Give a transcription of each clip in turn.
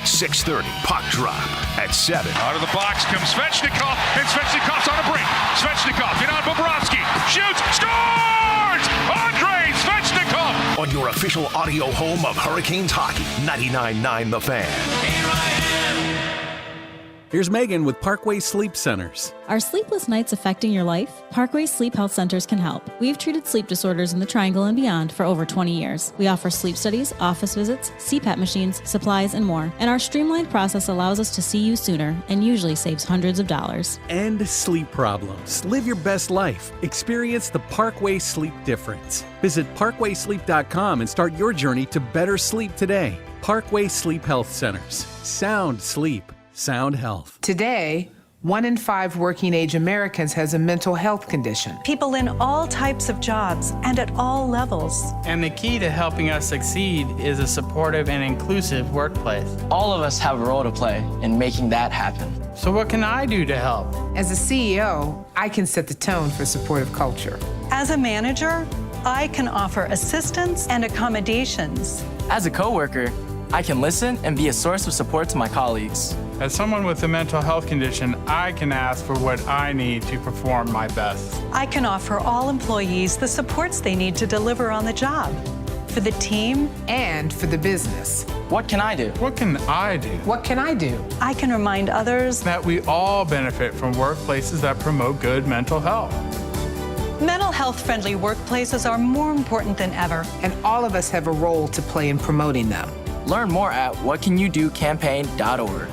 At 6:30, puck drop. At 7. Out of the box comes Svechnikov, and Svechnikov's on a break. Svechnikov, in on Bobrovsky, shoots, scores! Andrei Svechnikov! On your official audio home of Hurricanes hockey, 99.9 The Fan. Here's Megan with Parkway Sleep Centers. Are sleepless nights affecting your life? Parkway Sleep Health Centers can help. We've treated sleep disorders in the Triangle and beyond for over 20 years. We offer sleep studies, office visits, CPAP machines, supplies, and more. And our streamlined process allows us to see you sooner and usually saves hundreds of dollars. End sleep problems. Live your best life. Experience the Parkway Sleep difference. Visit parkwaysleep.com and start your journey to better sleep today. Parkway Sleep Health Centers. Sound sleep. Sound health. Today, 1 in 5 working-age Americans has a mental health condition. People in all types of jobs and at all levels. And the key to helping us succeed is a supportive and inclusive workplace. All of us have a role to play in making that happen. So what can I do to help? As a CEO, I can set the tone for supportive culture. As a manager, I can offer assistance and accommodations. As a coworker, I can listen and be a source of support to my colleagues. As someone with a mental health condition, I can ask for what I need to perform my best. I can offer all employees the supports they need to deliver on the job, for the team and for the business. What can I do? What can I do? What can I do? I can remind others that we all benefit from workplaces that promote good mental health. mental health-friendly workplaces are more important than ever. And all of us have a role to play in promoting them. Learn more at whatcanyoudocampaign.org.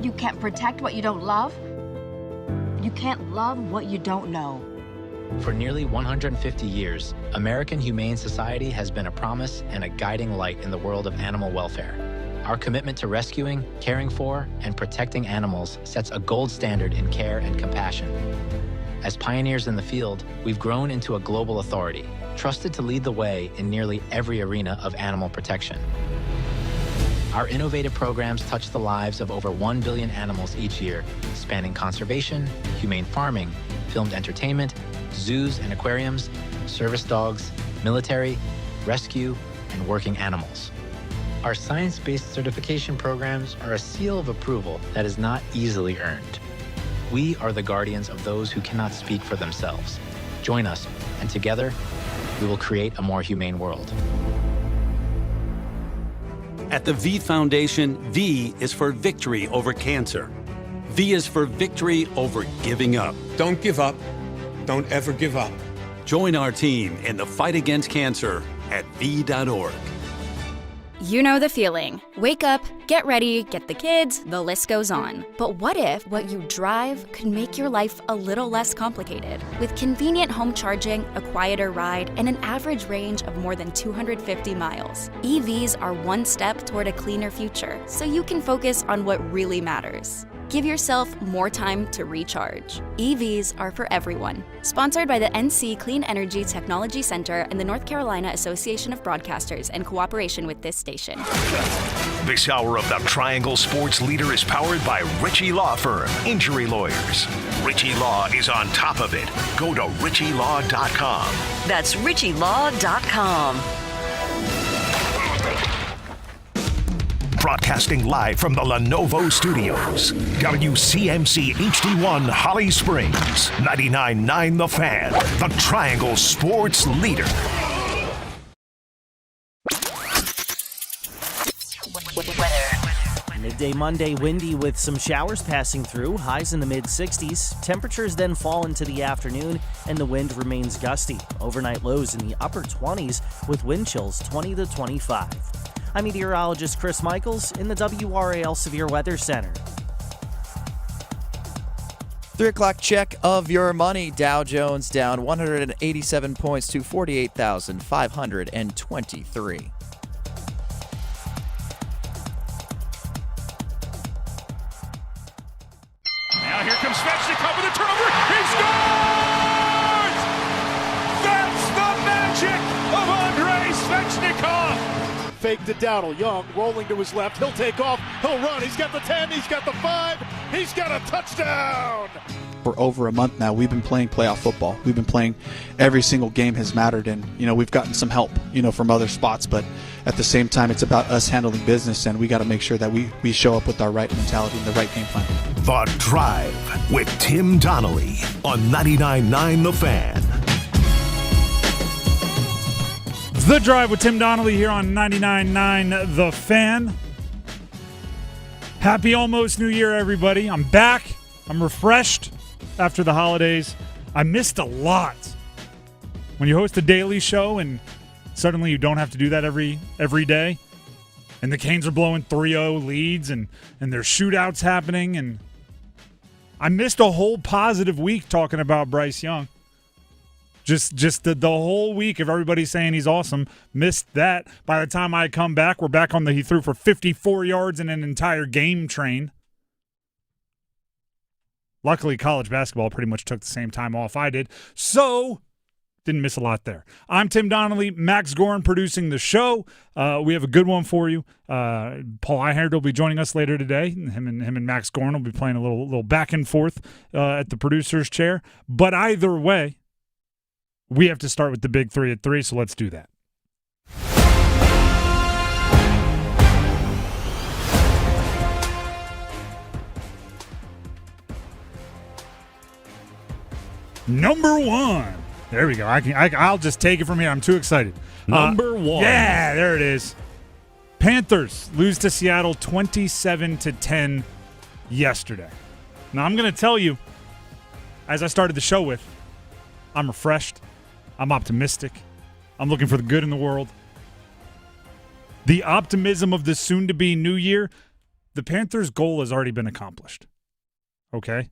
You can't protect what you don't love. You can't love what you don't know. For nearly 150 years, American Humane Society has been a promise and a guiding light in the world of animal welfare. Our commitment to rescuing, caring for, and protecting animals sets a gold standard in care and compassion. As pioneers in the field, we've grown into a global authority, trusted to lead the way in nearly every arena of animal protection. Our innovative programs touch the lives of over 1 billion animals each year, spanning conservation, humane farming, filmed entertainment, zoos and aquariums, service dogs, military, rescue, and working animals. Our science-based certification programs are a seal of approval that is not easily earned. We are the guardians of those who cannot speak for themselves. Join us, and together, we will create a more humane world. At the V Foundation, V is for victory over cancer. V is for victory over giving up. Don't give up. Don't ever give up. Join our team in the fight against cancer at V.org. You know the feeling. Wake up, get ready, get the kids, the list goes on. But what if what you drive could make your life a little less complicated? With convenient home charging, a quieter ride, and an average range of more than 250 miles, EVs are one step toward a cleaner future, so you can focus on what really matters. Give yourself more time to recharge. EVs are for everyone. Sponsored by the NC Clean Energy Technology Center and the North Carolina Association of Broadcasters in cooperation with this station. This hour of the Triangle Sports Leader is powered by Ritchie Law Firm, injury lawyers. Ritchie Law is on top of it. Go to ritchielaw.com. That's ritchielaw.com. Broadcasting live from the Lenovo Studios. WCMC HD1 Holly Springs. 99.9 The Fan. The Triangle Sports Leader. Midday Monday, windy with some showers passing through, highs in the mid-60s. Temperatures then fall into the afternoon, and the wind remains gusty. Overnight lows in the upper 20s with wind chills 20 to 25. I'm meteorologist Chris Michaels in the WRAL Severe Weather Center. 3 o'clock check of your money. Dow Jones down 187 points to 48,523. Now here comes Svechnikov with a turnover. He scores! That's the magic of Andrei Svechnikov. Fake to Dowdle. Young rolling to his left. He'll take off. He'll run. He's got the 10. He's got the 5. He's got a touchdown. For over a month now, we've been playing playoff football. We've been playing every single game has mattered, and we've gotten some help from other spots, but at the same time it's about us handling business, and we got to make sure that we show up with our right mentality and the right game plan. The Drive with Tim Donnelly on 99.9 The Fan. The Drive with Tim Donnelly here on 99.9 The Fan. Happy almost New Year, everybody. I'm back. I'm refreshed after the holidays. I missed a lot. When you host a daily show and suddenly you don't have to do that every day, and the Canes are blowing 3-0 leads and there's shootouts happening, and I missed a whole positive week talking about Bryce Young. Just the whole week of everybody saying he's awesome. Missed that. By the time I come back, we're back on he threw for 54 yards in an entire game train. Luckily, college basketball pretty much took the same time off I did, so didn't miss a lot there. I'm Tim Donnelly, Max Gorin producing the show. We have a good one for you. Paul Ihard will be joining us later today. Him and Max Gorin will be playing a little back and forth at the producer's chair. But either way, we have to start with the big 3 at 3, so let's do that. Number 1. There we go. I'll just take it from here. I'm too excited. Number 1. Yeah, there it is. Panthers lose to Seattle 27-10 yesterday. Now, I'm going to tell you, as I started the show with, I'm refreshed. I'm optimistic. I'm looking for the good in the world. The optimism of the soon-to-be new year, the Panthers' goal has already been accomplished. Okay?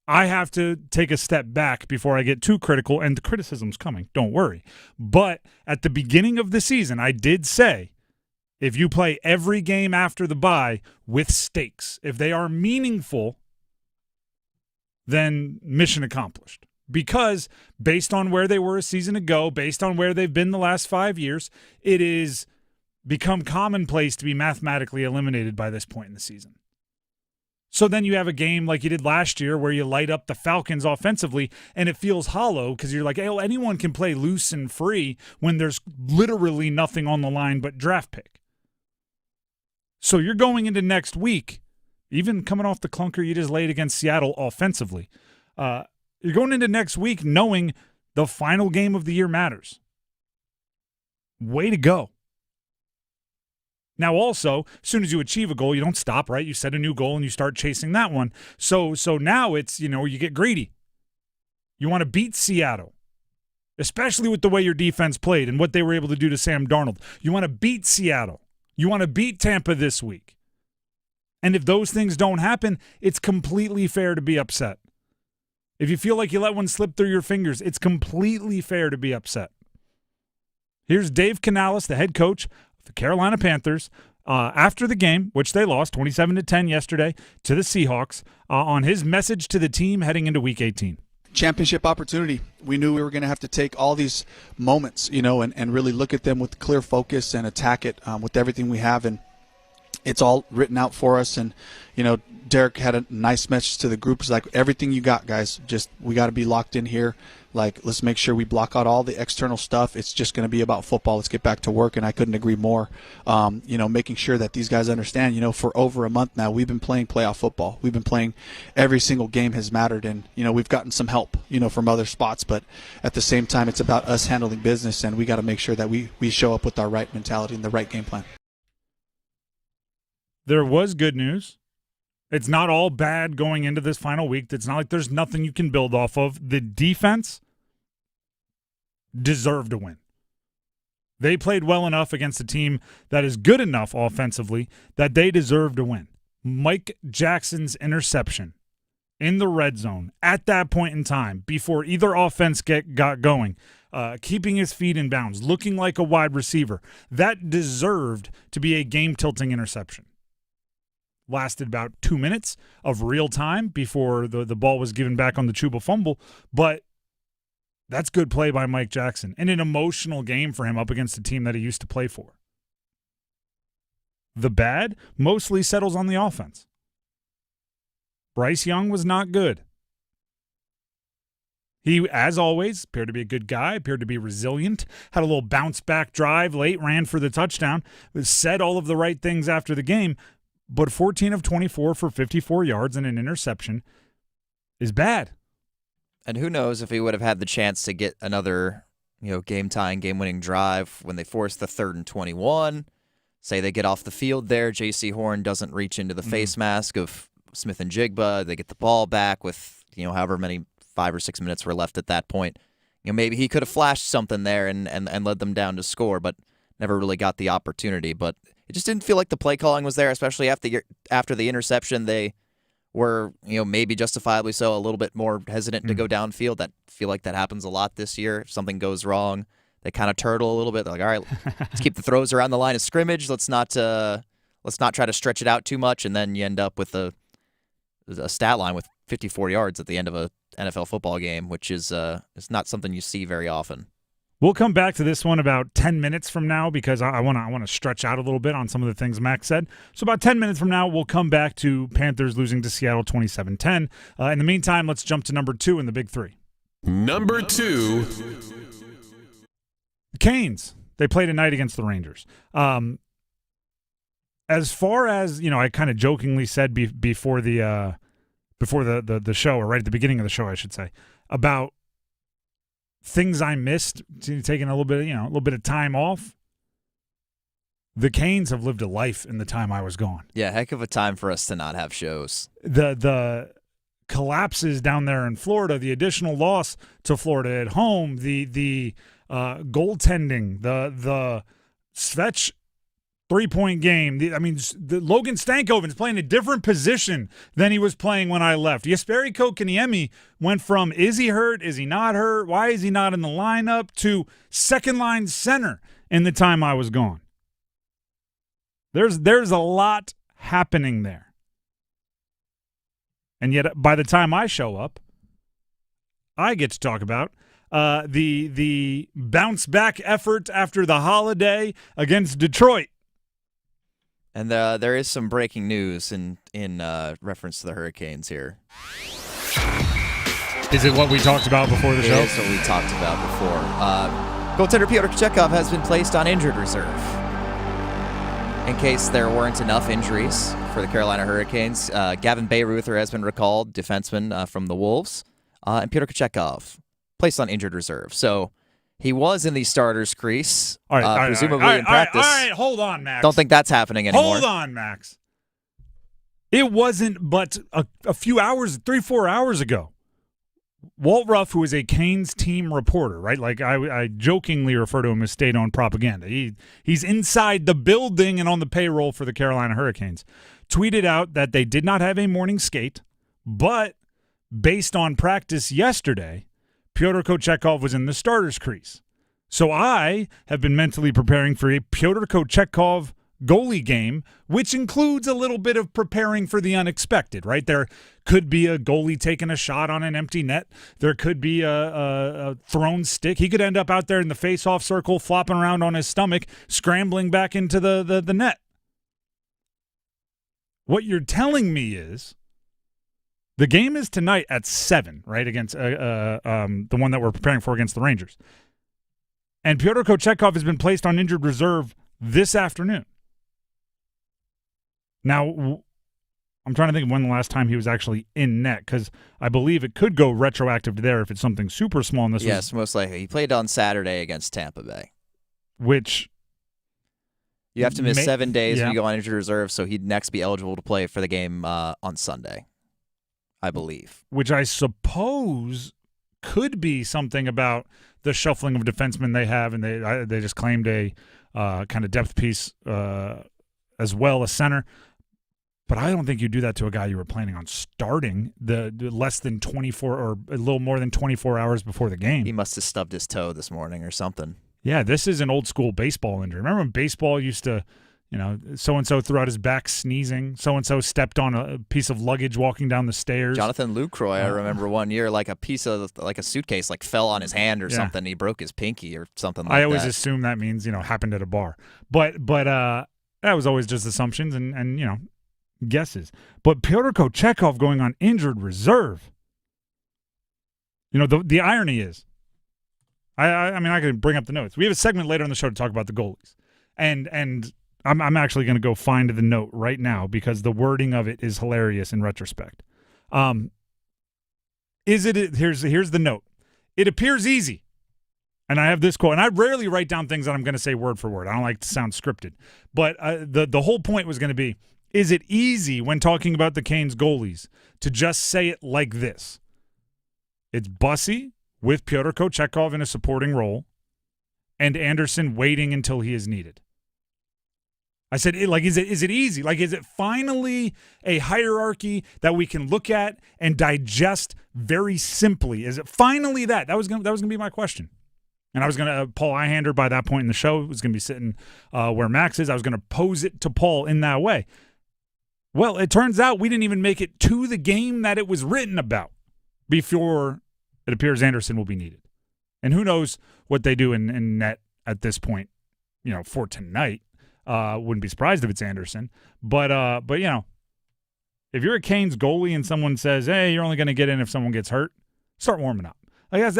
I have to take a step back before I get too critical, and the criticism's coming, don't worry. But at the beginning of the season, I did say, if you play every game after the bye with stakes, if they are meaningful, then mission accomplished. Because based on where they were a season ago, based on where they've been the last 5 years, it is become commonplace to be mathematically eliminated by this point in the season. So then you have a game like you did last year where you light up the Falcons offensively and it feels hollow because you're like, hey, well, anyone can play loose and free when there's literally nothing on the line but draft pick. So you're going into next week, even coming off the clunker you just laid against Seattle offensively, you're going into next week knowing the final game of the year matters. Way to go. Now also, as soon as you achieve a goal, you don't stop, right? You set a new goal and you start chasing that one. So now it's, you get greedy. You want to beat Seattle, especially with the way your defense played and what they were able to do to Sam Darnold. You want to beat Seattle. You want to beat Tampa this week. And if those things don't happen, it's completely fair to be upset. If you feel like you let one slip through your fingers, it's completely fair to be upset. Here's Dave Canales, the head coach of the Carolina Panthers, after the game, which they lost 27-10 yesterday to the Seahawks, on his message to the team heading into Week 18. Championship opportunity. We knew we were going to have to take all these moments, and really look at them with clear focus and attack it with everything we have. And it's all written out for us. And, Derek had a nice message to the group. It's like, everything you got, guys, just we got to be locked in here. Like, let's make sure we block out all the external stuff. It's just going to be about football. Let's get back to work. And I couldn't agree more. Making sure that these guys understand, for over a month now, we've been playing playoff football. We've been playing every single game has mattered. And, we've gotten some help, from other spots. But at the same time, it's about us handling business. And we got to make sure that we show up with our right mentality and the right game plan. There was good news. It's not all bad going into this final week. It's not like there's nothing you can build off of. The defense deserved to win. They played well enough against a team that is good enough offensively that they deserve to win. Mike Jackson's interception in the red zone at that point in time before either offense got going, keeping his feet in bounds, looking like a wide receiver, that deserved to be a game-tilting interception. Lasted about 2 minutes of real time before the ball was given back on the Chuba fumble, but that's good play by Mike Jackson and an emotional game for him up against a team that he used to play for. The bad mostly settles on the offense. Bryce Young was not good. He, as always, appeared to be a good guy, appeared to be resilient, had a little bounce-back drive late, ran for the touchdown, said all of the right things after the game, but 14 of 24 for 54 yards and an interception is bad. And who knows if he would have had the chance to get another, game-tying, game-winning drive when they force the 3rd and 21. Say they get off the field there, J.C. Horn doesn't reach into the face mask of Smith and Jigba. They get the ball back with, however many 5 or 6 minutes were left at that point. Maybe he could have flashed something there and led them down to score, but never really got the opportunity. But it just didn't feel like the play calling was there, especially after the interception. They were, maybe justifiably so, a little bit more hesitant to go downfield. That feel like that happens a lot this year. If something goes wrong, they kind of turtle a little bit. They're like, all right, let's keep the throws around the line of scrimmage. Let's not try to stretch it out too much, and then you end up with a stat line with 54 yards at the end of a NFL football game, which is not something you see very often. We'll come back to this one about 10 minutes from now because I want to stretch out a little bit on some of the things Max said. So about 10 minutes from now, we'll come back to Panthers losing to Seattle 27-10. In the meantime, let's jump to number 2 in the Big Three. Number 2. The Canes. They play tonight against the Rangers. As far as, I kind of jokingly said before the show, or right at the beginning of the show, I should say, about things I missed, taking a little bit of time off. The Canes have lived a life in the time I was gone. Yeah, heck of a time for us to not have shows. The collapses down there in Florida, the additional loss to Florida at home, the goaltending, the Svetch 3-point game. The Logan Stankoven's playing a different position than he was playing when I left. Jesperi Kotkaniemi went from is he hurt, is he not hurt, why is he not in the lineup, to second-line center in the time I was gone. There's a lot happening there. And yet, by the time I show up, I get to talk about the bounce-back effort after the holiday against Detroit. And there is some breaking news in reference to the Hurricanes here. Is it what we talked about before the show? It is what we talked about before. Goaltender Pyotr Kochetkov has been placed on injured reserve in case there weren't enough injuries for the Carolina Hurricanes. Gavin Bayreuther has been recalled, defenseman from the Wolves, and Pyotr Kochetkov placed on injured reserve. So he was in the starter's crease, presumably in practice. All right, hold on, Max. Don't think that's happening anymore. Hold on, Max. It wasn't but a few hours, 3-4 hours ago. Walt Ruff, who is a Canes team reporter, right? Like I jokingly refer to him as state-owned propaganda. He's inside the building and on the payroll for the Carolina Hurricanes. Tweeted out that they did not have a morning skate, but based on practice yesterday, Pyotr Kochetkov was in the starter's crease. So I have been mentally preparing for a Pyotr Kochetkov goalie game, which includes a little bit of preparing for the unexpected, right? There could be a goalie taking a shot on an empty net. There could be a thrown stick. He could end up out there in the face-off circle, flopping around on his stomach, scrambling back into the net. What you're telling me is the game is tonight at 7, right, against the one that we're preparing for against the Rangers. And Pyotr Kochetkov has been placed on injured reserve this afternoon. Now, I'm trying to think of when the last time he was actually in net, because I believe it could go retroactive to there if it's something super small. And yes, most likely. He played on Saturday against Tampa Bay. Which you have to miss 7 days when you go on injured reserve, so he'd next be eligible to play for the game on Sunday, I believe. Which I suppose could be something about the shuffling of defensemen they have, and they just claimed a kind of depth piece as well, a center. But I don't think you do that to a guy you were planning on starting the less than 24 or a little more than 24 hours before the game. He must have stubbed his toe this morning or something. Yeah, this is an old school baseball injury. Remember when baseball used to, so-and-so threw out his back sneezing, so-and-so stepped on a piece of luggage walking down the stairs. Jonathan Lucroy, I remember one year, like a piece of, like a suitcase, like fell on his hand or something. He broke his pinky or something like that. I always assume that means, happened at a bar. But that was always just assumptions, and guesses. But Pyotr Kochetkov going on injured reserve. The irony is, I mean, I can bring up the notes. We have a segment later in the show to talk about the goalies. And I'm actually going to go find the note right now because the wording of it is hilarious in retrospect. Here's the note. It appears easy. And I have this quote, and I rarely write down things that I'm going to say word for word. I don't like to sound scripted. But the whole point was going to be, is it easy when talking about the Canes goalies to just say it like this? It's Bussy with Pyotr Kochetkov in a supporting role and Anderson waiting until he is needed. I said, is it easy? Like, is it finally a hierarchy that we can look at and digest very simply? Is it finally that? That was gonna be my question. And I was going to, Paul Ihander by that point in the show was going to be sitting where Max is. I was going to pose it to Paul in that way. Well, it turns out we didn't even make it to the game that it was written about before it appears Anderson will be needed. And who knows what they do in net at this point, for tonight. Wouldn't be surprised if it's Anderson. But if you're a Canes goalie and someone says, hey, you're only going to get in if someone gets hurt, start warming up. Like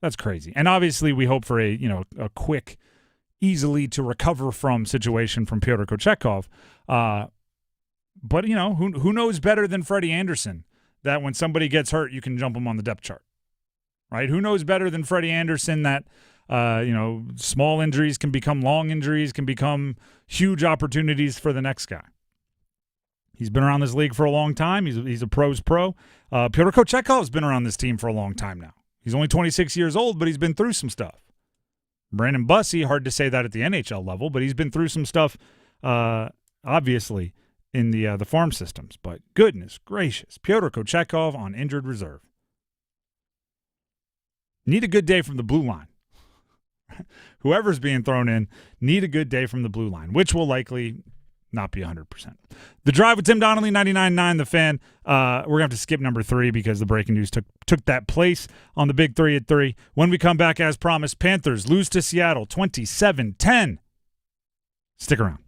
that's crazy. And obviously we hope for a quick, easily to recover from situation from Pyotr Kochetkov. But who knows better than Freddie Anderson that when somebody gets hurt, you can jump them on the depth chart, right? Who knows better than Freddie Anderson that small injuries can become long injuries, can become huge opportunities for the next guy. He's been around this league for a long time. He's a pro's pro. Pyotr Kochetkov's been around this team for a long time now. He's only 26 years old, but he's been through some stuff. Brandon Bussy, hard to say that at the NHL level, but he's been through some stuff, obviously, in the farm systems. But goodness gracious, Pyotr Kochetkov on injured reserve. Need a good day from the blue line. Whoever's being thrown in, need a good day from the blue line, which will likely not be 100%. The Drive with Tim Donnelly, 99.9 The Fan. We're going to have to skip number 3 because the breaking news took that place on the Big 3 at 3. When we come back, as promised, Panthers lose to Seattle 27-10. Stick around.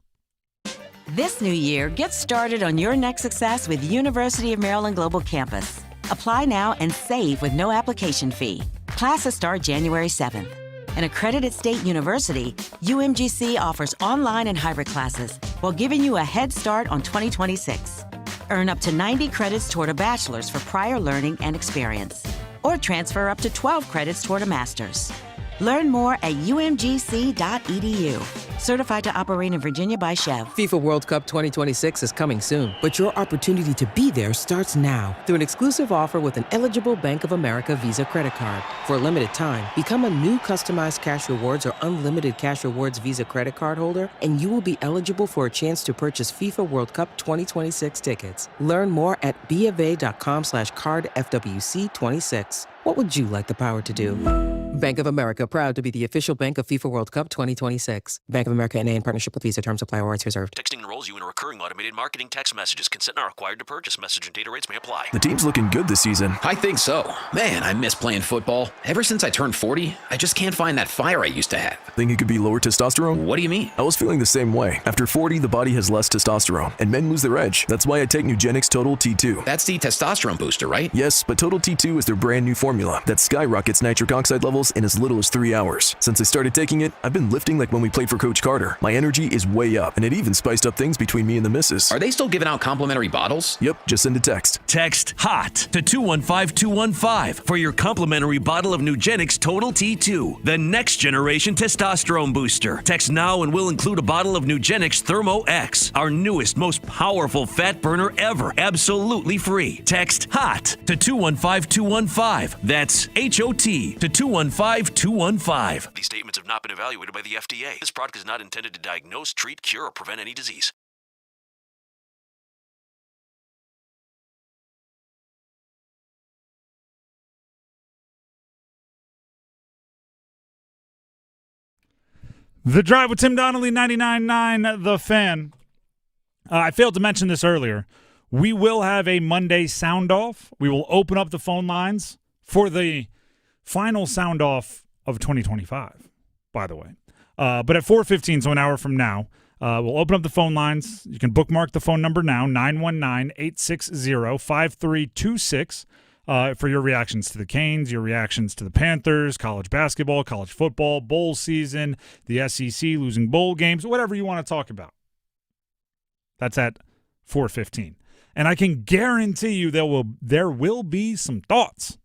This new year, get started on your next success with University of Maryland Global Campus. Apply now and save with no application fee. Classes start January 7th. An accredited state university, UMGC offers online and hybrid classes while giving you a head start on 2026. Earn up to 90 credits toward a bachelor's for prior learning and experience, or transfer up to 12 credits toward a master's. Learn more at umgc.edu. Certified to operate in Virginia by Chev. FIFA World Cup 2026 is coming soon, but your opportunity to be there starts now through an exclusive offer with an eligible Bank of America Visa credit card. For a limited time, become a new customized cash rewards or unlimited cash rewards Visa credit card holder, and you will be eligible for a chance to purchase FIFA World Cup 2026 tickets. Learn more at BofA.com/cardFWC26. What would you like the power to do? Bank of America, proud to be the official bank of FIFA World Cup 2026. Bank of America N.A. in partnership with Visa. Terms apply. Rights reserved. Texting enrolls you in a recurring automated marketing text messages. Consent not required to purchase. Message and data rates may apply. The team's looking good this season. I think so. Man, I miss playing football. Ever since I turned 40, I just can't find that fire I used to have. Think it could be lower testosterone? What do you mean? I was feeling the same way. After 40, the body has less testosterone, and men lose their edge. That's why I take Nugenix Total T2. That's the testosterone booster, right? Yes, but Total T2 is their brand new formula that skyrockets nitric oxide levels in as little as 3 hours. Since I started taking it, I've been lifting like when we played for Coach Carter. My energy is way up, and it even spiced up things between me and the missus. Are they still giving out complimentary bottles? Yep, just send a text. Text HOT to 215-215 for your complimentary bottle of Nugenix Total T2, the next generation testosterone booster. Text now and we'll include a bottle of Nugenix Thermo X, our newest, most powerful fat burner ever, absolutely free. Text HOT to 215-215. That's HOT to 215-215. These statements have not been evaluated by the FDA. This product is not intended to diagnose, treat, cure, or prevent any disease. The Drive with Tim Donnelly, 99.9 The Fan. I failed to mention this earlier. We will have a Monday Soundoff. We will open up the phone lines for the final Soundoff of 2025, by the way. But at 4:15, so an hour from now, We'll open up the phone lines. You can bookmark the phone number now, 919-860-5326, for your reactions to the Canes, your reactions to the Panthers, college basketball, college football, bowl season, the SEC losing bowl games, whatever you want to talk about. That's at 4:15. And I can guarantee you there will be some thoughts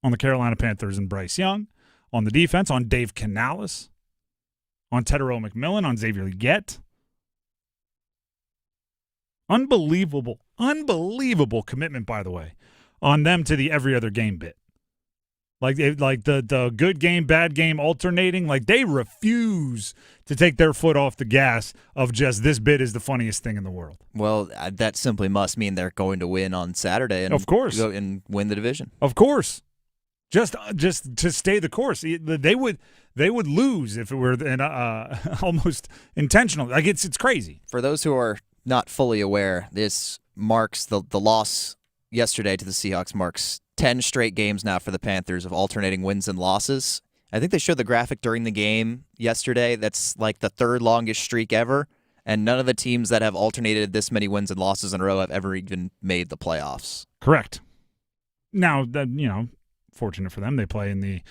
on the Carolina Panthers and Bryce Young, on the defense, on Dave Canales, on Tedero McMillan, on Xavier Legette. Unbelievable commitment, by the way, on them to the every other game bit. Like the good game, bad game alternating. Like they refuse to take their foot off the gas of just this bit is the funniest thing in the world. Well, that simply must mean they're going to win on Saturday and of course go and win the division. Of course. Just to stay the course. They would lose if it were almost intentional. Like it's crazy. For those who are not fully aware, this marks the loss yesterday to the Seahawks marks 10 straight games now for the Panthers of alternating wins and losses. I think they showed the graphic during the game yesterday. That's like the third longest streak ever, and none of the teams that have alternated this many wins and losses in a row have ever even made the playoffs. Correct. Now, fortunate for them, they play in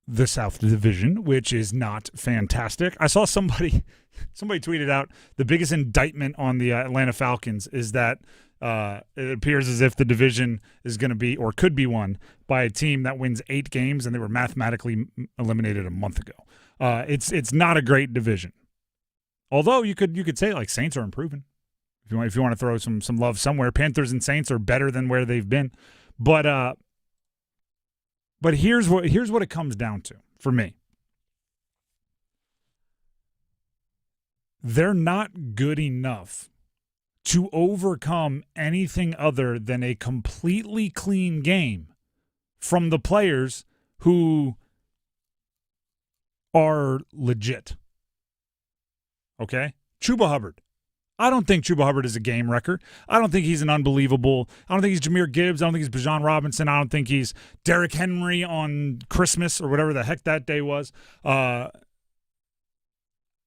the South Division, which is not fantastic. I saw somebody tweeted out the biggest indictment on the Atlanta Falcons is that it appears as if the division is going to be or could be won by a team that wins 8 games, and they were mathematically eliminated a month ago. It's not a great division. Although you could say like Saints are improving. If you want to throw some love somewhere, Panthers and Saints are better than where they've been. But here's what it comes down to for me. They're not good enough to overcome anything other than a completely clean game from the players who are legit. Okay? Chuba Hubbard. I don't think Chuba Hubbard is a game wrecker. I don't think he's I don't think he's Jahmyr Gibbs. I don't think he's Bijan Robinson. I don't think he's Derrick Henry on Christmas or whatever the heck that day was.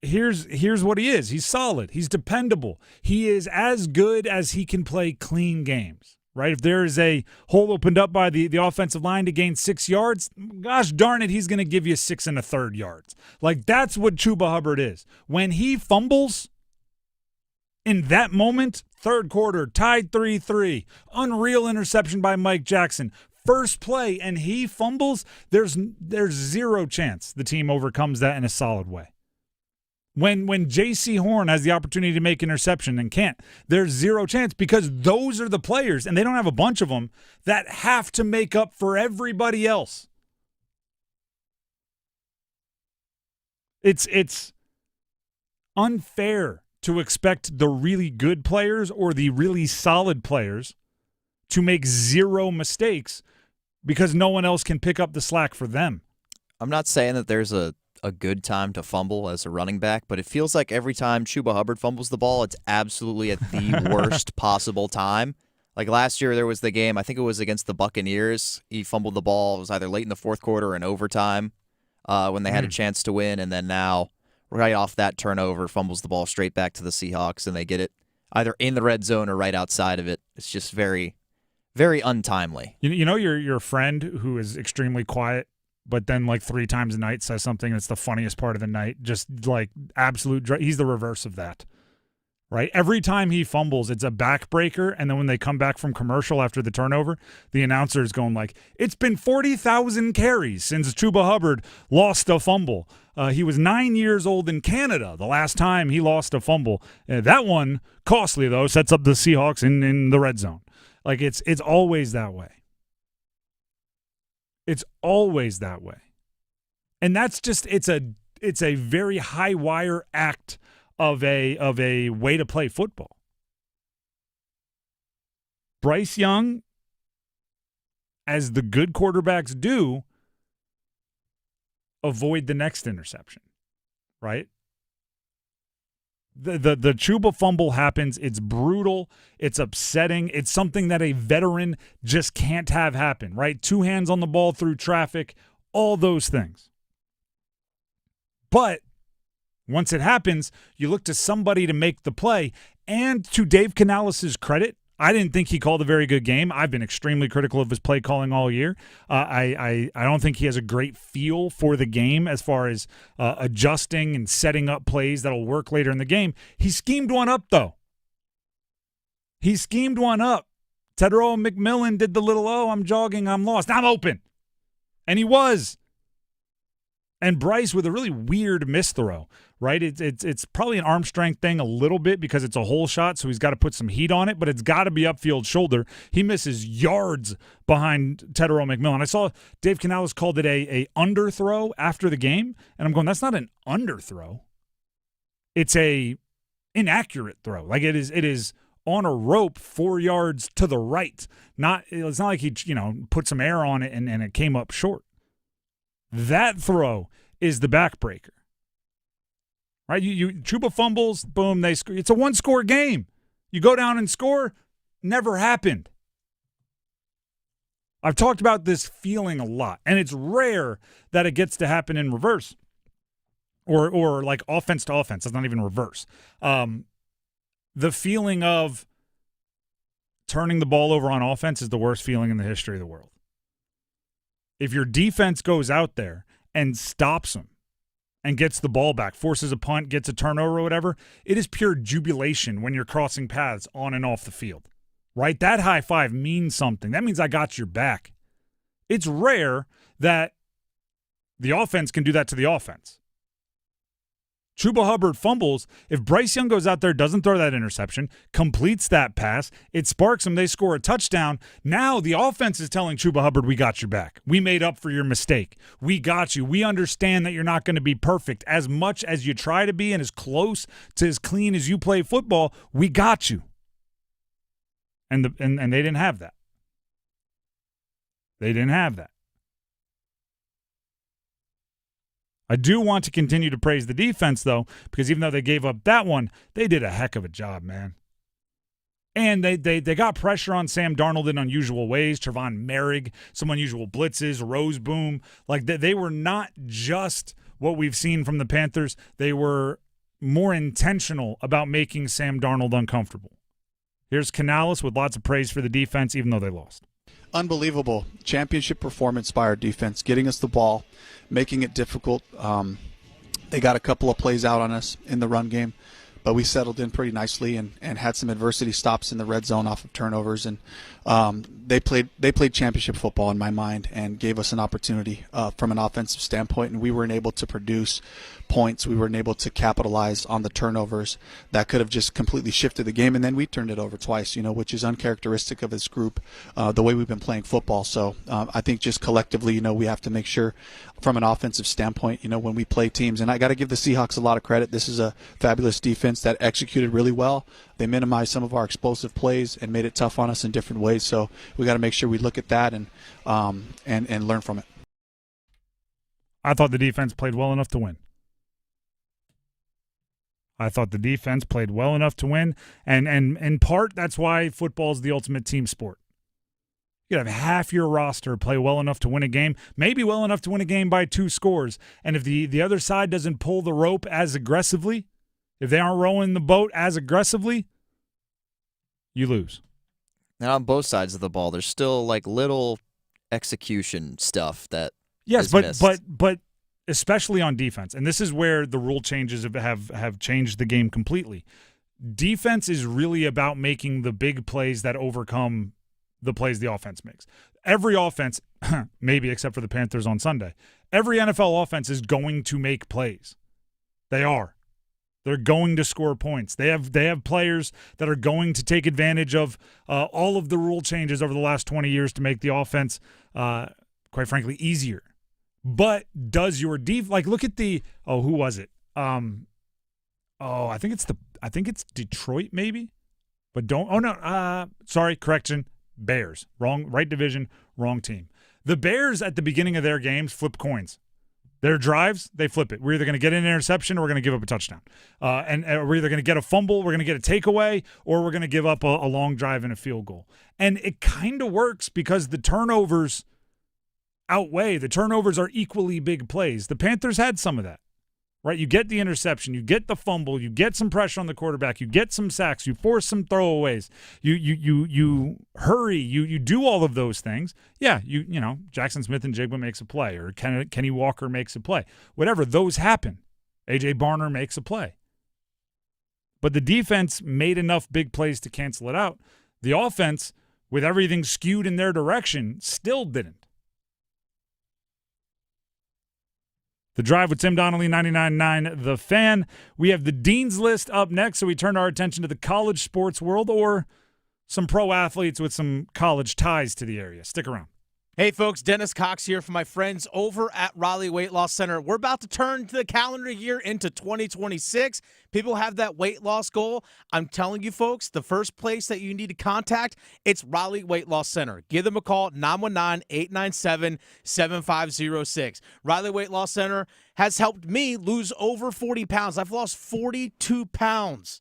Here's what he is. He's solid. He's dependable. He is as good as he can play clean games, right? If there is a hole opened up by the offensive line to gain 6 yards, gosh darn it, he's going to give you 6 1/3 yards. Like, that's what Chuba Hubbard is. When he fumbles, in that moment, third quarter, tied 3-3, unreal interception by Mike Jackson, first play, and he fumbles, there's zero chance the team overcomes that in a solid way. When J.C. Horn has the opportunity to make interception and can't, there's zero chance because those are the players, and they don't have a bunch of them, that have to make up for everybody else. It's unfair to expect the really good players or the really solid players to make zero mistakes because no one else can pick up the slack for them. I'm not saying that there's a good time to fumble as a running back, but it feels like every time Chuba Hubbard fumbles the ball, it's absolutely at the worst possible time. Like last year, there was the game, I think it was against the Buccaneers. He fumbled the ball. It was either late in the fourth quarter or in overtime when they had a chance to win, and then now right off that turnover, fumbles the ball straight back to the Seahawks, and they get it either in the red zone or right outside of it. It's just very, very untimely. You know your friend who is extremely quiet, but then like 3 times a night says something that's the funniest part of the night, just like absolute he's the reverse of that, right? Every time he fumbles, it's a backbreaker, and then when they come back from commercial after the turnover, the announcer is going like, it's been 40,000 carries since Chuba Hubbard lost a fumble. He was 9 years old in Canada the last time he lost a fumble. That one, costly though, sets up the Seahawks in the red zone. Like it's always that way. It's always that way. And that's just it's a very high wire act of a way to play football. Bryce Young, as the good quarterbacks do, avoid the next interception, right? The Chuba fumble happens. It's brutal. It's upsetting. It's something that a veteran just can't have happen, right? 2 hands on the ball through traffic, all those things. But Once it happens, you look to somebody to make the play. And to Dave Canales' credit, I didn't think he called a very good game. I've been extremely critical of his play calling all year. I don't think he has a great feel for the game as far as adjusting and setting up plays that'll work later in the game. He schemed one up, though. He schemed one up. Tedero McMillan did the little, I'm jogging, I'm lost, I'm open. And he was. And Bryce with a really weird misthrow, right? It's probably an arm strength thing a little bit because it's a hole shot, so he's got to put some heat on it, but it's got to be upfield shoulder. He misses yards behind Tedero McMillan. I saw Dave Canales called it a underthrow after the game, and I'm going, that's not an underthrow. It's a inaccurate throw. Like it is on a rope 4 yards to the right. It's not like he put some air on it and it came up short. That throw is the backbreaker, right? Chuba fumbles, boom, they score. It's a one-score game. You go down and score, never happened. I've talked about this feeling a lot, and it's rare that it gets to happen in reverse or like offense to offense. It's not even reverse. The feeling of turning the ball over on offense is the worst feeling in the history of the world. If your defense goes out there and stops them and gets the ball back, forces a punt, gets a turnover or whatever, it is pure jubilation when you're crossing paths on and off the field, right? That high five means something. That means I got your back. It's rare that the offense can do that to the offense. Chuba Hubbard fumbles. If Bryce Young goes out there, doesn't throw that interception, completes that pass, it sparks them, they score a touchdown. Now the offense is telling Chuba Hubbard, we got your back. We made up for your mistake. We got you. We understand that you're not going to be perfect. As much as you try to be and as close to as clean as you play football, we got you. And they didn't have that. They didn't have that. I do want to continue to praise the defense, though, because even though they gave up that one, they did a heck of a job, man. And they got pressure on Sam Darnold in unusual ways. Trevon Merrick, some unusual blitzes, Rose Boom. Like they were not just what we've seen from the Panthers. They were more intentional about making Sam Darnold uncomfortable. Here's Canales with lots of praise for the defense, even though they lost. Unbelievable championship performance by our defense, getting us the ball, making it difficult. They got a couple of plays out on us in the run game, but we settled in pretty nicely and had some adversity stops in the red zone off of turnovers. And they played championship football in my mind and gave us an opportunity from an offensive standpoint, and we weren't able to produce points. We weren't able to capitalize on the turnovers that could have just completely shifted the game, and then we turned it over twice, which is uncharacteristic of this group, the way we've been playing football. So I think just collectively, we have to make sure from an offensive standpoint, when we play teams, and I got to give the Seahawks a lot of credit. This is a fabulous defense that executed really well. They minimized some of our explosive plays and made it tough on us in different ways. So we got to make sure we look at that and learn from it. I thought the defense played well enough to win. I thought the defense played well enough to win, and in part, that's why football is the ultimate team sport. You could have half your roster play well enough to win a game, maybe well enough to win a game by 2 scores, and if the other side doesn't pull the rope as aggressively, if they aren't rowing the boat as aggressively, you lose. And on both sides of the ball, there's still like little execution stuff that is missed. but especially on defense, and this is where the rule changes have changed the game completely. Defense is really about making the big plays that overcome the plays the offense makes. Every offense, maybe except for the Panthers on Sunday, every NFL offense is going to make plays. They are. They're going to score points. They have players that are going to take advantage of all of the rule changes over the last 20 years to make the offense, quite frankly, easier. But does your look at the who was it? I think it's Detroit maybe, but sorry, correction, Bears. Wrong, right division, wrong team. The Bears at the beginning of their games flip coins. Their drives, they flip it. We're either going to get an interception or we're going to give up a touchdown. And we're either going to get a fumble, we're going to get a takeaway, or we're going to give up a long drive and a field goal. And it kind of works because the turnovers outweigh. The turnovers are equally big plays. The Panthers had some of that. right? You get the interception, you get the fumble, you get some pressure on the quarterback, you get some sacks, you force some throwaways, you hurry, you do all of those things. Yeah, you know, Jackson Smith-Njigba makes a play, or Kenny Walker makes a play. Whatever, those happen. A.J. Barner makes a play. But the defense made enough big plays to cancel it out. The offense, with everything skewed in their direction, still didn't. The Drive with Tim Donnelly, 99.9 The Fan. We have the Dean's List up next, so we turn our attention to the college sports world or some pro athletes with some college ties to the area. Stick around. Hey, folks, Dennis Cox here from my friends over at Raleigh Weight Loss Center. We're about to turn the calendar year into 2026. People have that weight loss goal. I'm telling you, folks, the first place that you need to contact, it's Raleigh Weight Loss Center. Give them a call, 919-897-7506. Raleigh Weight Loss Center has helped me lose over 40 pounds. I've lost 42 pounds.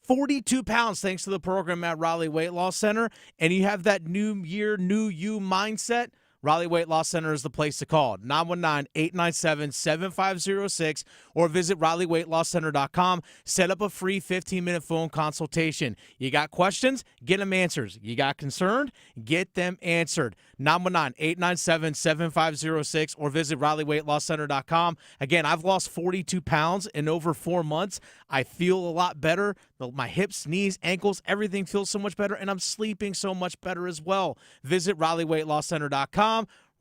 42 pounds thanks to the program at Raleigh Weight Loss Center. And you have that new year, new you mindset, Raleigh Weight Loss Center is the place to call. 919-897-7506 or visit RaleighWeightLossCenter.com. Set up a free 15-minute phone consultation. You got questions? Get them answered. You got concerned? Get them answered. 919-897-7506 or visit RaleighWeightLossCenter.com. Again, I've lost 42 pounds in over 4 months. I feel a lot better. My hips, knees, ankles, everything feels so much better, and I'm sleeping so much better as well. Visit RaleighWeightLossCenter.com.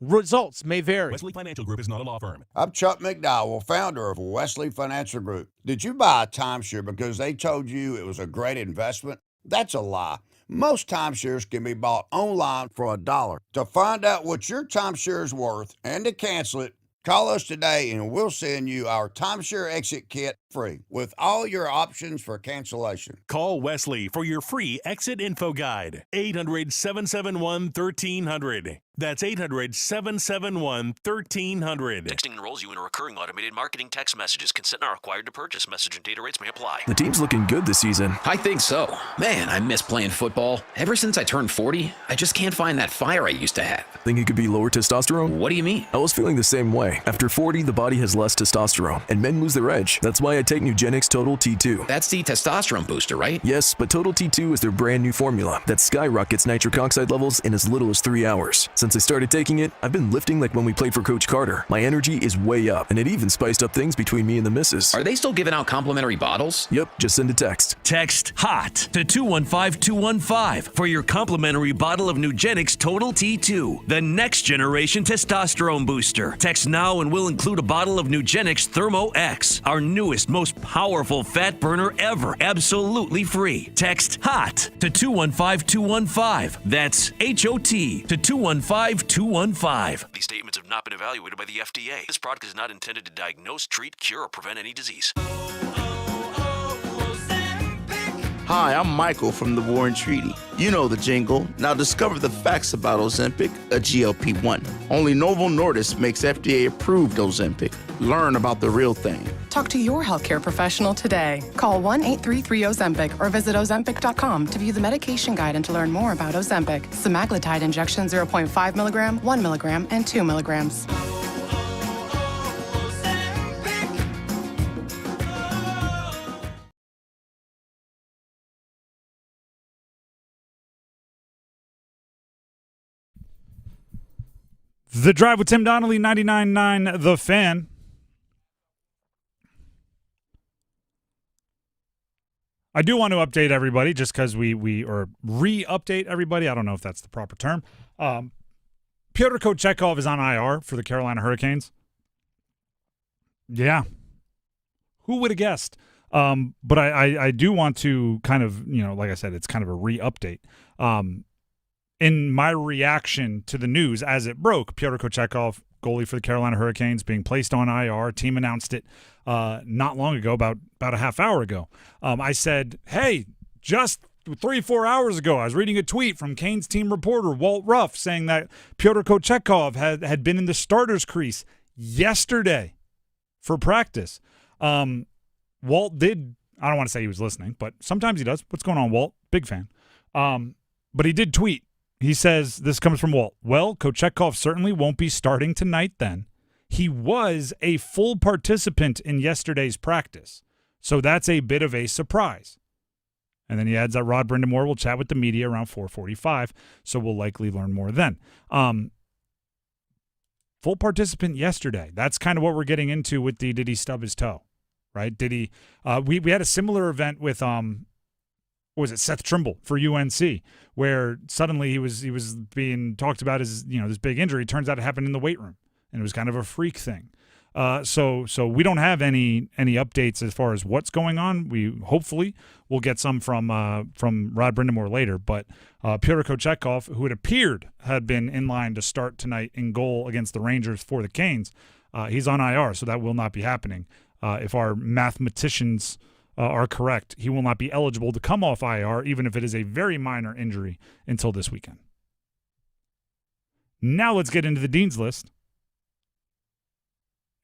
Results may vary. Wesley Financial Group is not a law firm. I'm Chuck McDowell, founder of Wesley Financial Group. Did you buy a timeshare because they told you it was a great investment? That's a lie. Most timeshares can be bought online for $1. To find out what your timeshare is worth and to cancel it, call us today and we'll send you our timeshare exit kit free with all your options for cancellation. Call Wesley for your free exit info guide. 800-771-1300. That's 800-771-1300. Texting enrolls you in a recurring automated marketing text messages. Consent not required to purchase. Message and data rates may apply. The team's looking good this season. I think so. Man, I miss playing football. Ever since I turned 40, I just can't find that fire I used to have. Think it could be lower testosterone? What do you mean? I was feeling the same way. After 40, the body has less testosterone, and men lose their edge. That's why I take Nugenix Total T2. That's the testosterone booster, right? Yes, but Total T2 is their brand new formula that skyrockets nitric oxide levels in as little as 3 hours. Since I started taking it, I've been lifting like when we played for Coach Carter. My energy is way up, and it even spiced up things between me and the missus. Are they still giving out complimentary bottles? Yep, just send a text. Text HOT to 215-215 for your complimentary bottle of Nugenix Total T2, the next generation testosterone booster. Text now and we'll include a bottle of Nugenix Thermo X, our newest, most powerful fat burner ever, absolutely free. Text HOT to 215-215. That's HOT to 215-215. These statements have not been evaluated by the FDA. This product is not intended to diagnose, treat, cure, or prevent any disease. Hi, I'm Michael from the Warren Treaty. You know the jingle. Now discover the facts about Ozempic, a GLP-1. Only Novo Nordisk makes FDA-approved Ozempic. Learn about the real thing. Talk to your healthcare professional today. Call 1-833-OZEMPIC or visit Ozempic.com to view the medication guide and to learn more about Ozempic. Semaglutide injection 0.5 milligram, 1 milligram, and 2 milligrams. The Drive with Tim Donnelly, 99.9 The Fan. I do want to update everybody just because we re-update everybody. I don't know if that's the proper term. Pyotr Kochetkov is on IR for the Carolina Hurricanes. Yeah. Who would have guessed? But I do want to kind of, like I said, it's kind of a re-update. In my reaction to the news as it broke, Pyotr Kochetkov, goalie for the Carolina Hurricanes, being placed on IR. Team announced it not long ago, about a half hour ago. I said, hey, just 3-4 hours ago, I was reading a tweet from Canes team reporter Walt Ruff saying that Pyotr Kochetkov had been in the starter's crease yesterday for practice. Walt did, I don't want to say he was listening, but sometimes he does. What's going on, Walt? Big fan. But he did tweet. He says, this comes from Walt. Well, Kochetkov certainly won't be starting tonight then. He was a full participant in yesterday's practice, so that's a bit of a surprise. And then he adds that Rod Brindamore will chat with the media around 4:45, so we'll likely learn more then. Full participant yesterday. That's kind of what we're getting into with the did he stub his toe, right? Did he? We had a similar event with Seth Trimble for UNC, where suddenly he was being talked about as this big injury. Turns out it happened in the weight room, and it was kind of a freak thing. So we don't have any updates as far as what's going on. We hopefully will get some from Rod Brindamore later. But Pyotr Kochetkov, who it appeared had been in line to start tonight in goal against the Rangers for the Canes, he's on IR, so that will not be happening. If our mathematicians are correct, he will not be eligible to come off IR, even if it is a very minor injury, until this weekend. Now let's get into the Dean's List.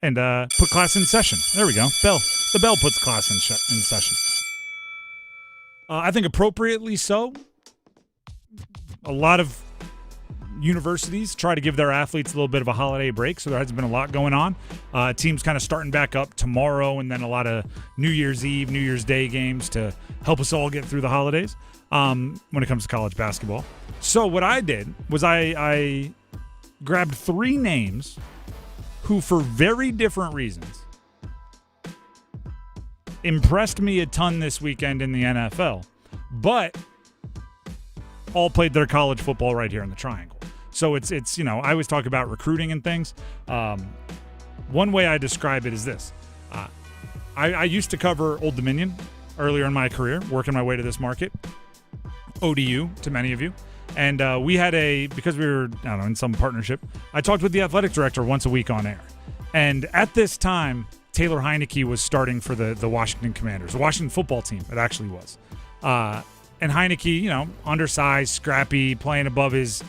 And put class in session. There we go. Bell. The bell puts class in session. I think appropriately so. A lot of universities try to give their athletes a little bit of a holiday break, so there has been a lot going on. Teams kind of starting back up tomorrow, and then a lot of New Year's Eve, New Year's Day games to help us all get through the holidays when it comes to college basketball. So what I did was I grabbed 3 names who, for very different reasons, impressed me a ton this weekend in the NFL, but all played their college football right here in the Triangle. So it's I always talk about recruiting and things. One way I describe it is this. I used to cover Old Dominion earlier in my career, working my way to this market, ODU to many of you. And we had because we were, in some partnership, I talked with the athletic director once a week on air. And at this time, Taylor Heineke was starting for the Washington Commanders, the Washington football team, it actually was. And Heineke, undersized, scrappy, playing above his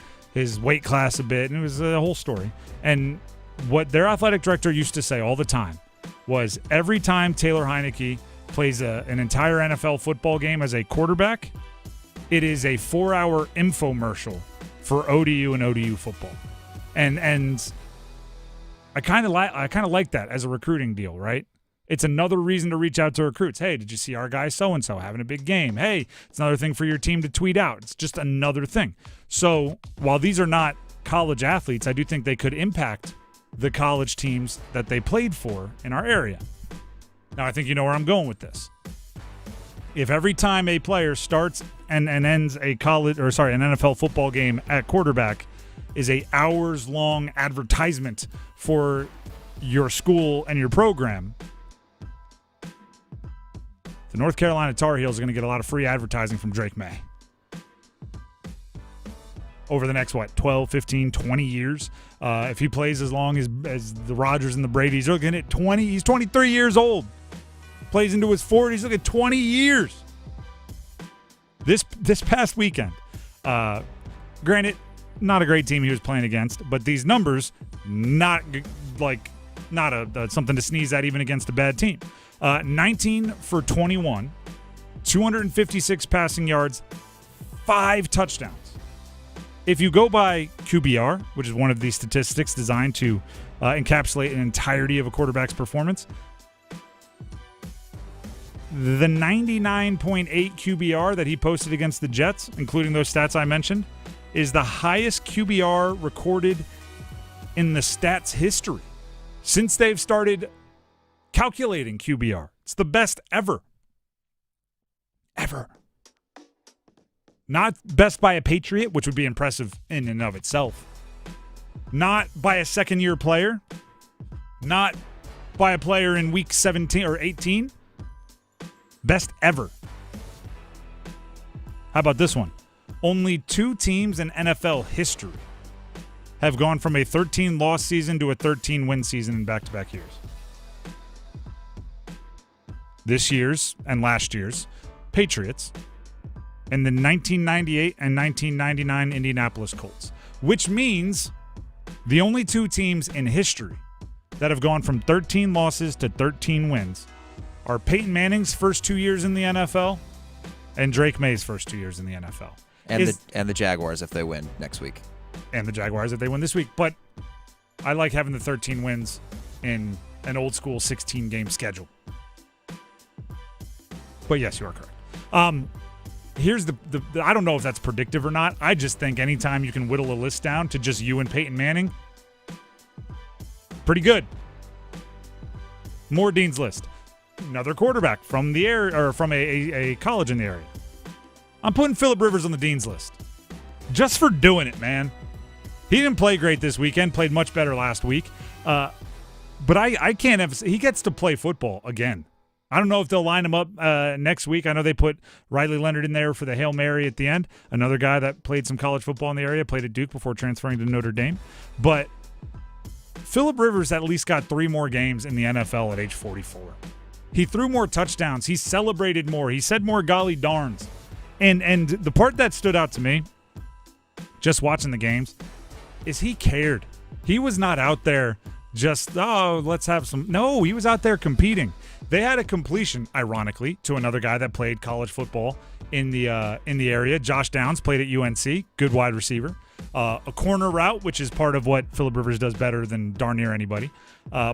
weight class a bit, and it was a whole story. And what their athletic director used to say all the time was every time Taylor Heineke plays an entire NFL football game as a quarterback, it is a 4-hour infomercial for ODU and ODU football. And I kind of like that as a recruiting deal, right? It's another reason to reach out to recruits. Hey, did you see our guy so-and-so having a big game? Hey, it's another thing for your team to tweet out. It's just another thing. So while these are not college athletes, I do think they could impact the college teams that they played for in our area. Now, I think you know where I'm going with this. If every time a player starts and ends an NFL football game at quarterback is a hours-long advertisement for your school and your program, the North Carolina Tar Heels are going to get a lot of free advertising from Drake May. Over the next, 12, 15, 20 years. If he plays as long as the Rodgers and the Bradys, they're looking at 20. He's 23 years old. Plays into his 40s. Look at 20 years. This past weekend, granted, not a great team he was playing against, but these numbers, not something to sneeze at even against a bad team. 19 for 21, 256 passing yards, 5 touchdowns. If you go by QBR, which is one of these statistics designed to encapsulate an entirety of a quarterback's performance, the 99.8 QBR that he posted against the Jets, including those stats I mentioned, is the highest QBR recorded in the stats history since they've started calculating QBR. It's the best ever. Ever. Not best by a Patriot, which would be impressive in and of itself. Not by a second-year player. Not by a player in week 17 or 18. Best ever. How about this one? Only 2 teams in NFL history have gone from a 13-loss season to a 13-win season in back-to-back years. This year's and last year's Patriots and the 1998 and 1999 Indianapolis Colts, which means the only 2 teams in history that have gone from 13 losses to 13 wins are Peyton Manning's first 2 years in the NFL and Drake May's first 2 years in the NFL. And the Jaguars if they win next week. And the Jaguars if they win this week. But I like having the 13 wins in an old school 16-game schedule. But yes, you are correct. Here's the I don't know if that's predictive or not. I just think anytime you can whittle a list down to just you and Peyton Manning, pretty good. More Dean's List. Another quarterback from the area, or from a college in the area. I'm putting Phillip Rivers on the Dean's List. Just for doing it, man. He didn't play great this weekend, played much better last week. But I can't have, he gets to play football again. I don't know if they'll line him up next week. I know they put Riley Leonard in there for the Hail Mary at the end. Another guy that played some college football in the area, played at Duke before transferring to Notre Dame. But Phillip Rivers at least got 3 more games in the NFL at age 44. He threw more touchdowns. He celebrated more. He said more golly darns. And the part that stood out to me, just watching the games, is he cared. He was not out there just, let's have some. No, he was out there competing. They had a completion, ironically, to another guy that played college football in the area. Josh Downs played at UNC, good wide receiver. A corner route, which is part of what Phillip Rivers does better than darn near anybody.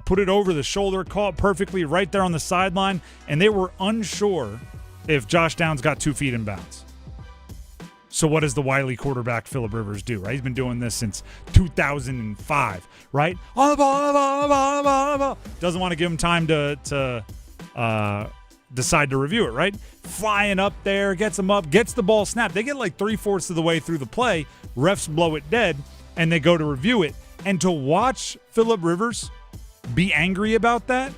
Put it over the shoulder, caught perfectly right there on the sideline, and they were unsure if Josh Downs got 2 feet in bounds. So what does the wily quarterback Phillip Rivers do, right? He's been doing this since 2005, right? On the ball, on the ball, on the ball, on the ball, on the ball. Doesn't want to give him time to decide to review it, right? Flying up there, gets him up, gets the ball snapped. They get like 3/4 of the way through the play. Refs blow it dead, and they go to review it. And to watch Phillip Rivers be angry about that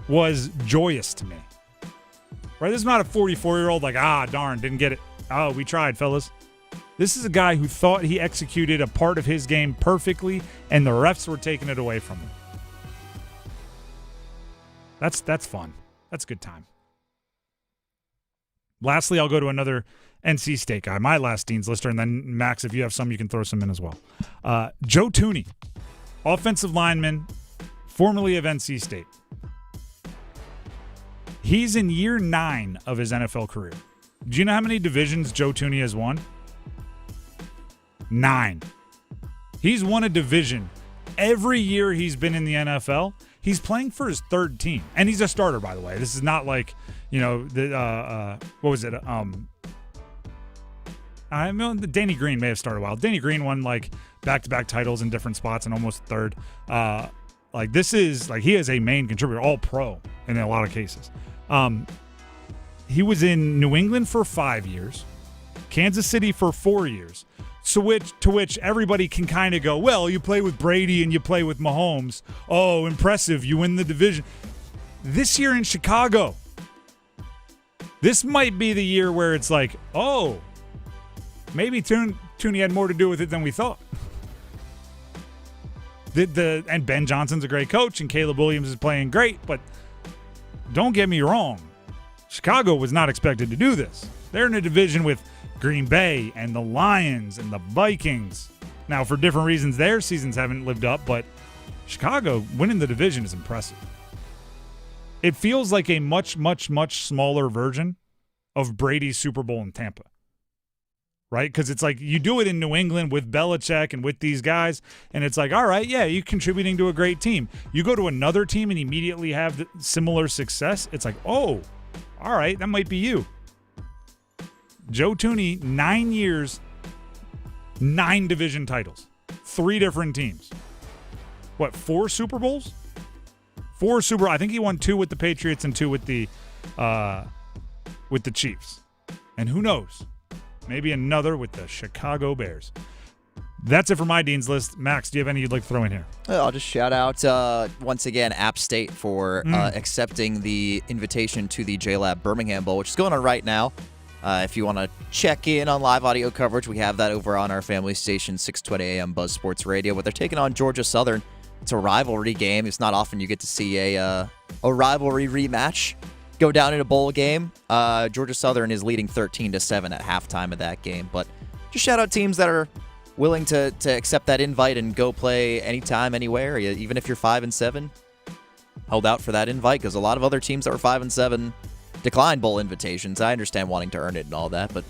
was joyous to me. Right? This is not a 44-year-old like, darn, didn't get it. Oh, we tried, fellas. This is a guy who thought he executed a part of his game perfectly, and the refs were taking it away from him. That's fun. That's a good time. Lastly, I'll go to another NC State guy, my last Dean's Lister, and then, Max, if you have some, you can throw some in as well. Joe Thuney, offensive lineman, formerly of NC State. He's in year 9 of his NFL career. Do you know how many divisions Joe Thuney has won? 9. He's won a division every year he's been in the NFL. He's playing for his 3rd team, and he's a starter, by the way. This is not like, what was it? Danny Green may have started a while. Danny Green won like back-to-back titles in different spots and almost 3rd. This is like he is a main contributor, all pro in a lot of cases. He was in New England for 5 years, Kansas City for 4 years. To which everybody can kind of go, well, you play with Brady and you play with Mahomes. Oh, impressive. You win the division. This year in Chicago, this might be the year where it's like, oh, maybe Thuney had more to do with it than we thought. And Ben Johnson's a great coach, and Caleb Williams is playing great, but don't get me wrong. Chicago was not expected to do this. They're in a division with Green Bay and the Lions and the Vikings. Now, for different reasons, their seasons haven't lived up, but Chicago winning the division is impressive. It feels like a much, much, much smaller version of Brady's Super Bowl in Tampa, right? Because it's like you do it in New England with Belichick and with these guys, and it's like, all right, yeah, you're contributing to a great team. You go to another team and immediately have similar success. It's like, oh, all right, that might be you. Joe Thuney, 9 years, 9 division titles, 3 different teams. What, 4 Super Bowls? 4 Super. I think he won 2 with the Patriots and 2 with the Chiefs. And who knows? Maybe another with the Chicago Bears. That's it for my Dean's List. Max, do you have any you'd like to throw in here? I'll just shout out, once again, App State for accepting the invitation to the JLab Birmingham Bowl, which is going on right now. If you want to check in on live audio coverage, we have that over on our family station, 620 AM Buzz Sports Radio. But they're taking on Georgia Southern. It's a rivalry game. It's not often you get to see a rivalry rematch go down in a bowl game. Georgia Southern is leading 13-7 at halftime of that game. But just shout out teams that are willing to accept that invite and go play anytime, anywhere, even if you're 5-7. Hold out for that invite, because a lot of other teams that were 5-7 declined bowl invitations. I understand wanting to earn it and all that, but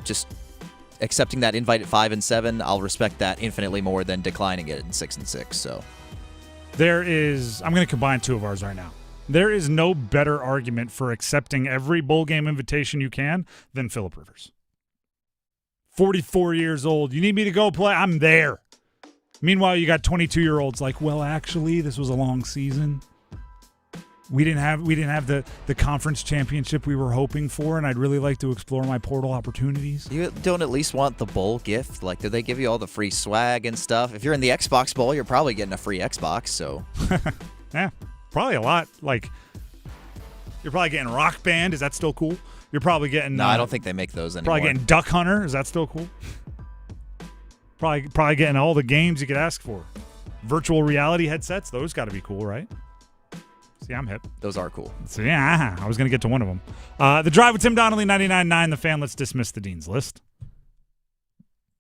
just accepting that invite at 5-7, I'll respect that infinitely more than declining it in 6-6. So I'm going to combine two of ours right now. There is no better argument for accepting every bowl game invitation you can than Phillip Rivers. 44 years old. You need me to go play? I'm there. Meanwhile, you got 22-year-olds like, well, actually, this was a long season. We didn't have the conference championship we were hoping for, and I'd really like to explore my portal opportunities. You don't at least want the bowl gift? Like, do they give you all the free swag and stuff? If you're in the Xbox Bowl, you're probably getting a free Xbox, so. Yeah, probably a lot. Like, you're probably getting Rock Band. Is that still cool? You're probably getting... No, I don't think they make those anymore. Probably getting Duck Hunter. Is that still cool? Probably getting all the games you could ask for. Virtual reality headsets. Those got to be cool, right? See, I'm hip. Those are cool. So, yeah, I was going to get to one of them. The Drive with Tim Donnelly, 99.9 The Fan. Let's dismiss the Dean's List.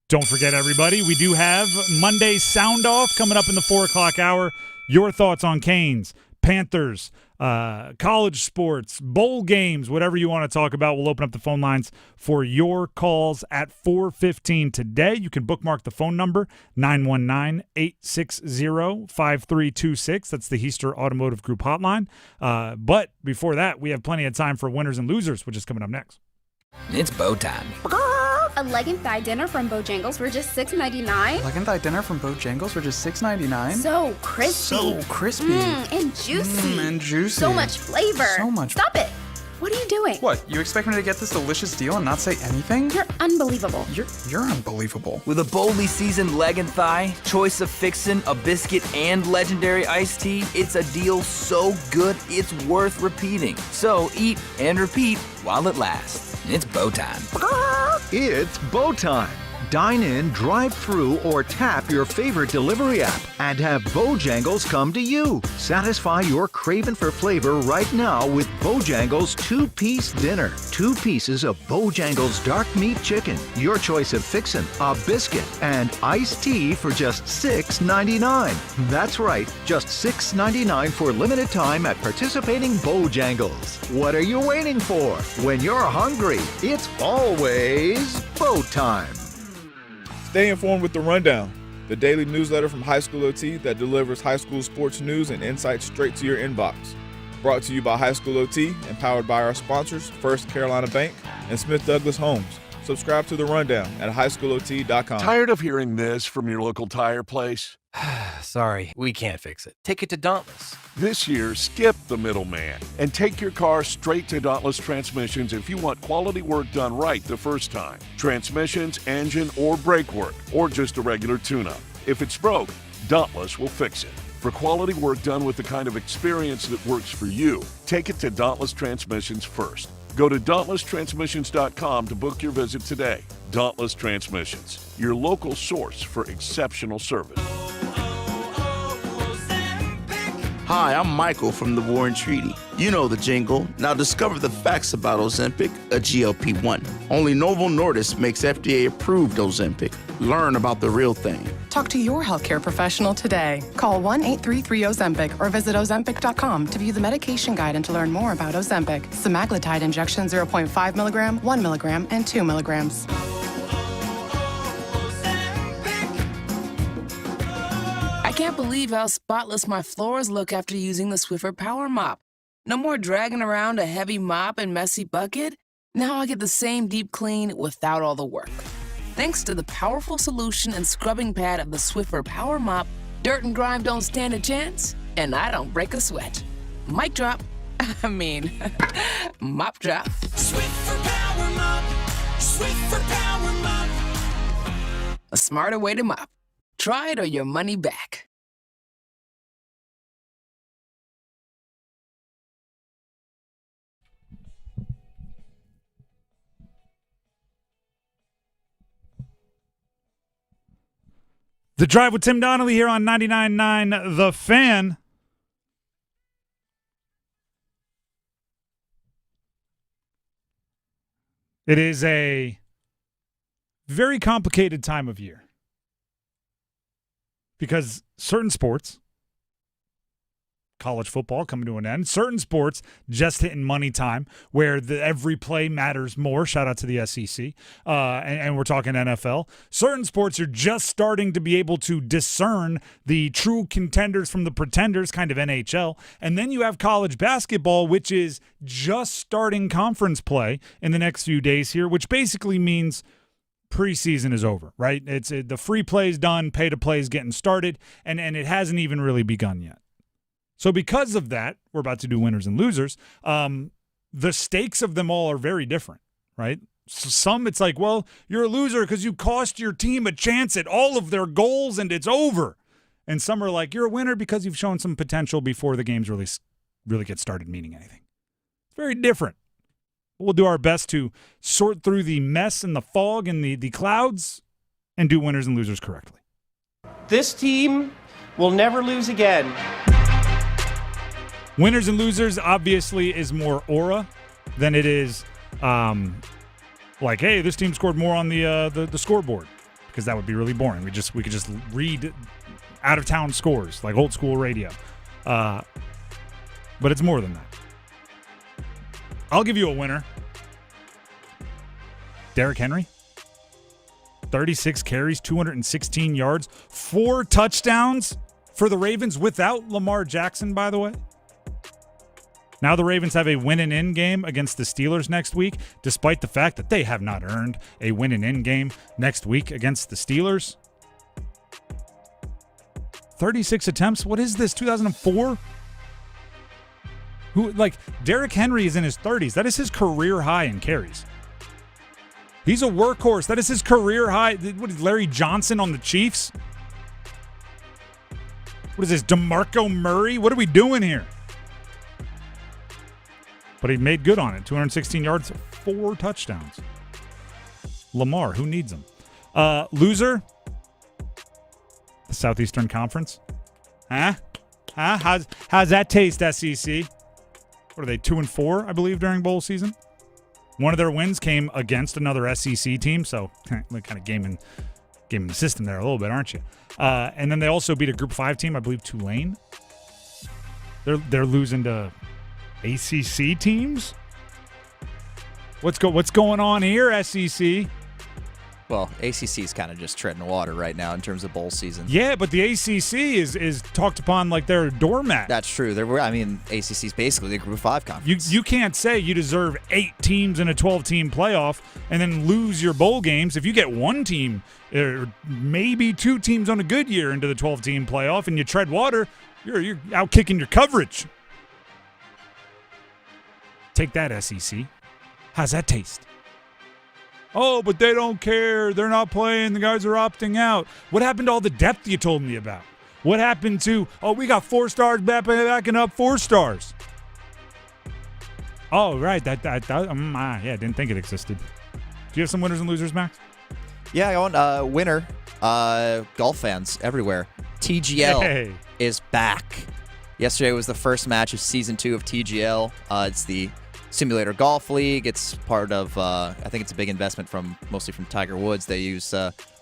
Don't forget, everybody, we do have Monday Soundoff coming up in the 4 o'clock hour. Your thoughts on Canes, Panthers, college sports, bowl games, whatever you want to talk about. We'll open up the phone lines for your calls at 4:15 today. You can bookmark the phone number, 919-860-5326. That's the Heister Automotive Group hotline. But before that, we have plenty of time for winners and losers, which is coming up next. It's bow time. A leg and thigh dinner from Bojangles for just $6.99. Leg and thigh dinner from Bojangles for just $6.99. So crispy. So crispy. And juicy. And juicy. So much flavor. So much. Stop it. What are you doing? What, you expect me to get this delicious deal and not say anything? You're unbelievable. You're unbelievable. With a boldly seasoned leg and thigh, choice of fixin', a biscuit, and legendary iced tea, it's a deal so good it's worth repeating. So eat and repeat while it lasts. It's bow time. It's bow time. Dine in, drive through, or tap your favorite delivery app and have Bojangles come to you. Satisfy your craving for flavor right now with Bojangles 2-piece dinner. 2 pieces of Bojangles dark meat chicken, your choice of fixin', a biscuit, and iced tea for just $6.99. That's right, just $6.99 for limited time at participating Bojangles. What are you waiting for? When you're hungry, it's always bow time. Stay informed with The Rundown, the daily newsletter from High School OT that delivers high school sports news and insights straight to your inbox. Brought to you by High School OT and powered by our sponsors, First Carolina Bank and Smith Douglas Homes. Subscribe to The Rundown at highschoolot.com. Tired of hearing this from your local tire place? Sorry, we can't fix it. Take it to Dauntless. This year, skip the middleman and take your car straight to Dauntless Transmissions if you want quality work done right the first time. Transmissions, engine, or brake work, or just a regular tune-up. If it's broke, Dauntless will fix it. For quality work done with the kind of experience that works for you, take it to Dauntless Transmissions first. Go to DauntlessTransmissions.com to book your visit today. Dauntless Transmissions, your local source for exceptional service. Hi, I'm Michael from the Warren Treaty. You know the jingle. Now discover the facts about Ozempic, a GLP-1. Only Novo Nordisk makes FDA-approved Ozempic. Learn about the real thing. Talk to your healthcare professional today. Call 1-833-OZEMPIC or visit Ozempic.com to view the medication guide and to learn more about Ozempic. Semaglutide injection 0.5 milligram, 1 milligram, and 2 milligrams. I can't believe how spotless my floors look after using the Swiffer Power Mop. No more dragging around a heavy mop and messy bucket. Now I get the same deep clean without all the work. Thanks to the powerful solution and scrubbing pad of the Swiffer Power Mop, dirt and grime don't stand a chance, and I don't break a sweat. Mic drop. Mop drop. Swiffer Power Mop. Swiffer Power Mop. A smarter way to mop. Try it or your money back. The Drive with Tim Donnelly here on 99.9 The Fan. It is a very complicated time of year because certain sports college football coming to an end. Certain sports just hitting money time where every play matters more. Shout out to the SEC. And we're talking NFL. Certain sports are just starting to be able to discern the true contenders from the pretenders, kind of NHL. And then you have college basketball, which is just starting conference play in the next few days here, which basically means preseason is over, right? The free play is done, pay to play is getting started, and it hasn't even really begun yet. So because of that, we're about to do winners and losers. The stakes of them all are very different, right? So some it's like, well, you're a loser because you cost your team a chance at all of their goals and it's over. And some are like, you're a winner because you've shown some potential before the games really get started meaning anything. It's very different. We'll do our best to sort through the mess and the fog and the clouds and do winners and losers correctly. This team will never lose again. Winners and losers obviously is more aura than it is like, hey, this team scored more on the scoreboard, because that would be really boring. We could just read out of town scores like old school radio. But it's more than that. I'll give you a winner. Derrick Henry, 36 carries, 216 yards, 4 touchdowns for the Ravens without Lamar Jackson, by the way. Now the Ravens have a win-and-in game against the Steelers next week, despite the fact that they have not earned a win-and-in game next week against the Steelers. 36 attempts. What is this, 2004? Derrick Henry is in his 30s. That is his career high in carries. He's a workhorse. That is his career high. What is Larry Johnson on the Chiefs? What is this, DeMarco Murray? What are we doing here? But he made good on it. 216 yards, 4 touchdowns. Lamar, who needs him? Loser? The Southeastern Conference. Huh? How's that taste, SEC? What are they, 2-4, I believe, during bowl season? One of their wins came against another SEC team, so kind of gaming the system there a little bit, aren't you? And then they also beat a Group 5 team, I believe Tulane. They're losing to ACC teams? What's going on here, SEC? Well, ACC is kind of just treading water right now in terms of bowl season. Yeah, but the ACC is talked upon like they're a doormat. That's true. ACC is basically the Group 5 conference. You can't say you deserve 8 teams in a 12-team playoff and then lose your bowl games. If you get one team or maybe 2 teams on a good year into the 12-team playoff and you tread water, you're out kicking your coverage. Take that, SEC. How's that taste? Oh, but they don't care. They're not playing. The guys are opting out. What happened to all the depth you told me about? What happened to, we got 4 stars backing up 4 stars? Oh, right. Didn't think it existed. Do you have some winners and losers, Max? Yeah, I want winner. Golf fans everywhere. TGL is back. Yesterday was the first match of Season 2 of TGL. It's the Simulator Golf League. It's part of, I think it's a big investment mostly from Tiger Woods. They use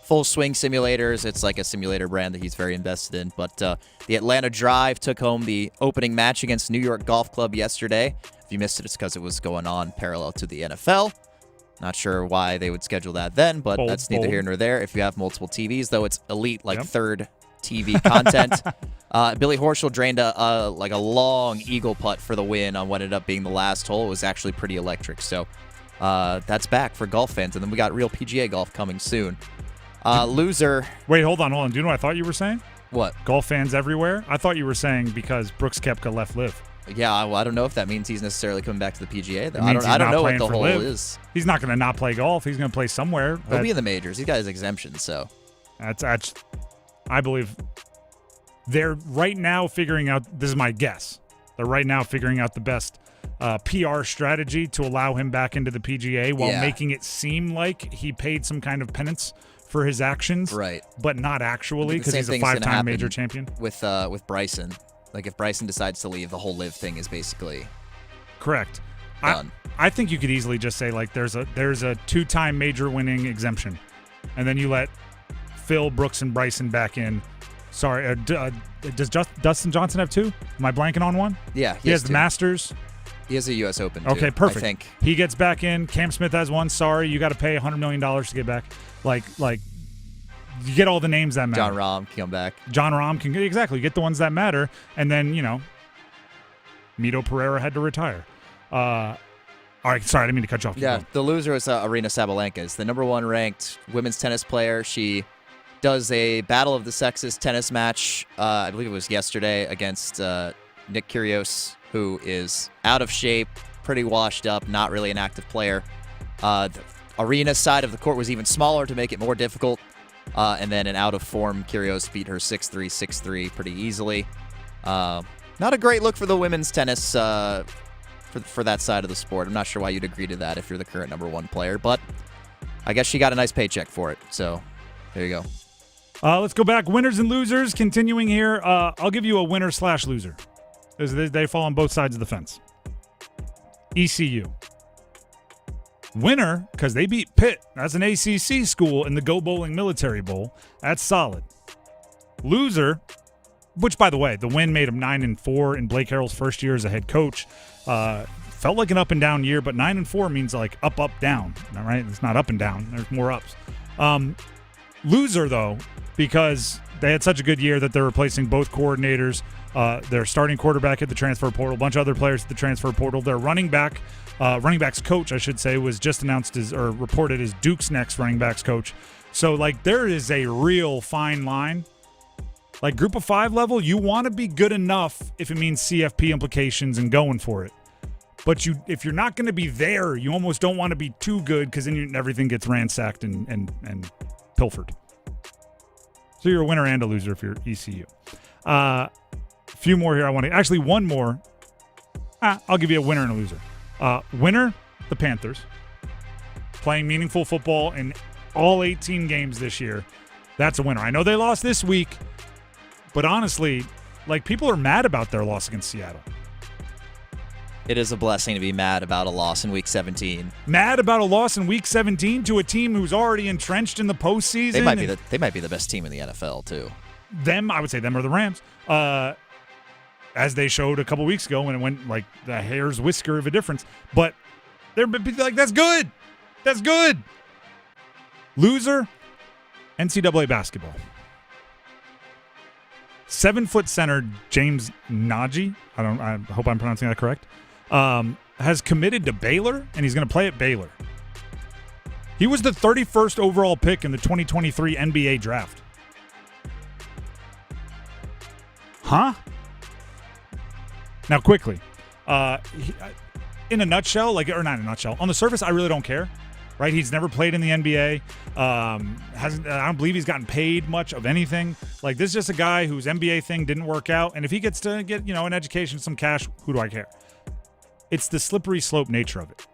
Full Swing Simulators. It's like a simulator brand that he's very invested in. But the Atlanta Drive took home the opening match against New York Golf Club yesterday. If you missed it, it's because it was going on parallel to the NFL. Not sure why they would schedule that then, but that's neither here nor there. If you have multiple TVs, though, it's elite, third TV content. Billy Horschel drained a long eagle putt for the win on what ended up being the last hole. It was actually pretty electric. So that's back for golf fans. And then we got real PGA golf coming soon. Loser. Wait, hold on. Do you know what I thought you were saying? What? Golf fans everywhere? I thought you were saying because Brooks Koepka left LIV. Yeah, I don't know if that means he's necessarily coming back to the PGA. Though. I don't know what the whole is. He's not going to not play golf. He's going to play somewhere. He'll be in the majors. He's got his exemption, so. That's I believe they're right now figuring out, this is my guess, they're right now figuring out the best PR strategy to allow him back into the PGA while making it seem like he paid some kind of penance for his actions, right? But not actually, because he's a 5-time major champion. With Bryson. Like, if Bryson decides to leave, the whole LIV thing is basically correct. Done. I think you could easily just say, like, there's a 2-time major winning exemption, and then you let Phil, Brooks, and Bryson back in Sorry, does Dustin Johnson have 2? Am I blanking on one? Yeah, he has the 2. Masters. He has a U.S. Open, too, Okay, perfect. I think. He gets back in. Cam Smith has 1. Sorry, you got to pay $100 million to get back. Like you get all the names that matter. John Rahm can come back. John Rahm can exactly get the ones that matter, and then Mito Pereira had to retire. All right, sorry, I didn't mean to cut you off. Yeah, the loser is Aryna Sabalenka. Is the number 1 ranked women's tennis player. She does a Battle of the Sexes tennis match, I believe it was yesterday, against Nick Kyrgios, who is out of shape, pretty washed up, not really an active player. The Arena's side of the court was even smaller to make it more difficult. And then an out-of-form Kyrgios beat her 6-3, 6-3 pretty easily. Not a great look for the women's tennis for that side of the sport. I'm not sure why you'd agree to that if you're the current number 1 player, but I guess she got a nice paycheck for it. So there you go. Let's go back. Winners and losers. Continuing here, I'll give you a winner/loser. They fall on both sides of the fence. ECU. Winner, because they beat Pitt. That's an ACC school in the Go Bowling Military Bowl. That's solid. Loser, which, by the way, the win made him 9-4 in Blake Harrell's first year as a head coach. Felt like an up-and-down year, but 9-4 means like up, up, down. All right? It's not up and down. There's more ups. Loser, though, because they had such a good year that they're replacing both coordinators. Their starting quarterback at the transfer portal, a bunch of other players at the transfer portal. Their running backs coach, I should say, was just announced or reported as Duke's next running backs coach. So, there is a real fine line. Group of 5 level, you want to be good enough if it means CFP implications and going for it. But if you're not going to be there, you almost don't want to be too good because then everything gets ransacked and pilfered. So you're a winner and a loser if you're ECU. A few more here. Actually, one more. I'll give you a winner and a loser. Winner, the Panthers. Playing meaningful football in all 18 games this year. That's a winner. I know they lost this week, but honestly, people are mad about their loss against Seattle. It is a blessing to be mad about a loss in Week 17. Mad about a loss in Week 17 to a team who's already entrenched in the postseason. They might be the best team in the NFL too. I would say them or the Rams. As they showed a couple weeks ago when it went the hair's whisker of a difference. But they're that's good. That's good. Loser, NCAA basketball. 7-foot center James Nagy, I hope I'm pronouncing that correct, has committed to Baylor, and he's going to play at Baylor. He was the 31st overall pick in the 2023 NBA draft. Huh? Now, quickly, in a nutshell, not in a nutshell, on the surface, I really don't care. Right? He's never played in the NBA. I don't believe he's gotten paid much of anything. This is just a guy whose NBA thing didn't work out. And if he gets to get, an education, some cash, who do I care? It's the slippery slope nature of it.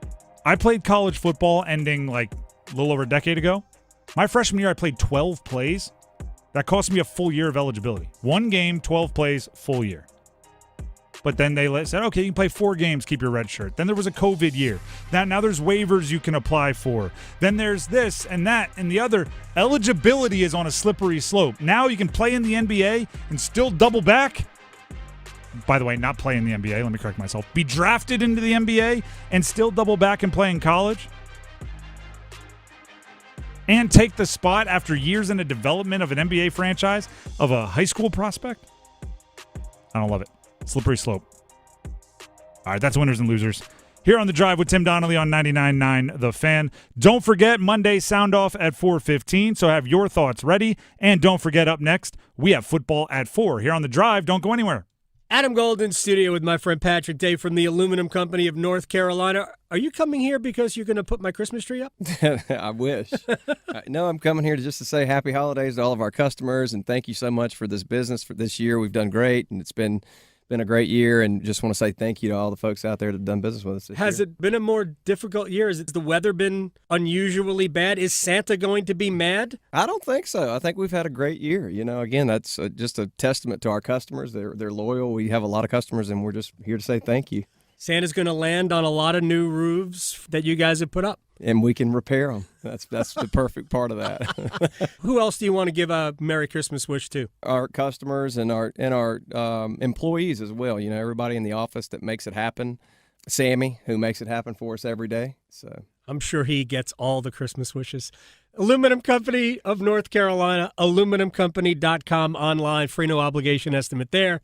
I played college football ending a little over a decade ago. My freshman year, I played 12 plays. That cost me a full year of eligibility. 1 game, 12 plays, full year. But then they said, okay, you can play 4 games, keep your red shirt. Then there was a COVID year. Now there's waivers you can apply for. Then there's this and that and the other. Eligibility is on a slippery slope. Now you can play in the NBA and still double back. By the way, not play in the NBA. Let me correct myself. Be drafted into the NBA and still double back and play in college. And take the spot after years in the development of an NBA franchise of a high school prospect. I don't love it. Slippery slope. All right, that's winners and losers. Here on The Drive with Tim Donnelly on 99.9 The Fan. Don't forget, Monday Soundoff at 4:15, so have your thoughts ready. And don't forget, up next, we have football at 4. Here on The Drive, don't go anywhere. Adam Golden, studio with my friend Patrick Day from the Aluminum Company of North Carolina. Are you coming here because you're going to put my Christmas tree up? I wish. No, I'm coming here just to say happy holidays to all of our customers, and thank you so much for this business for this year. We've done great, and it's been a great year, and just want to say thank you to all the folks out there that have done business with us this year. Has it been a more difficult year? Has the weather been unusually bad? Is Santa going to be mad? I don't think so. I think we've had a great year. Again, that's just a testament to our customers. They're loyal. We have a lot of customers, and we're just here to say thank you. Santa's going to land on a lot of new roofs that you guys have put up. and we can repair them. That's the perfect part of that. Who else do you want to give a Merry Christmas wish to? Our customers and our employees as well. You know, everybody in the office that makes it happen. Sammy, who makes it happen for us every day. So I'm sure he gets all the Christmas wishes. Aluminum Company of North Carolina, aluminumcompany.com online, free no obligation estimate there.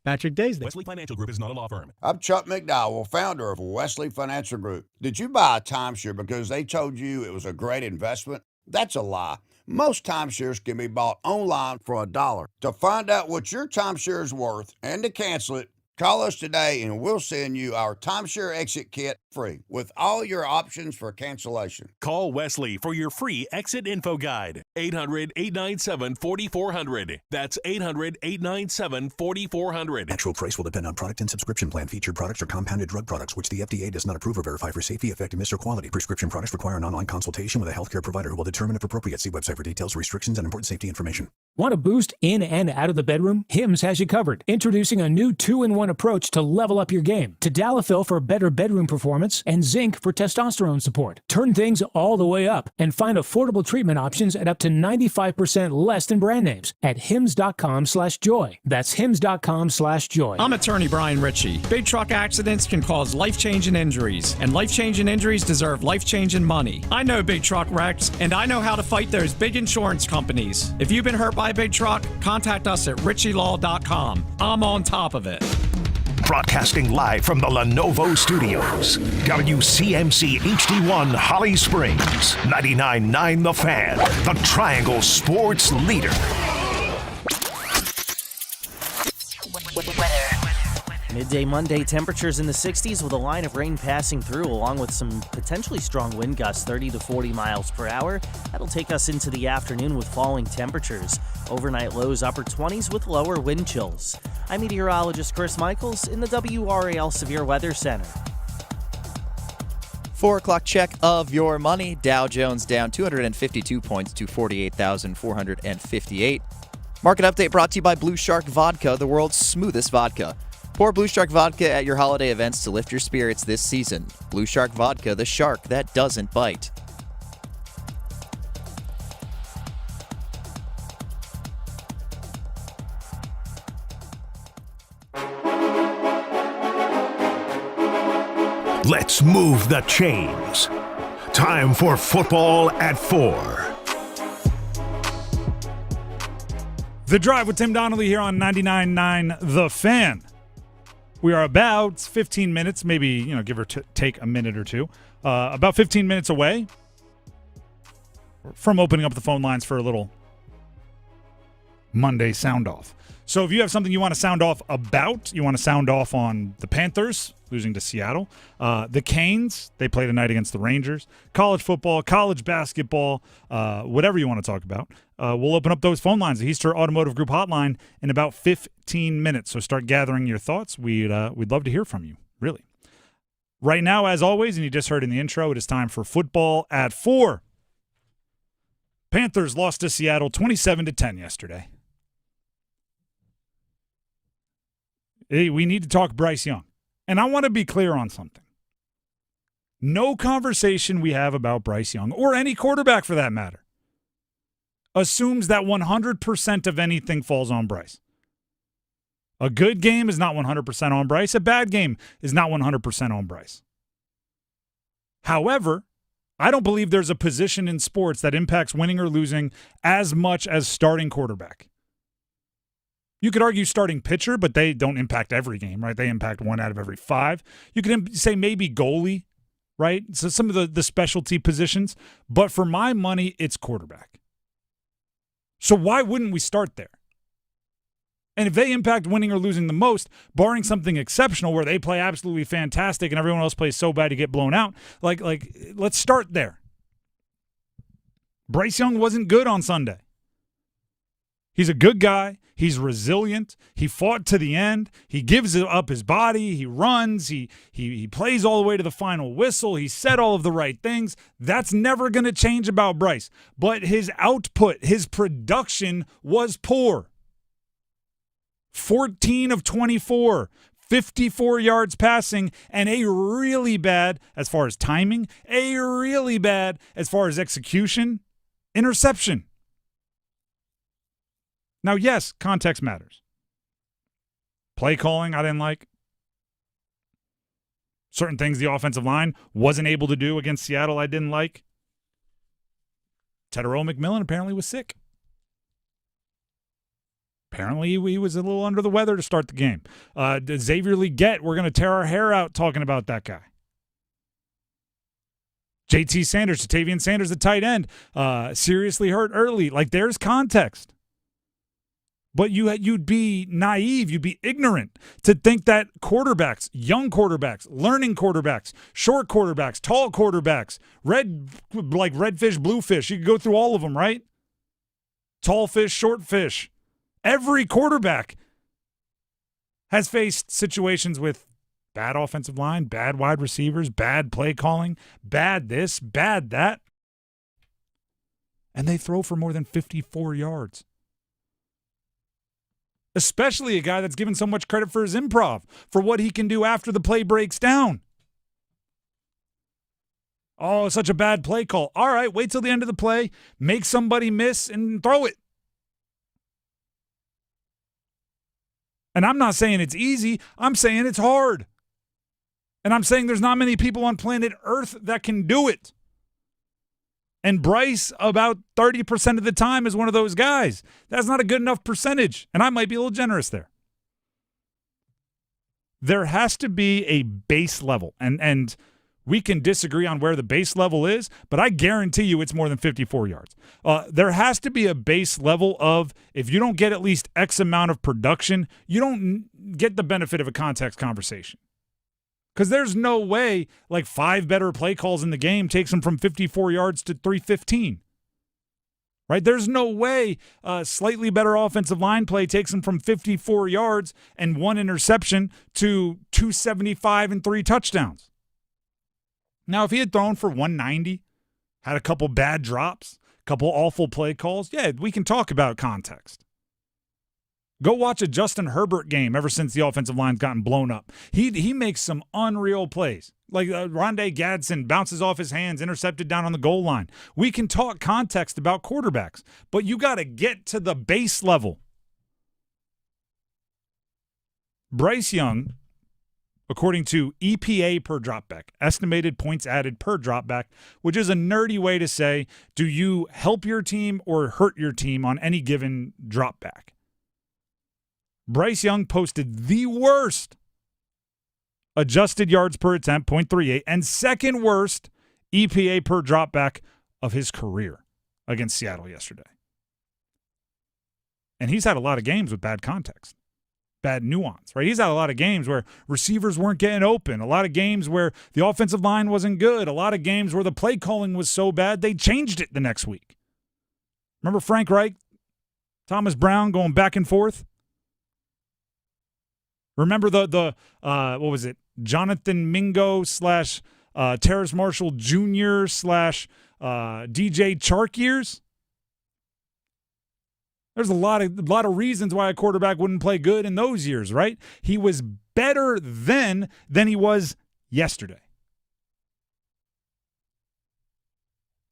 Patrick Daysday. Wesley Financial Group is not a law firm. I'm Chuck McDowell, founder of Wesley Financial Group. Did you buy a timeshare because they told you it was a great investment? That's a lie. Most timeshares can be bought online for $1. To find out what your timeshare is worth and to cancel it, call us today and we'll send you our timeshare exit kit free with all your options for cancellation. Call Wesley for your free exit info guide. 800-897-4400. That's 800-897-4400. Actual price will depend on product and subscription plan. Featured products are compounded drug products, which the FDA does not approve or verify for safety, effectiveness, or quality. Prescription products require an online consultation with a healthcare provider who will determine if appropriate. See website for details, restrictions, and important safety information. Want to boost in and out of the bedroom? Hims has you covered. Introducing a new 2-in-1 approach to level up your game. Tadalafil for better bedroom performance and zinc for testosterone support. Turn things all the way up and find affordable treatment options at up to 95% less than brand names at hims.com/joy. That's hims.com/joy. I'm attorney Brian Ritchie. Big truck accidents can cause life-changing injuries, and life-changing injuries deserve life-changing money. I know big truck wrecks, and I know how to fight those big insurance companies. If you've been hurt by a big truck, contact us at ritchielaw.com. I'm on top of it. Broadcasting live from the Lenovo Studios. WCMC HD1 Holly Springs. 99.9 The Fan. The Triangle Sports Leader. Midday Monday, temperatures in the 60s with a line of rain passing through, along with some potentially strong wind gusts, 30 to 40 miles per hour. That'll take us into the afternoon with falling temperatures. Overnight lows upper 20s with lower wind chills. I'm meteorologist Chris Michaels in the WRAL Severe Weather Center. 4 o'clock check of your money. Dow Jones down 252 points to 48,458. Market update brought to you by Blue Shark Vodka, the world's smoothest vodka. Pour Blue Shark Vodka at your holiday events to lift your spirits this season. Blue Shark Vodka, the shark that doesn't bite. Let's move the chains. Time for football at 4. The Drive with Tim Donnelly here on 99.9 The Fan. We are about 15 minutes, maybe, give or take a minute or two, about 15 minutes away from opening up the phone lines for a little Monday sound off. So if you have something you want to sound off about, you want to sound off on the Panthers losing to Seattle, the Canes, they play tonight against the Rangers, college football, college basketball, whatever you want to talk about, we'll open up those phone lines, the Easter Automotive Group hotline, in about 15 minutes. So start gathering your thoughts. We'd love to hear from you, really. Right now, as always, and you just heard in the intro, it is time for football at 4. Panthers lost to Seattle 27-10 yesterday. Hey, we need to talk Bryce Young. And I want to be clear on something. No conversation we have about Bryce Young, or any quarterback for that matter, assumes that 100% of anything falls on Bryce. A good game is not 100% on Bryce. A bad game is not 100% on Bryce. However, I don't believe there's a position in sports that impacts winning or losing as much as starting quarterback. You could argue starting pitcher, but they don't impact every game, right? They impact 1 out of every 5. You could say maybe goalie, right? So some of the specialty positions. But for my money, it's quarterback. So why wouldn't we start there? And if they impact winning or losing the most, barring something exceptional where they play absolutely fantastic and everyone else plays so bad to get blown out, like let's start there. Bryce Young wasn't good on Sunday. He's a good guy. He's resilient. He fought to the end. He gives up his body. He runs. He plays all the way to the final whistle. He said all of the right things. That's never going to change about Bryce. But his output, his production was poor. 14 of 24, 54 yards passing, and a really bad, as far as timing, a really bad, as far as execution, interception. Now, yes, context matters. Play calling, I didn't like. Certain things the offensive line wasn't able to do against Seattle, I didn't like. Tedero McMillan apparently was sick. Apparently, he was a little under the weather to start the game. Xavier Legette, we're going to tear our hair out talking about that guy. JT Sanders, Jatavian Sanders, the tight end, seriously hurt early. Like, there's context. But you'd be naive, you'd be ignorant to think that quarterbacks, young quarterbacks, learning quarterbacks, short quarterbacks, tall quarterbacks, red fish, blue fish, you could go through all of them, right? Tall fish, short fish. Every quarterback has faced situations with bad offensive line, bad wide receivers, bad play calling, bad this, bad that. And they throw for more than 54 yards. Especially a guy that's given so much credit for his improv, for what he can do after the play breaks down. Oh, such a bad play call. All right, wait till the end of the play, make somebody miss, and throw it. And I'm not saying it's easy. I'm saying it's hard. And I'm saying there's not many people on planet Earth that can do it. And Bryce, about 30% of the time, is one of those guys. That's not a good enough percentage. And I might be a little generous there. There has to be a base level. And we can disagree on where the base level is, but I guarantee you it's more than 54 yards. There has to be a base level of, if you don't get at least X amount of production, you don't get the benefit of a context conversation. Because there's no way, like, 5 better play calls in the game takes them from 54 yards to 315. Right? There's no way slightly better offensive line play takes them from 54 yards and 1 interception to 275 and 3 touchdowns. Now, if he had thrown for 190, had a couple bad drops, a couple awful play calls, yeah, we can talk about context. Go watch a Justin Herbert game ever since the offensive line's gotten blown up. He makes some unreal plays. Like Rondé Gadsden bounces off his hands, intercepted down on the goal line. We can talk context about quarterbacks, but you got to get to the base level. Bryce Young, according to EPA per dropback, estimated points added per dropback, which is a nerdy way to say, do you help your team or hurt your team on any given dropback? Bryce Young posted the worst adjusted yards per attempt, 0.38, and second worst EPA per dropback of his career against Seattle yesterday. And he's had a lot of games with bad context, bad nuance, right? He's had a lot of games where receivers weren't getting open, a lot of games where the offensive line wasn't good, a lot of games where the play calling was so bad they changed it the next week. Remember Frank Reich, Thomas Brown going back and forth? Remember the what was it? Jonathan Mingo / Terrace Marshall Jr. / DJ Chark years? There's a lot of reasons why a quarterback wouldn't play good in those years, right? He was better then than he was yesterday.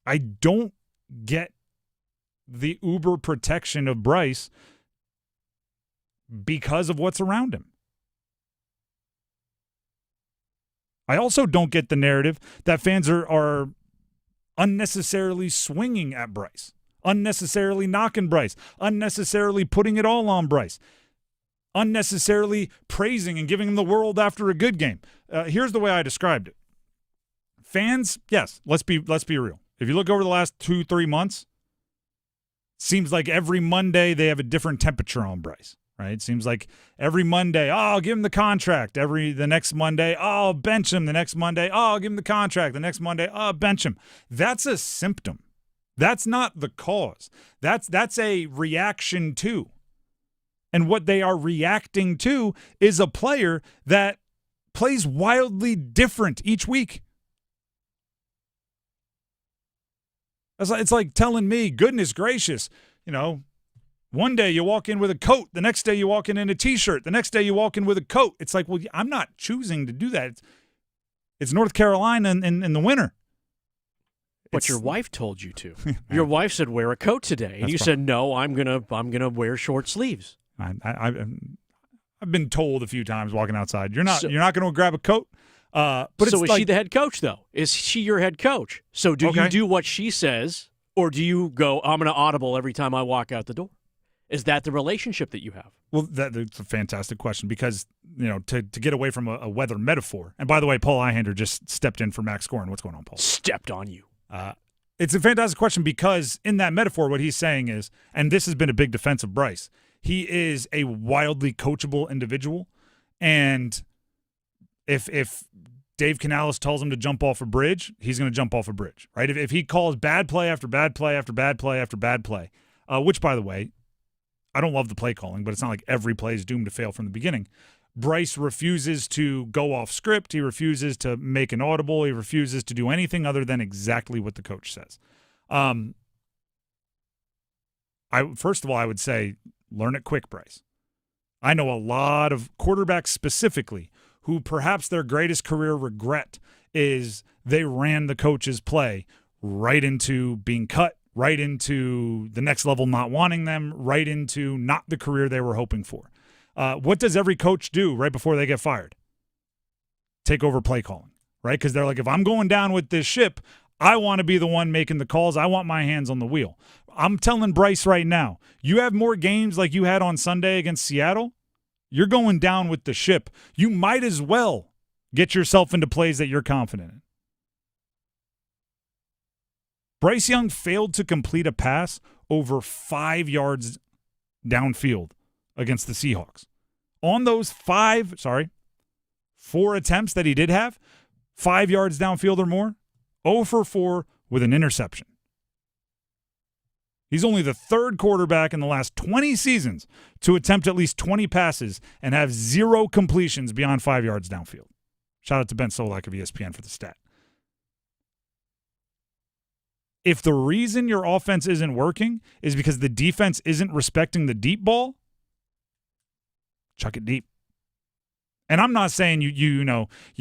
I don't get the uber protection of Bryce because of what's around him. I also don't get the narrative that fans are unnecessarily swinging at Bryce, unnecessarily knocking Bryce, unnecessarily putting it all on Bryce, unnecessarily praising and giving him the world after a good game. Here's the way I described it. Fans, yes, let's be real. If you look over the last 2-3 months, seems like every Monday they have a different temperature on Bryce. Right? It seems like every Monday, I'll give him the contract. The next Monday, I'll bench him. The next Monday, I'll give him the contract. The next Monday, I'll bench him. That's a symptom. That's not the cause. That's a reaction to. And what they are reacting to is a player that plays wildly different each week. It's like telling me, goodness gracious, One day you walk in with a coat. The next day you walk in a T-shirt. The next day you walk in with a coat. It's like, well, I'm not choosing to do that. It's North Carolina in the winter. But your wife told you to. Your wife said, wear a coat today. And you said, no, I'm gonna wear short sleeves. I've been told a few times walking outside, you're not going to grab a coat. But so is she the head coach, though? Is she your head coach? So do you do what she says, or do you go, I'm going to audible every time I walk out the door? Is that the relationship that you have? Well, that's a fantastic question because, to get away from a weather metaphor. And by the way, Paul Ihander just stepped in for Max Scorin. What's going on, Paul? Stepped on you. It's a fantastic question because in that metaphor, what he's saying is, and this has been a big defense of Bryce, he is a wildly coachable individual. And if Dave Canales tells him to jump off a bridge, he's going to jump off a bridge, right? If he calls bad play after bad play after bad play after bad play, which, by the way, I don't love the play calling, but it's not like every play is doomed to fail from the beginning. Bryce refuses to go off script. He refuses to make an audible. He refuses to do anything other than exactly what the coach says. First of all, I would say learn it quick, Bryce. I know a lot of quarterbacks specifically who perhaps their greatest career regret is they ran the coach's play right into being cut, right into the next level not wanting them, right into not the career they were hoping for. What does every coach do right before they get fired? Take over play calling, right? Because they're like, if I'm going down with this ship, I want to be the one making the calls. I want my hands on the wheel. I'm telling Bryce right now, you have more games like you had on Sunday against Seattle, you're going down with the ship. You might as well get yourself into plays that you're confident in. Bryce Young failed to complete a pass over 5 yards downfield against the Seahawks. On those 4 attempts that he did have, 5 yards downfield or more, 0 for 4 with an interception. He's only the third quarterback in the last 20 seasons to attempt at least 20 passes and have 0 completions beyond 5 yards downfield. Shout out to Ben Solak of ESPN for the stat. If the reason your offense isn't working is because the defense isn't respecting the deep ball, chuck it deep. And I'm not saying you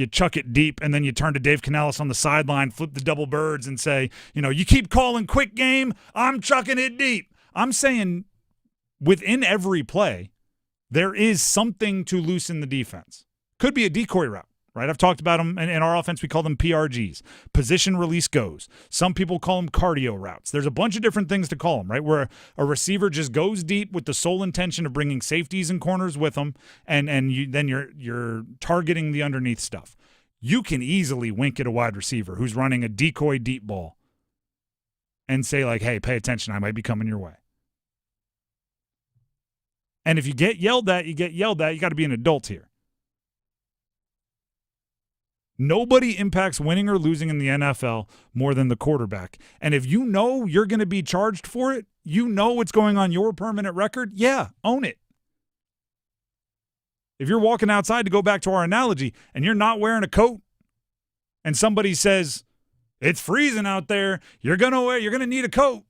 chuck it deep and then you turn to Dave Canales on the sideline, flip the double birds and say, you keep calling quick game, I'm chucking it deep. I'm saying within every play, there is something to loosen the defense. Could be a decoy route, right? I've talked about them in our offense. We call them PRGs, position release goes. Some people call them cardio routes. There's a bunch of different things to call them, right? Where a receiver just goes deep with the sole intention of bringing safeties and corners with them, and then you're targeting the underneath stuff. You can easily wink at a wide receiver who's running a decoy deep ball and say like, hey, pay attention, I might be coming your way. And if you get yelled at, you got to be an adult here. Nobody impacts winning or losing in the NFL more than the quarterback. And if you know you're going to be charged for it, you know what's going on your permanent record, yeah, own it. If you're walking outside, to go back to our analogy, and you're not wearing a coat, and somebody says, it's freezing out there, you're going to need a coat.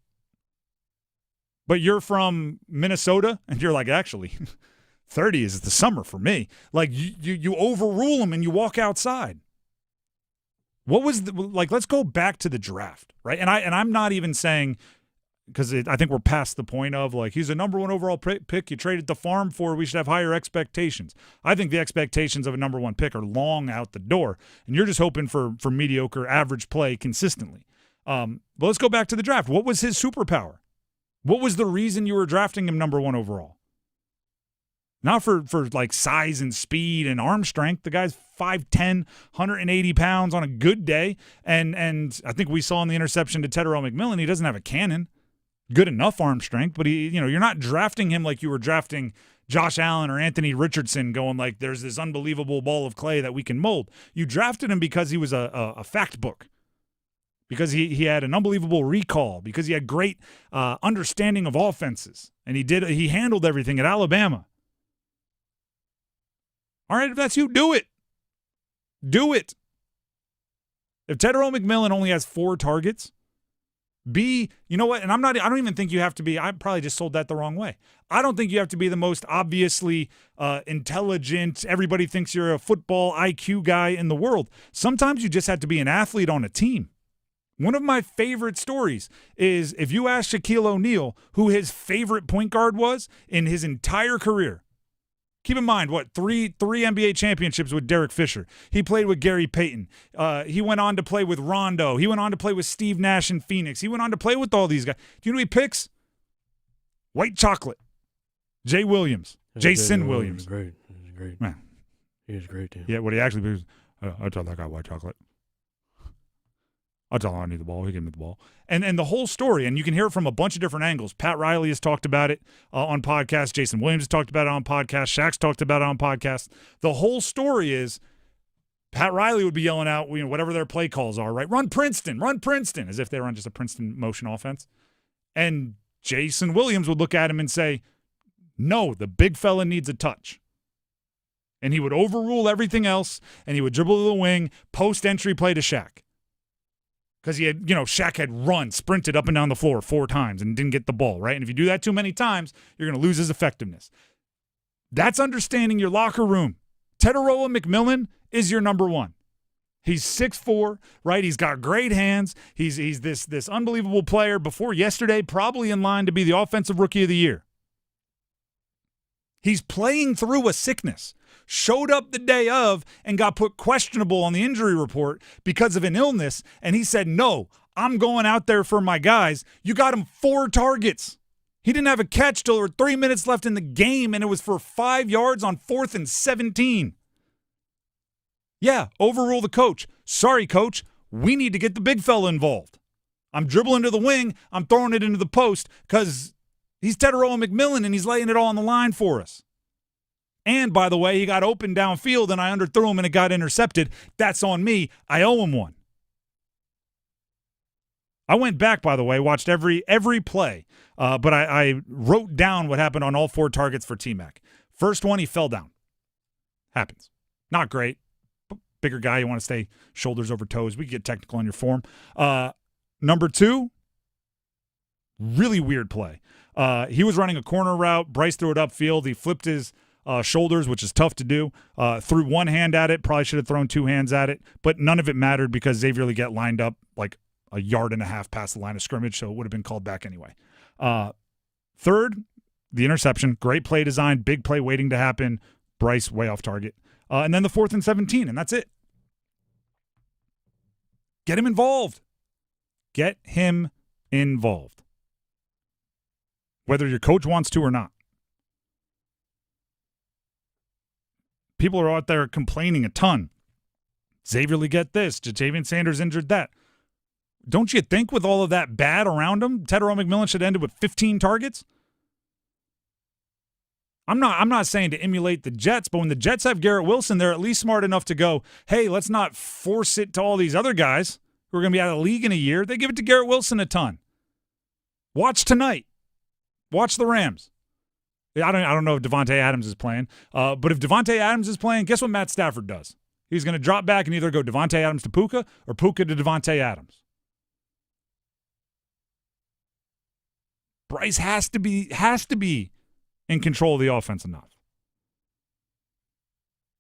But you're from Minnesota, and you're like, actually, 30 is the summer for me. Like, you overrule them and you walk outside. What was let's go back to the draft, right? And I'm not even saying, because I think we're past the point of like, he's a number 1 overall pick you traded the farm for, we should have higher expectations. I think the expectations of a number 1 pick are long out the door, and you're just hoping for mediocre average play consistently. But let's go back to the draft. What was his superpower? What was the reason you were drafting him number 1 overall? Not for like size and speed and arm strength. The guy's 5'10", 180 pounds on a good day. And I think we saw in the interception to Tedderell McMillan, he doesn't have a cannon. Good enough arm strength, but you're not drafting him like you were drafting Josh Allen or Anthony Richardson, going like, there's this unbelievable ball of clay that we can mold. You drafted him because he was a fact book, because he had an unbelievable recall, because he had great understanding of offenses, and he handled everything at Alabama. All right, if that's you, do it. Do it. If Tedderell McMillan only has 4 targets You know what? And I don't even think you have to be, I probably just sold that the wrong way. I don't think you have to be the most obviously intelligent, everybody thinks you're a football IQ guy in the world. Sometimes you just have to be an athlete on a team. One of my favorite stories is if you ask Shaquille O'Neal who his favorite point guard was in his entire career. Keep in mind, three NBA championships with Derek Fisher. He played with Gary Payton. He went on to play with Rondo. He went on to play with Steve Nash in Phoenix. He went on to play with all these guys. Do you know who he picks? White chocolate. Jay Williams. Jason Williams. Great. He was great. Man. He was great, too. Yeah, what he actually picks, I tell that guy white chocolate. I'll tell him I need the ball. He gave me the ball. And the whole story, and you can hear it from a bunch of different angles. Pat Riley has talked about it on podcasts. Jason Williams has talked about it on podcasts. Shaq's talked about it on podcasts. The whole story is Pat Riley would be yelling out whatever their play calls are, right? Run Princeton, as if they run just a Princeton motion offense. And Jason Williams would look at him and say, no, the big fella needs a touch. And he would overrule everything else, and he would dribble to the wing, post-entry play to Shaq. Because he had, Shaq had sprinted up and down the floor 4 times and didn't get the ball, right? And if you do that too many times, you're going to lose his effectiveness. That's understanding your locker room. Teteroa McMillan is your number one. He's 6'4", right? He's got great hands. He's this unbelievable player. Before yesterday, probably in line to be the offensive rookie of the year. He's playing through a sickness. Showed up the day of and got put questionable on the injury report because of an illness, and he said, no, I'm going out there for my guys. You got him 4 targets. He didn't have a catch till there were 3 minutes left in the game, and it was for 5 yards on 4th and 17. Yeah, overrule the coach. Sorry, coach. We need to get the big fella involved. I'm dribbling to the wing. I'm throwing it into the post because he's Teteroa McMillan, and he's laying it all on the line for us. And, by the way, he got open downfield, and I underthrew him, and it got intercepted. That's on me. I owe him one. I went back, by the way, watched every play, but I wrote down what happened on all 4 targets for T-Mac. First one, he fell down. Happens. Not great. Bigger guy, you want to stay shoulders over toes. We can get technical on your form. Number 2, really weird play. He was running a corner route. Bryce threw it upfield. He flipped his shoulders, which is tough to do. Threw one hand at it. Probably should have thrown 2 hands at it, but none of it mattered because Xavier Legette lined up like a yard and a half past the line of scrimmage, so it would have been called back anyway. Third, the interception. Great play design, big play waiting to happen. Bryce way off target. And then the 4th and 17, and that's it. Get him involved. Get him involved. Whether your coach wants to or not. People are out there complaining a ton. Xavier Legette this, Jatavian Sanders injured that. Don't you think with all of that bad around him, Teteroa McMillan should have ended with 15 targets? I'm not saying to emulate the Jets, but when the Jets have Garrett Wilson, they're at least smart enough to go, hey, let's not force it to all these other guys who are going to be out of the league in a year. They give it to Garrett Wilson a ton. Watch tonight. Watch the Rams. I don't know if Devontae Adams is playing, but if Devontae Adams is playing, guess what Matt Stafford does? He's going to drop back and either go Devontae Adams to Puka or Puka to Devontae Adams. Bryce has to be in control of the offense enough.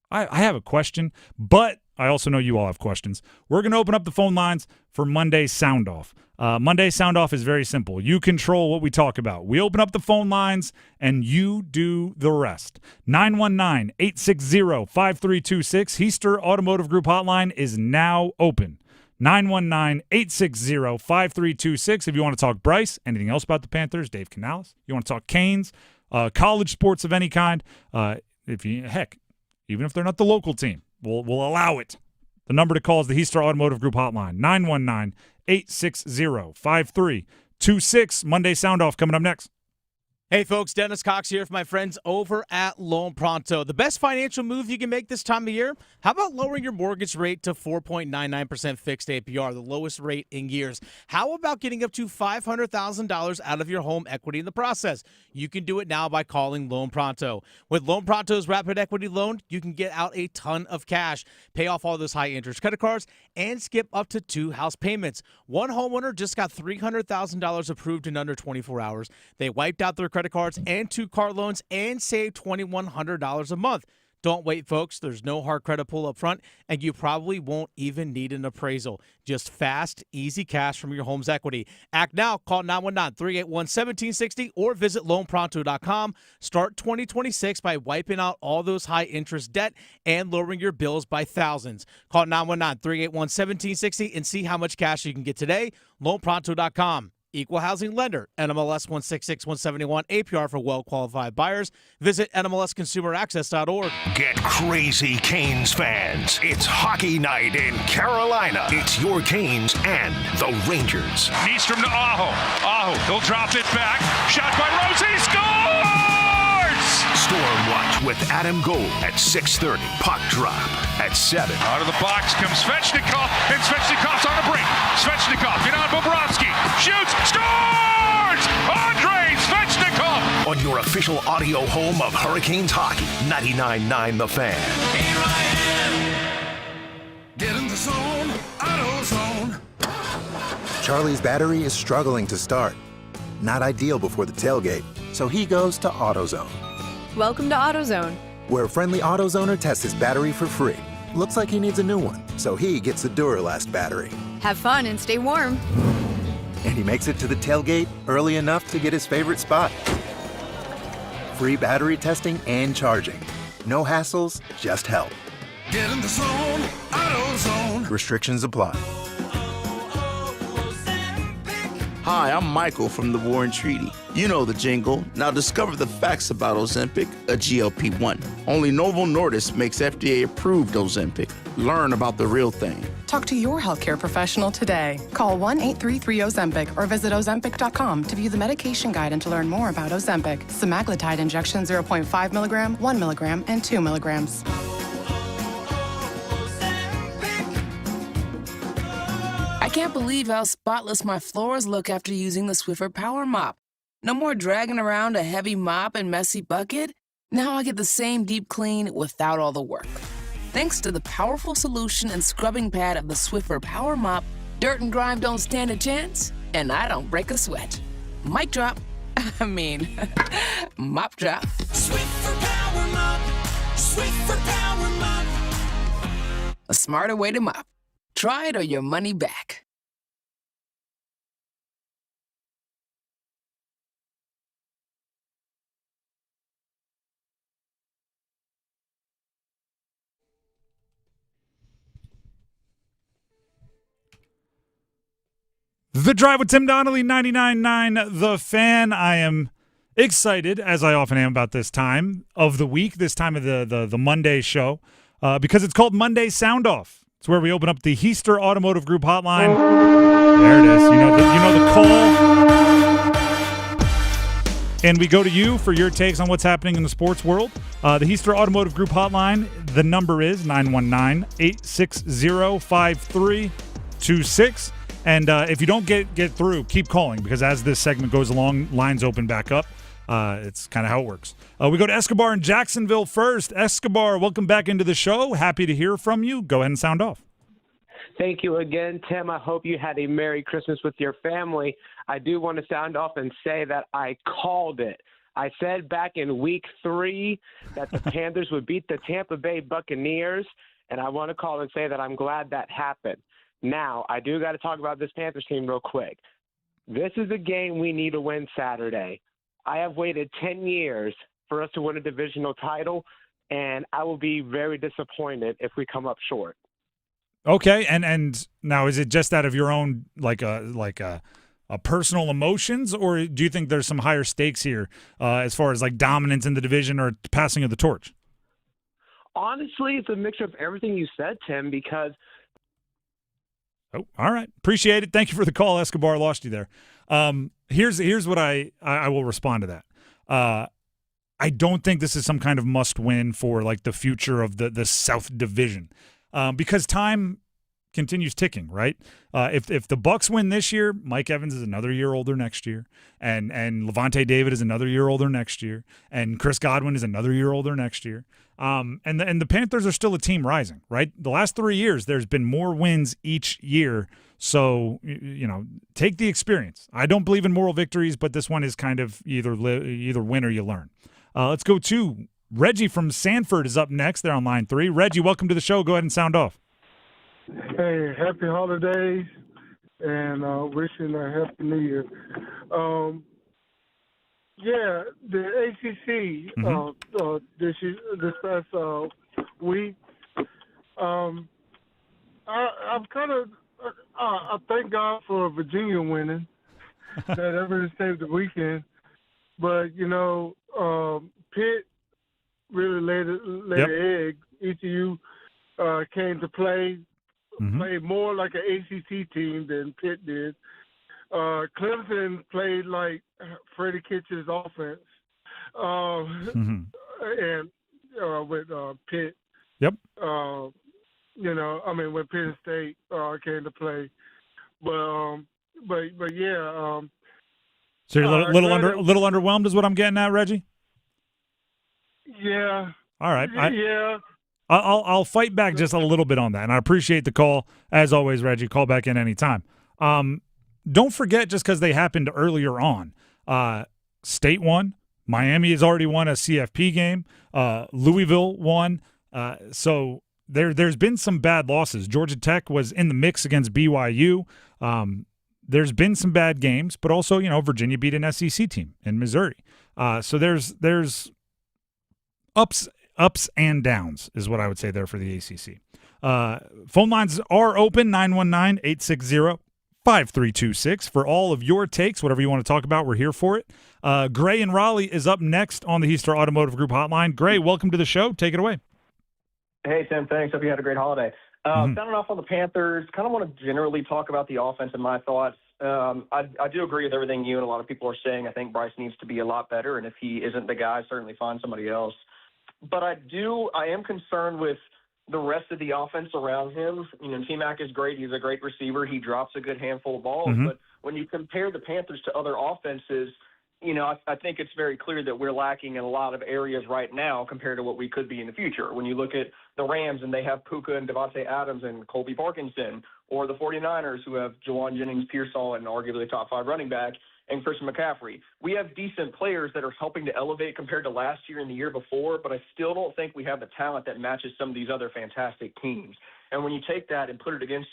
I have a question, but I also know you all have questions. We're going to open up the phone lines for Monday Soundoff. Monday Soundoff is very simple. You control what we talk about. We open up the phone lines, and you do the rest. 919-860-5326. Heister Automotive Group hotline is now open. 919-860-5326. If you want to talk Bryce, anything else about the Panthers, Dave Canales. You want to talk Canes, college sports of any kind. Even if they're not the local team, we'll allow it. The number to call is the Heister Automotive Group hotline, 919-860-5326. Monday Soundoff coming up next. Hey, folks, Dennis Cox here for my friends over at Loan Pronto. The best financial move you can make this time of year? How about lowering your mortgage rate to 4.99% fixed APR, the lowest rate in years? How about getting up to $500,000 out of your home equity in the process? You can do it now by calling Loan Pronto. With Loan Pronto's Rapid Equity Loan, you can get out a ton of cash, pay off all those high-interest credit cards, and skip up to 2 house payments. One homeowner just got $300,000 approved in under 24 hours. They wiped out their credit cards and 2 car loans and saved $2,100 a month. Don't wait, folks. There's no hard credit pull up front, and you probably won't even need an appraisal. Just fast, easy cash from your home's equity. Act now. Call 919-381-1760 or visit loanpronto.com. Start 2026 by wiping out all those high-interest debt and lowering your bills by thousands. Call 919-381-1760 and see how much cash you can get today. Loanpronto.com. Equal housing lender, NMLS 166171, APR for well-qualified buyers. Visit NMLSconsumeraccess.org. Get crazy, Canes fans. It's hockey night in Carolina. It's your Canes and the Rangers. Nystrom to Aho. Aho, he'll drop it back. Shot by Rose, he scores! Storm Watch with Adam Gold at 6:30. Puck drop at 7. Out of the box comes Svechnikov, and Svechnikov's on the break. Svechnikov, get on Bobrovsky, shoots, scores! Andrei Svechnikov! On your official audio home of Hurricanes hockey, 99.9 The Fan. Here I am. Get in the zone, AutoZone. Charlie's battery is struggling to start. Not ideal before the tailgate, so he goes to AutoZone. Welcome to AutoZone, where a friendly AutoZoner tests his battery for free. Looks like he needs a new one, so he gets the Duralast battery. have fun and stay warm. And he makes it to the tailgate early enough to get his favorite spot. Free battery testing and charging. No hassles, just help. Get in the zone, AutoZone. Restrictions apply. Hi, I'm Michael from the War and Treaty. You know the jingle. Now discover the facts about Ozempic, a GLP-1. Only Novo Nordisk makes FDA-approved Ozempic. Learn about the real thing. Talk to your healthcare professional today. Call 1-833-OZEMPIC or visit Ozempic.com to view the medication guide and to learn more about Ozempic. Semaglutide injection 0.5 milligram, 1 milligram, and 2 milligrams. I can't believe how spotless my floors look after using the Swiffer Power Mop. No more dragging around a heavy mop and messy bucket. Now I get the same deep clean without all the work. Thanks to the powerful solution and scrubbing pad of the Swiffer Power Mop, dirt and grime don't stand a chance, and I don't break a sweat. Mic drop. Mop drop. Swiffer Power Mop. Swiffer Power Mop. A smarter way to mop. Try it or your money back. The Drive with Tim Donnelly, 99.9 The Fan. I am excited, as I often am about this time of the week, this time of the Monday show, because it's called Monday Soundoff. It's where we open up the Heister Automotive Group hotline. There it is. You know the call. And we go to you for your takes on what's happening in the sports world. The Heister Automotive Group hotline, the number is 919-860-5326. And if you don't get through, keep calling, because as this segment goes along, lines open back up. It's kind of how it works. We go to Escobar in Jacksonville first. Escobar, welcome back into the show. Happy to hear from you. Go ahead and sound off. Thank you again, Tim. I hope you had a Merry Christmas with your family. I do want to sound off and say that I called it. I said back in week 3 that the Panthers would beat the Tampa Bay Buccaneers, and I want to call and say that I'm glad that happened. Now, I do got to talk about this Panthers team real quick. This is a game we need to win Saturday. I have waited 10 years for us to win a divisional title, and I will be very disappointed if we come up short. Okay, and now is it just out of your own like a personal emotions, or do you think there's some higher stakes here as far as like dominance in the division or passing of the torch? Honestly, it's a mixture of everything you said, Tim, because Oh, all right. Appreciate it. Thank you for the call, Escobar. Lost you there. Here's what I will respond to that. I don't think this is some kind of must-win for like the future of the South Division, because time continues ticking, right? If the Bucks win this year, Mike Evans is another year older next year, and Levante David is another year older next year, and Chris Godwin is another year older next year. And the Panthers are still a team rising, right? The last 3 years, there's been more wins each year. So, take the experience. I don't believe in moral victories, but this one is kind of either win or you learn. Let's go to Reggie from Sanford is up next. They're on line 3. Reggie, welcome to the show. Go ahead and sound off. Hey, happy holidays, and wishing a happy new year. The ACC this past week, I thank God for Virginia winning. That really saved the weekend. But Pitt really laid an egg. ECU came to play. Played more like an ACC team than Pitt did. Clemson played like Freddie Kitchens' offense, and with Pitt. Yep. When Penn State came to play, but yeah. So you're a little underwhelmed, is what I'm getting at, Reggie. Yeah. All right. Yeah. I'll fight back just a little bit on that, and I appreciate the call. As always, Reggie, call back in anytime. Don't forget, just because they happened earlier on, State won. Miami has already won a CFP game. Louisville won. So there's been some bad losses. Georgia Tech was in the mix against BYU. There's been some bad games, but also, Virginia beat an SEC team in Missouri. So there's ups and downs is what I would say there for the ACC. Phone lines are open, 919-860-5326 for all of your takes, whatever you want to talk about. We're here for it. Gray in Raleigh is up next on the Heaster Automotive Group hotline. Gray, welcome to the show. Take it away. Hey, Tim. Thanks. Hope you had a great holiday. Sounding off on the Panthers, kind of want to generally talk about the offense and my thoughts. I do agree with everything you and a lot of people are saying. I think Bryce needs to be a lot better, and if he isn't the guy, certainly find somebody else. But I am concerned with the rest of the offense around him. T-Mac is great. He's a great receiver. He drops a good handful of balls. But when you compare the Panthers to other offenses, I think it's very clear that we're lacking in a lot of areas right now compared to what we could be in the future. When you look at the Rams and they have Puka and Devontae Adams and Colby Parkinson, or the 49ers who have Jawan Jennings, Pearsall, and arguably top 5 running back, and Christian McCaffrey. We have decent players that are helping to elevate compared to last year and the year before, but I still don't think we have the talent that matches some of these other fantastic teams. And when you take that and put it against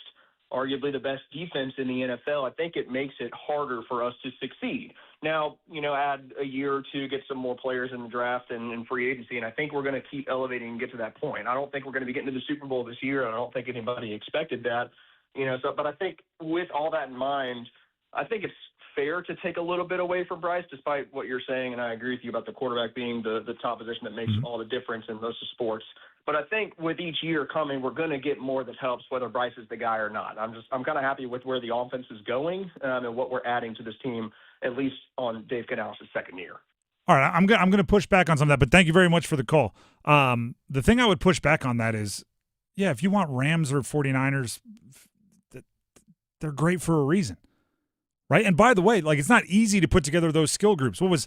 arguably the best defense in the NFL, I think it makes it harder for us to succeed. Now, add a year or two, get some more players in the draft and in free agency, and I think we're going to keep elevating and get to that point. I don't think we're going to be getting to the Super Bowl this year, and I don't think anybody expected that. But I think with all that in mind, I think it's fair to take a little bit away from Bryce, despite what you're saying, and I agree with you about the quarterback being the top position that makes all the difference in most of sports. But I think with each year coming, we're going to get more that helps, whether Bryce is the guy or not. I'm kind of happy with where the offense is going and what we're adding to this team, at least on Dave Canales' second year. All right, I'm going to push back on some of that, but thank you very much for the call. The thing I would push back on that is, if you want Rams or 49ers, they're great for a reason. Right. And by the way, it's not easy to put together those skill groups. What was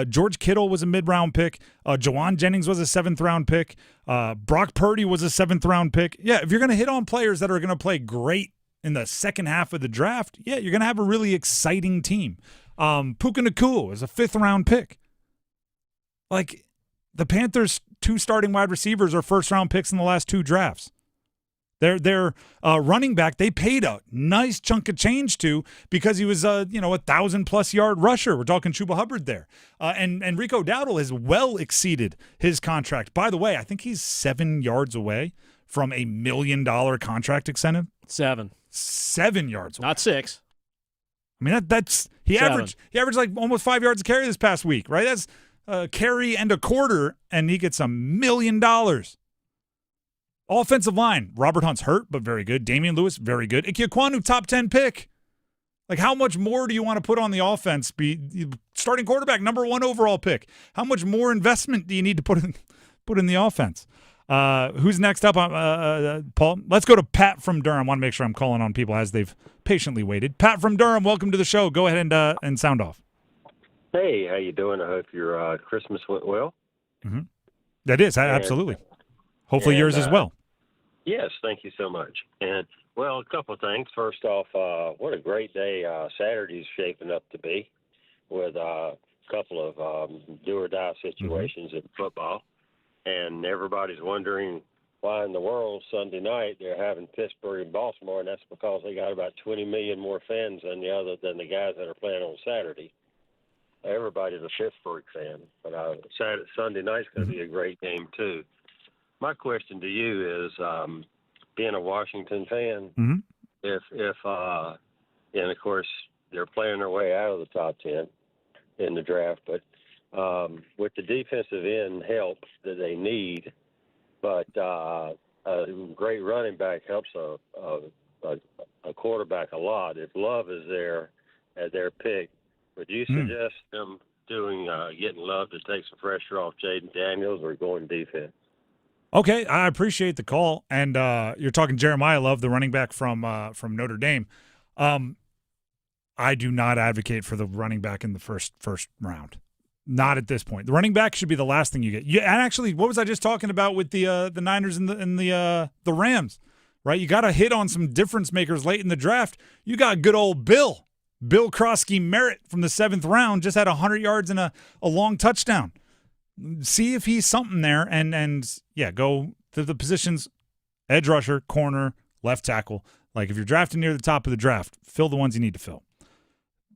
George Kittle was a mid-round pick. Jawan Jennings was a 7th-round pick. Brock Purdy was a 7th-round pick. Yeah, if you're going to hit on players that are going to play great in the second half of the draft, you're going to have a really exciting team. Puka Nacua is a 5th-round pick. The Panthers' 2 starting wide receivers are first-round picks in the last 2 drafts. Their running back, they paid a nice chunk of change to because he was a 1,000+ yard rusher. We're talking Chuba Hubbard there. And Rico Dowdle has well exceeded his contract. By the way, I think he's 7 yards away from $1 million contract incentive. 7 yards away. Not 6. I mean, he averaged almost 5 yards a carry this past week, right? That's a carry and a quarter, and he gets $1 million. Offensive line, Robert Hunt's hurt, but very good. Damian Lewis, very good. Ike Ekwonu, top 10 pick. Like, how much more do you want to put on the offense? Starting quarterback, number 1 overall pick. How much more investment do you need to put in the offense? Who's next up? Paul. Let's go to Pat from Durham. I want to make sure I'm calling on people as they've patiently waited. Pat from Durham, welcome to the show. Go ahead and sound off. Hey, how you doing? I hope your Christmas went well. Mm-hmm. That is, absolutely. Hopefully yours as well. Yes, thank you so much. And, well, a couple of things. First off, what a great day Saturday's shaping up to be with a couple of do-or-die situations in football. And everybody's wondering why in the world Sunday night they're having Pittsburgh and Baltimore, and that's because they got about 20 million more fans than the guys that are playing on Saturday. Everybody's a Pittsburgh fan, but Sunday night's going to be a great game too. My question to you is, being a Washington fan, if and of course they're playing their way out of the top 10 in the draft, but with the defensive end help that they need, but a great running back helps a quarterback a lot. If Love is there at their pick, would you suggest them getting Love to take some pressure off Jaden Daniels or going defense? Okay, I appreciate the call, and you're talking Jeremiah Love, the running back from Notre Dame. I do not advocate for the running back in the first round. Not at this point. The running back should be the last thing you get. And actually, what was I just talking about with the Niners and the Rams? Right, you got to hit on some difference makers late in the draft. You got good old Bill Krosky Merritt from the 7th round, just had 100 yards and a long touchdown. See if he's something there, and go to the positions: edge rusher, corner, left tackle. Like, if you're drafting near the top of the draft, fill the ones you need to fill.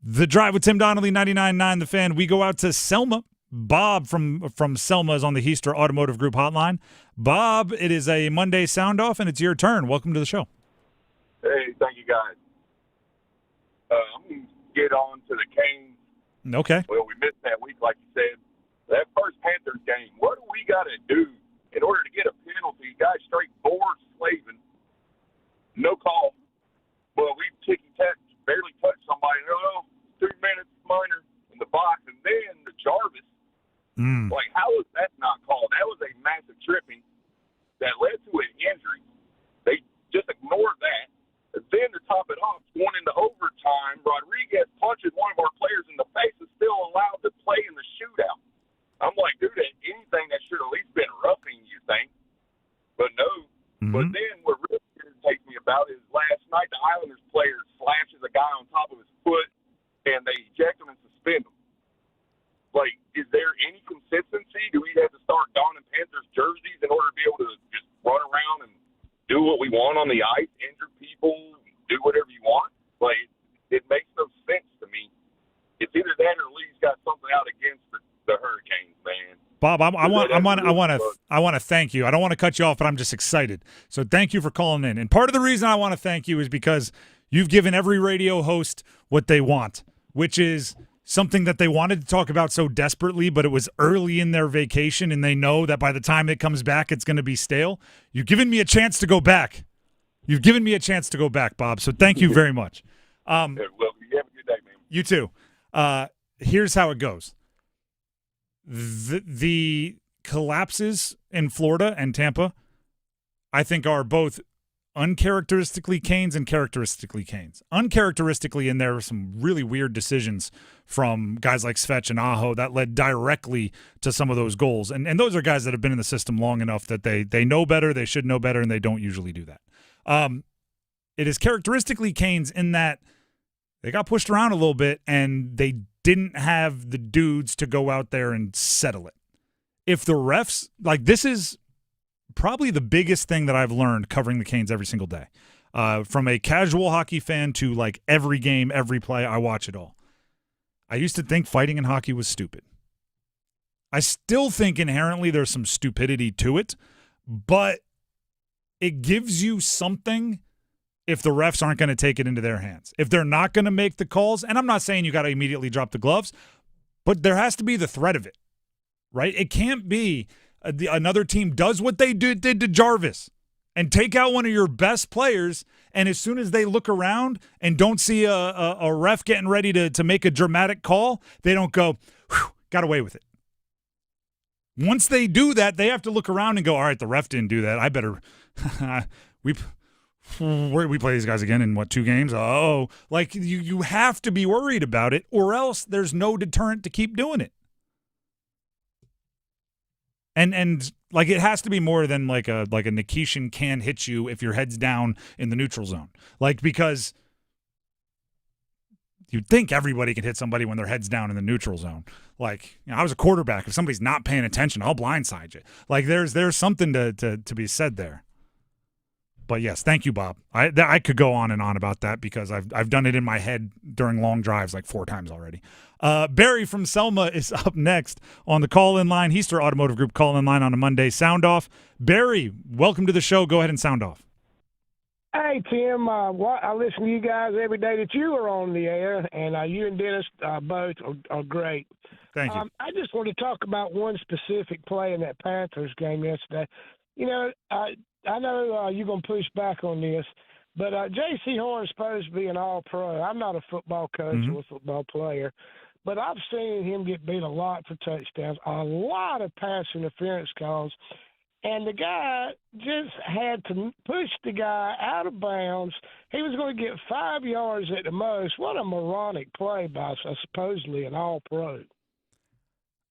The Drive with Tim Donnelly, 99.9 The Fan. We go out to Selma. Bob from Selma is on the Heister Automotive Group hotline. Bob, it is a Monday Soundoff, and it's your turn. Welcome to the show. Hey, thank you, guys. I'm going to get on to the Canes. Okay. Well, we missed that week, like you said. That first Panthers game, what do we got to do in order to get a penalty? Guys straight board slaving, no call. Well, we ticky-tack, barely touched somebody. 2 minutes, minor, in the box. And then the Jarvis, like, how was that not called? That was a massive tripping that led to an injury. They just ignored that. And then to top it off, going into overtime, Rodriguez punches one of our players in the face and still allowed to play in the shootout. I'm like, dude, anything that should at least been roughing, you think. But no. But then what really irritates me about is last night the Islanders player slashes a guy on top of his foot, and they eject him and suspend him. Like, is there any consistency? Do we have to start donning Panthers jerseys in order to be able to just run around and do what we want on the ice, injure people, do whatever you want? Like, it makes no sense to me. It's either that or Lee's got something out against the Hurricanes, man. Bob, I want to thank you. I don't want to cut you off, but I'm just excited. So thank you for calling in. And part of the reason I want to thank you is because you've given every radio host what they want, which is something that they wanted to talk about so desperately, but it was early in their vacation, and they know that by the time it comes back, it's going to be stale. You've given me a chance to go back. Bob. So thank you very much. Well, you have a good day, man. You too. Here's how it goes. The collapses in Florida and Tampa, I think, are both uncharacteristically Canes and characteristically Canes. Uncharacteristically, and there were some really weird decisions from guys like Svetch and Aho that led directly to some of those goals. And those are guys that have been in the system long enough that they know better, they should know better, and they don't usually do that. It is characteristically Canes in that they got pushed around a little bit, and they didn't have the dudes to go out there and settle it. If the refs, like, this is probably the biggest thing that I've learned covering the Canes every single day. From a casual hockey fan to, like, every game, every play, I watch it all. I used to think fighting in hockey was stupid. I still think inherently there's some stupidity to it, but it gives you something if the refs aren't going to take it into their hands. If they're not going to make the calls, and I'm not saying you got to immediately drop the gloves, but there has to be the threat of it, right? It can't be another team does what they did to Jarvis and take out one of your best players And as soon as they look around and don't see a ref getting ready to make a dramatic call, they don't go, whew, got away with it. Once they do that, they have to look around and go, all right, the ref didn't do that. I better where we play these guys again in 2 games? Oh, like you have to be worried about it, or else there's no deterrent to keep doing it. And like it has to be more than like a Nikishin can hit you if your head's down in the neutral zone. Like, because you'd think everybody can hit somebody when their head's down in the neutral zone. Like, I was a quarterback. If somebody's not paying attention, I'll blindside you. Like, there's something to be said there. But yes, thank you, Bob. I could go on and on about that because I've done it in my head during long drives like 4 times already. Barry from Selma is up next on the call-in line. Heister Automotive Group call-in line on a Monday. Sound off. Barry, welcome to the show. Go ahead and sound off. Hey, Tim. I listen to you guys every day that you are on the air, and you and Dennis both are great. Thank you. I just want to talk about one specific play in that Panthers game yesterday. You know, I know you're going to push back on this, but J.C. Horn's supposed to be an all-pro. I'm not a football coach or a football player, but I've seen him get beat a lot for touchdowns, a lot of pass interference calls, and the guy just had to push the guy out of bounds. He was going to get 5 yards at the most. What a moronic play by supposedly an all-pro.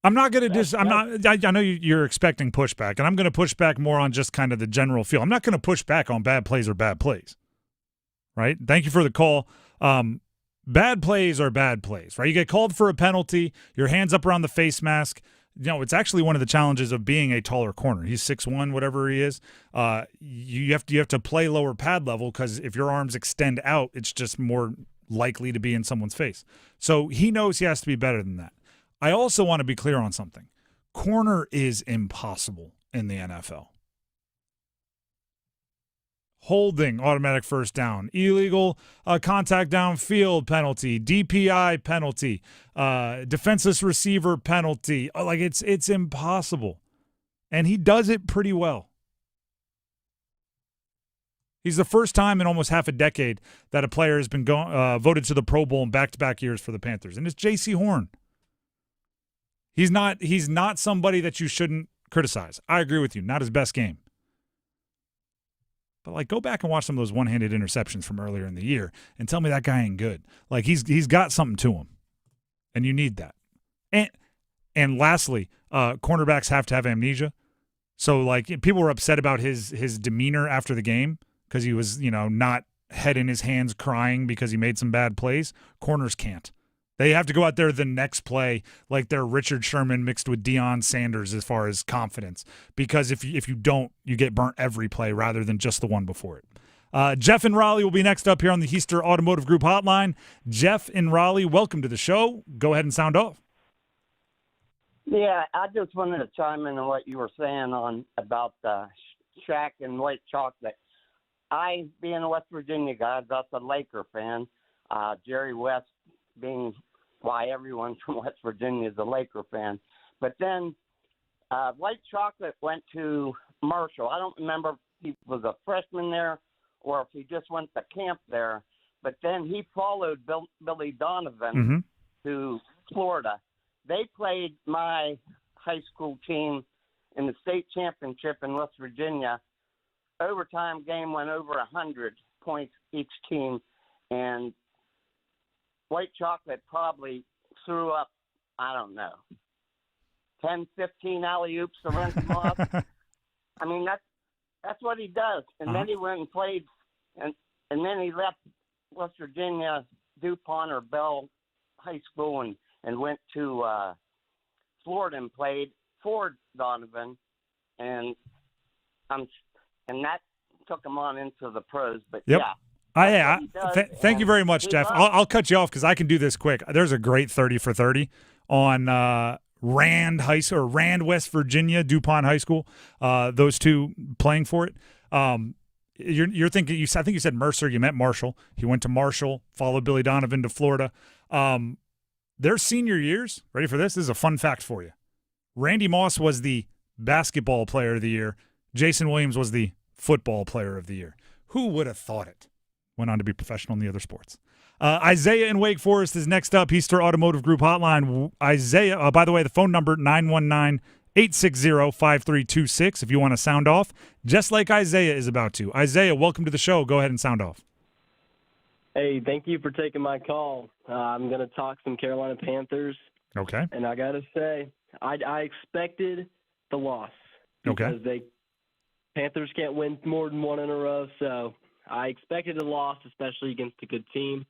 I'm not going to I know you're expecting pushback, and I'm going to push back more on just kind of the general feel. I'm not going to push back on bad plays or bad plays, right? Thank you for the call. Bad plays are bad plays, right? You get called for a penalty, your hands up around the face mask. You know, it's actually one of the challenges of being a taller corner. He's 6'1", whatever he is. You have to play lower pad level because if your arms extend out, it's just more likely to be in someone's face. So he knows he has to be better than that. I also want to be clear on something. Corner is impossible in the NFL. Holding, automatic first down. Illegal contact downfield penalty. DPI penalty. Defenseless receiver penalty. Like, it's impossible. And he does it pretty well. He's the first time in almost half a decade that a player has been voted to the Pro Bowl in back-to-back years for the Panthers. And it's J.C. Horn. He's not somebody that you shouldn't criticize. I agree with you. Not his best game. But, like, go back and watch some of those one-handed interceptions from earlier in the year and tell me that guy ain't good. Like, he's got something to him, and you need that. And lastly, cornerbacks have to have amnesia. So, like, people were upset about his demeanor after the game because he was, not head in his hands crying because he made some bad plays. Corners can't. They have to go out there the next play like they're Richard Sherman mixed with Deion Sanders as far as confidence. Because if you don't, you get burnt every play rather than just the one before it. Jeff in Raleigh will be next up here on the Heister Automotive Group hotline. Jeff in Raleigh, welcome to the show. Go ahead and sound off. Yeah, I just wanted to chime in on what you were saying about Shaq and white chocolate. I, being a West Virginia guy, that's a Laker fan. Jerry West being why everyone from West Virginia is a Laker fan. But then white chocolate went to Marshall. I don't remember if he was a freshman there or if he just went to camp there. But then he followed Billy Donovan to Florida. They played my high school team in the state championship in West Virginia. Overtime game went over 100 points each team, and white chocolate probably threw up, I don't know, 10, 15 alley-oops to run them off. I mean, that's what he does. And then he went and played, and then he left West Virginia, DuPont or Bell High School and went to Florida and played for Donovan, and that took him on into the pros. But yep. Yeah. Thank you very much, Jeff. I'll cut you off because I can do this quick. There's a great 30 for 30 on Rand High School or Rand, West Virginia, DuPont High School. Those two playing for it. You're thinking. I think you said Mercer. You meant Marshall. He went to Marshall, followed Billy Donovan to Florida. Their senior years. Ready for this? This is a fun fact for you. Randy Moss was the basketball player of the year. Jason Williams was the football player of the year. Who would have thought it? Went on to be professional in the other sports. Isaiah in Wake Forest is next up. Easter Automotive Group Hotline. Isaiah, by the way, the phone number, 919-860-5326 if you want to sound off, just like Isaiah is about to. Isaiah, welcome to the show. Go ahead and sound off. Hey, thank you for taking my call. I'm going to talk some Carolina Panthers. Okay. And I got to say, I expected the loss. Okay. Because Panthers can't win more than one in a row, so I expected a loss, especially against a good team.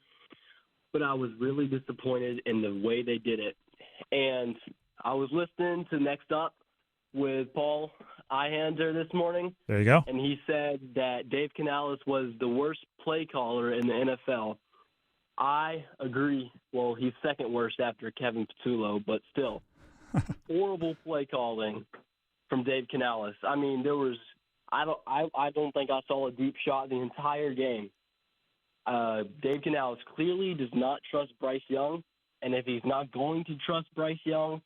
But I was really disappointed in the way they did it. And I was listening to Next Up with Paul Ihander this morning. There you go. And he said that Dave Canales was the worst play caller in the NFL. I agree. Well, he's second worst after Kevin Patullo, but still. Horrible play calling from Dave Canales. I mean, there was I don't think I saw a deep shot the entire game. Dave Canales clearly does not trust Bryce Young, and if he's not going to trust Bryce Young,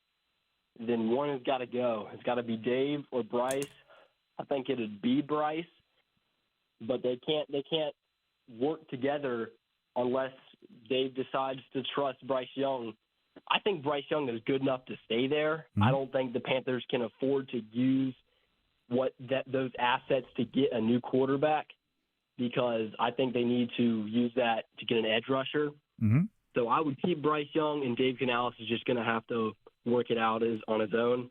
then one has got to go. It's got to be Dave or Bryce. I think it'd be Bryce, but they can't work together unless Dave decides to trust Bryce Young. I think Bryce Young is good enough to stay there. Mm-hmm. I don't think the Panthers can afford to use those assets to get a new quarterback, because I think they need to use that to get an edge rusher. Mm-hmm. So I would keep Bryce Young, and Dave Canales is just going to have to work it out on his own.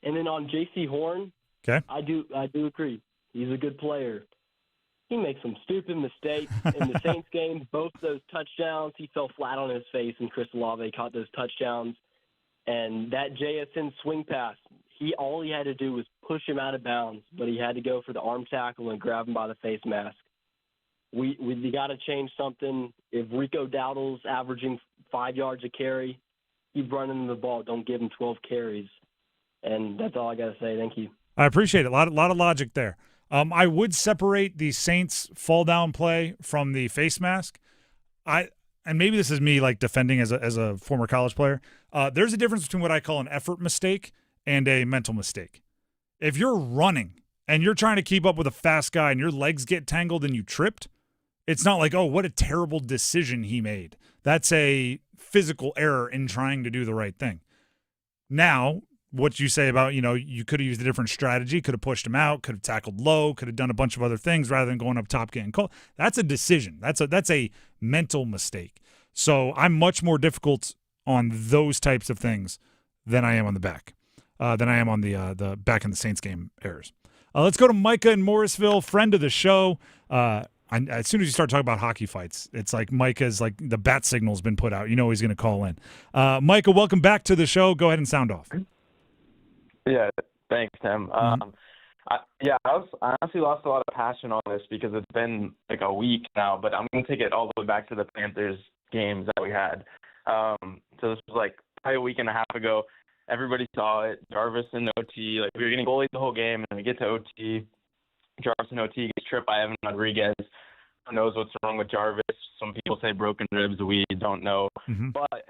And then on J.C. Horn, okay, I do agree. He's a good player. He makes some stupid mistakes in the Saints game. Both those touchdowns, he fell flat on his face, and Chris Olave caught those touchdowns. And that JSN swing pass, all he had to do was push him out of bounds, but he had to go for the arm tackle and grab him by the face mask. We got to change something. If Rico Dowdle's averaging 5 yards a carry, keep running the ball. Don't give him 12 carries. And that's all I got to say. Thank you. I appreciate it. A lot of logic there. I would separate the Saints fall down play from the face mask. And maybe this is me like defending as a former college player. There's a difference between what I call an effort mistake and a mental mistake. If you're running and you're trying to keep up with a fast guy and your legs get tangled and you tripped, it's not like, oh, what a terrible decision he made. That's a physical error in trying to do the right thing. Now, what you say about, you could have used a different strategy, could have pushed him out, could have tackled low, could have done a bunch of other things rather than going up top getting called. That's a decision. That's a mental mistake. So I'm much more difficult on those types of things than I am on the back, than I am on the back in the Saints game errors. Let's go to Micah in Morrisville, friend of the show. As soon as you start talking about hockey fights, it's like Micah's like the bat signal's been put out. You know he's going to call in. Micah, welcome back to the show. Go ahead and sound off. Yeah, thanks, Tim. I honestly lost a lot of passion on this because it's been like a week now, but I'm going to take it all the way back to the Panthers games that we had. So this was like probably a week and a half ago. Everybody saw it. Jarvis in OT. Like, we were getting bullied the whole game, and we get to OT. Jarvis in OT gets tripped by Evan Rodriguez. Who knows what's wrong with Jarvis? Some people say broken ribs. We don't know. Mm-hmm. But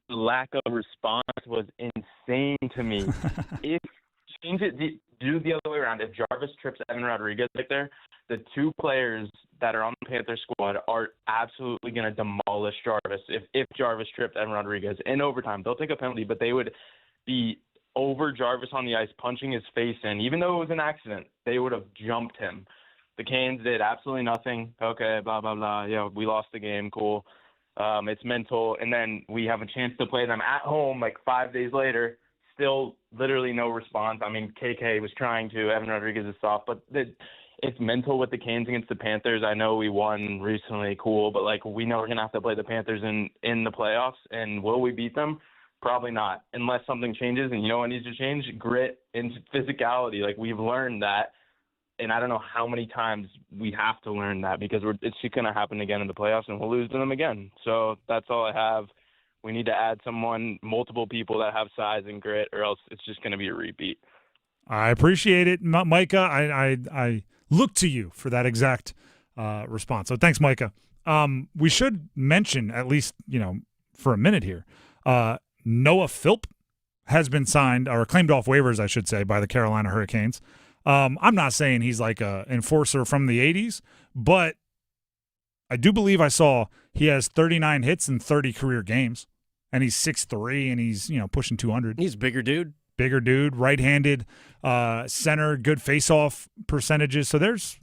the lack of response was insane to me. If change it, do the other way around. If Jarvis trips Evan Rodriguez right there, the two players that are on the Panther squad are absolutely going to demolish Jarvis. If Jarvis tripped Evan Rodriguez in overtime, they'll take a penalty, but they would be over Jarvis on the ice, punching his face in. Even though it was an accident, they would have jumped him. The Canes did absolutely nothing. Okay, blah, blah, blah. Yeah, we lost the game. Cool. It's mental. And then we have a chance to play them at home like 5 days later. Still literally no response. I mean, KK was trying to. Evan Rodriguez is soft. But it's mental with the Canes against the Panthers. I know we won recently. Cool. But, like, we know we're going to have to play the Panthers in the playoffs. And will we beat them? Probably not, unless something changes. And you know what needs to change? Grit and physicality. Like, we've learned that. And I don't know how many times we have to learn that, because it's just going to happen again in the playoffs, and we'll lose to them again. So that's all I have. We need to add multiple people that have size and grit, or else it's just going to be a repeat. I appreciate it, Micah. I look to you for that exact response. So thanks, Micah. We should mention, at least, for a minute here, Noah Philp has been signed, or claimed off waivers, I should say, by the Carolina Hurricanes. I'm not saying he's like an enforcer from the 80s, but I do believe I saw he has 39 hits in 30 career games, and he's 6'3", and he's pushing 200. He's a bigger dude. Bigger dude, right-handed center, good face-off percentages. So there's,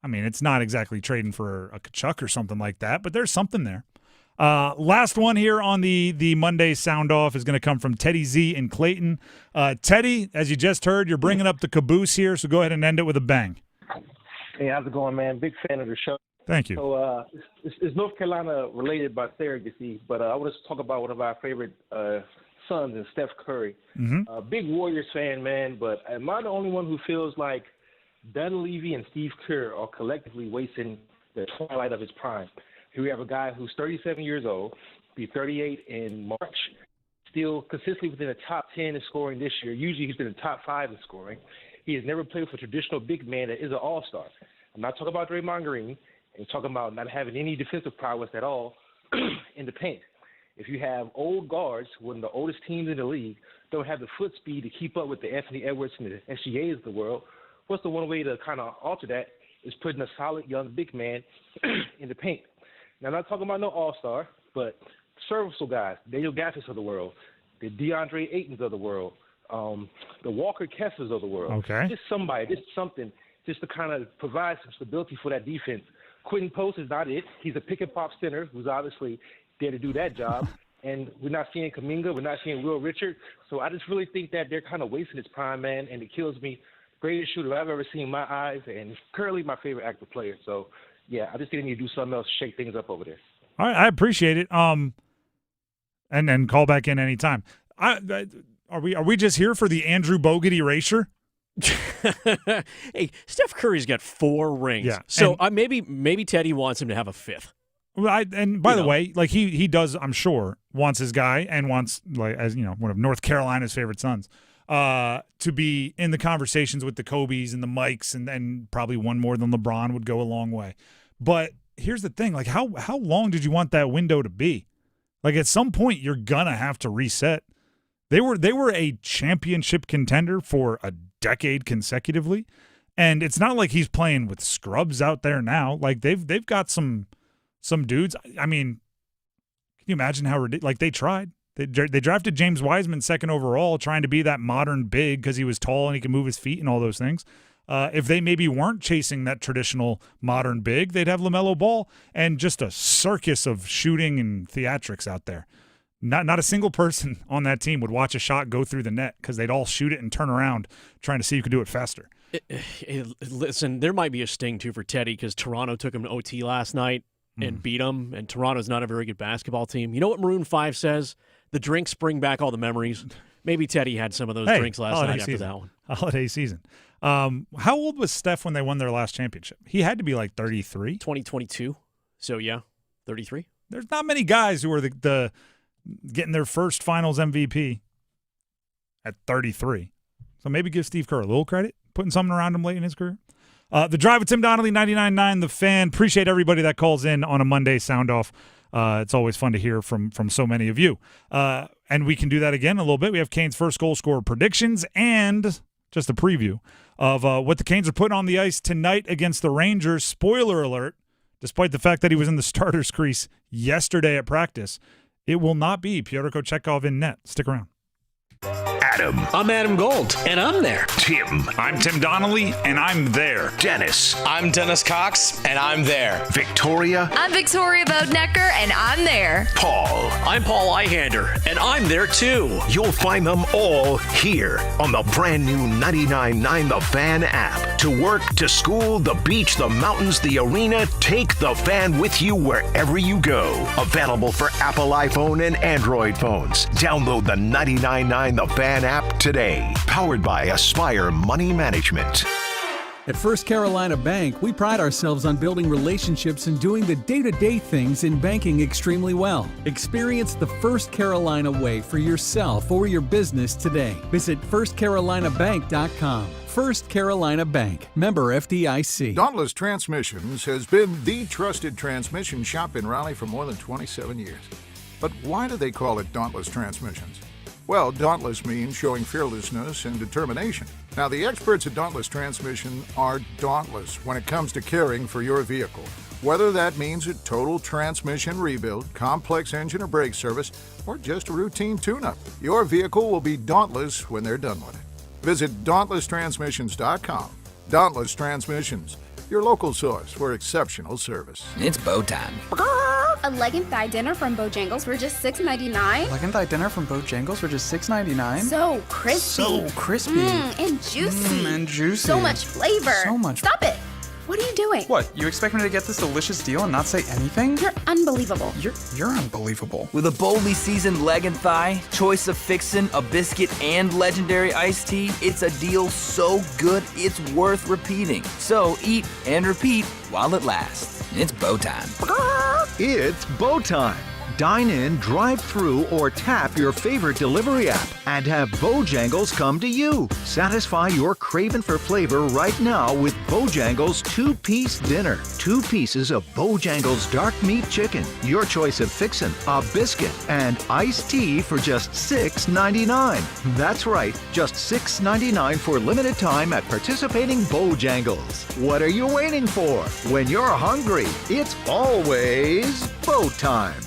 it's not exactly trading for a Kachuk or something like that, but there's something there. Last one here on the Monday Sound-Off is going to come from Teddy Z in Clayton. Teddy, as you just heard, you're bringing up the caboose here, so go ahead and end it with a bang. Hey, how's it going, man? Big fan of the show. Thank you. So it's North Carolina related by surrogacy, but I want to talk about one of our favorite sons, and Steph Curry. Mm-hmm. Big Warriors fan, man, but am I the only one who feels like Dunleavy and Steve Kerr are collectively wasting the twilight of his prime? Here we have a guy who's 37 years old, be 38 in March, still consistently within the top 10 in scoring this year. Usually he's been in the top 5 in scoring. He has never played with a traditional big man that is an all-star. I'm not talking about Draymond Green. I'm talking about not having any defensive prowess at all in the paint. If you have old guards, one of the oldest teams in the league, don't have the foot speed to keep up with the Anthony Edwards and the SGAs of the world, what's the one way to kind of alter that is putting a solid young big man in the paint. Now, I'm not talking about no all-star, but serviceable guys, Daniel Gaffis of the world, the DeAndre Aytons of the world, the Walker Kesslers of the world. Okay. Just somebody, just something, just to kind of provide some stability for that defense. Quentin Post is not it. He's a pick-and-pop center who's obviously there to do that job. And we're not seeing Kuminga. We're not seeing Will Richard. So I just really think that they're kind of wasting his prime, man, and it kills me. Greatest shooter I've ever seen in my eyes, and currently my favorite active player. So, yeah, I just think they need to do something else to shake things up over there. All right, I appreciate it. And then call back in anytime. Are we just here for the Andrew Bogut erasure? Hey, Steph Curry's got 4 rings. Yeah, So maybe Teddy wants him to have a 5th. Well, and by the way, like he does, I'm sure, wants his guy and wants, like, as one of North Carolina's favorite sons, to be in the conversations with the Kobes and the Mikes, and probably one more than LeBron would go a long way. But here's the thing, like how long did you want that window to be? Like at some point you're gonna have to reset. They were a championship contender for a decade consecutively, and it's not like he's playing with scrubs out there now. Like they've got some dudes. I mean, can you imagine how ridiculous? Like they tried. They drafted James Wiseman 2nd overall, trying to be that modern big because he was tall and he could move his feet and all those things. If they maybe weren't chasing that traditional modern big, they'd have LaMelo Ball and just a circus of shooting and theatrics out there. Not a single person on that team would watch a shot go through the net because they'd all shoot it and turn around trying to see who could do it faster. Listen, there might be a sting, too, for Teddy because Toronto took him to OT last night and beat him, and Toronto's not a very good basketball team. You know what Maroon 5 says? The drinks bring back all the memories. Maybe Teddy had some of those drinks last night after that one. Holiday season. How old was Steph when they won their last championship? He had to be like 33. 2022. So, yeah, 33. There's not many guys who are the getting their first finals MVP at 33. So maybe give Steve Kerr a little credit, putting something around him late in his career. The Drive with Tim Donnelly, 99.9 The Fan. Appreciate everybody that calls in on a Monday Sound Off. It's always fun to hear from so many of you. And we can do that again in a little bit. We have Canes' first goal scorer predictions and just a preview of what the Canes are putting on the ice tonight against the Rangers. Spoiler alert, despite the fact that he was in the starter's crease yesterday at practice, it will not be Pyotr Kochetkov in net. Stick around. Adam. I'm Adam Gold, and I'm there. Tim. I'm Tim Donnelly, and I'm there. Dennis. I'm Dennis Cox, and I'm there. Victoria. I'm Victoria Bodenecker, and I'm there. Paul. I'm Paul Eihander, and I'm there too. You'll find them all here on the brand new 99.9 The Fan app. To work, to school, the beach, the mountains, the arena, take The Fan with you wherever you go. Available for Apple iPhone and Android phones. Download the 99.9 The Fan app today. Powered by Aspire Money Management. At First Carolina Bank, we pride ourselves on building relationships and doing the day-to-day things in banking extremely well. Experience the First Carolina way for yourself or your business today. Visit firstcarolinabank.com. First Carolina Bank, member FDIC. Dauntless Transmissions has been the trusted transmission shop in Raleigh for more than 27 years. But why do they call it Dauntless Transmissions? Well, dauntless means showing fearlessness and determination. Now, the experts at Dauntless Transmission are dauntless when it comes to caring for your vehicle. Whether that means a total transmission rebuild, complex engine or brake service, or just a routine tune-up, your vehicle will be dauntless when they're done with it. Visit DauntlessTransmissions.com. Dauntless Transmissions, your local source for exceptional service. It's bow time. A leg and thigh dinner from Bojangles for just $6.99. Leg and thigh dinner from Bojangles for just $6.99. So crispy. So crispy. And juicy. And juicy. So much flavor. So much. Stop it. What are you doing? What, you expect me to get this delicious deal and not say anything? You're unbelievable. You're unbelievable. With a boldly seasoned leg and thigh, choice of fixin', a biscuit, and legendary iced tea, it's a deal so good it's worth repeating. So eat and repeat while it lasts. It's bow time. It's bow time. Dine in, drive through, or tap your favorite delivery app and have Bojangles come to you. Satisfy your craving for flavor right now with Bojangles 2-piece dinner. 2 pieces of Bojangles dark meat chicken, your choice of fixin', a biscuit, and iced tea for just $6.99. That's right, just $6.99 for limited time at participating Bojangles. What are you waiting for? When you're hungry, it's always bow time.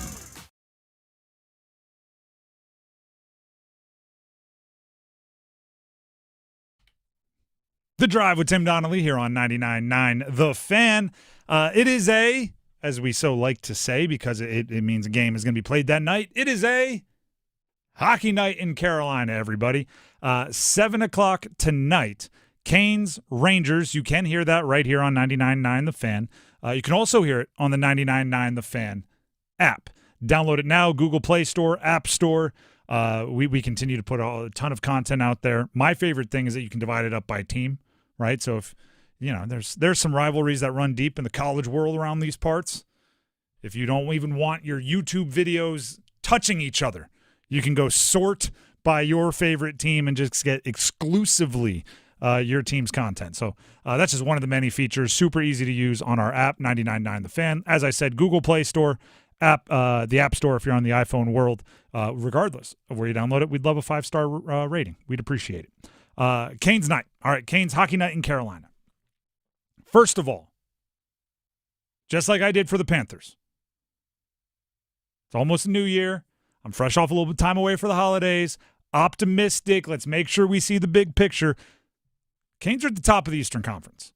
The Drive with Tim Donnelly here on 99.9 The Fan. It is as we so like to say, because it means a game is going to be played that night, it is a hockey night in Carolina, everybody. 7 o'clock tonight, Canes, Rangers. You can hear that right here on 99.9 The Fan. You can also hear it on the 99.9 The Fan app. Download it now, Google Play Store, App Store. We continue to put a ton of content out there. My favorite thing is that you can divide it up by team, right? So if, there's some rivalries that run deep in the college world around these parts. If you don't even want your YouTube videos touching each other, you can go sort by your favorite team and just get exclusively your team's content. So that's just one of the many features. Super easy to use on our app, 99.9 The Fan. As I said, Google Play Store, the App Store if you're on the iPhone world. Regardless of where you download it, we'd love a 5-star rating. We'd appreciate it. Canes night. All right, Canes hockey night in Carolina. First of all, just like I did for the Panthers, it's almost a new year. I'm fresh off a little bit of time away for the holidays. Optimistic. Let's make sure we see the big picture. Canes are at the top of the Eastern Conference.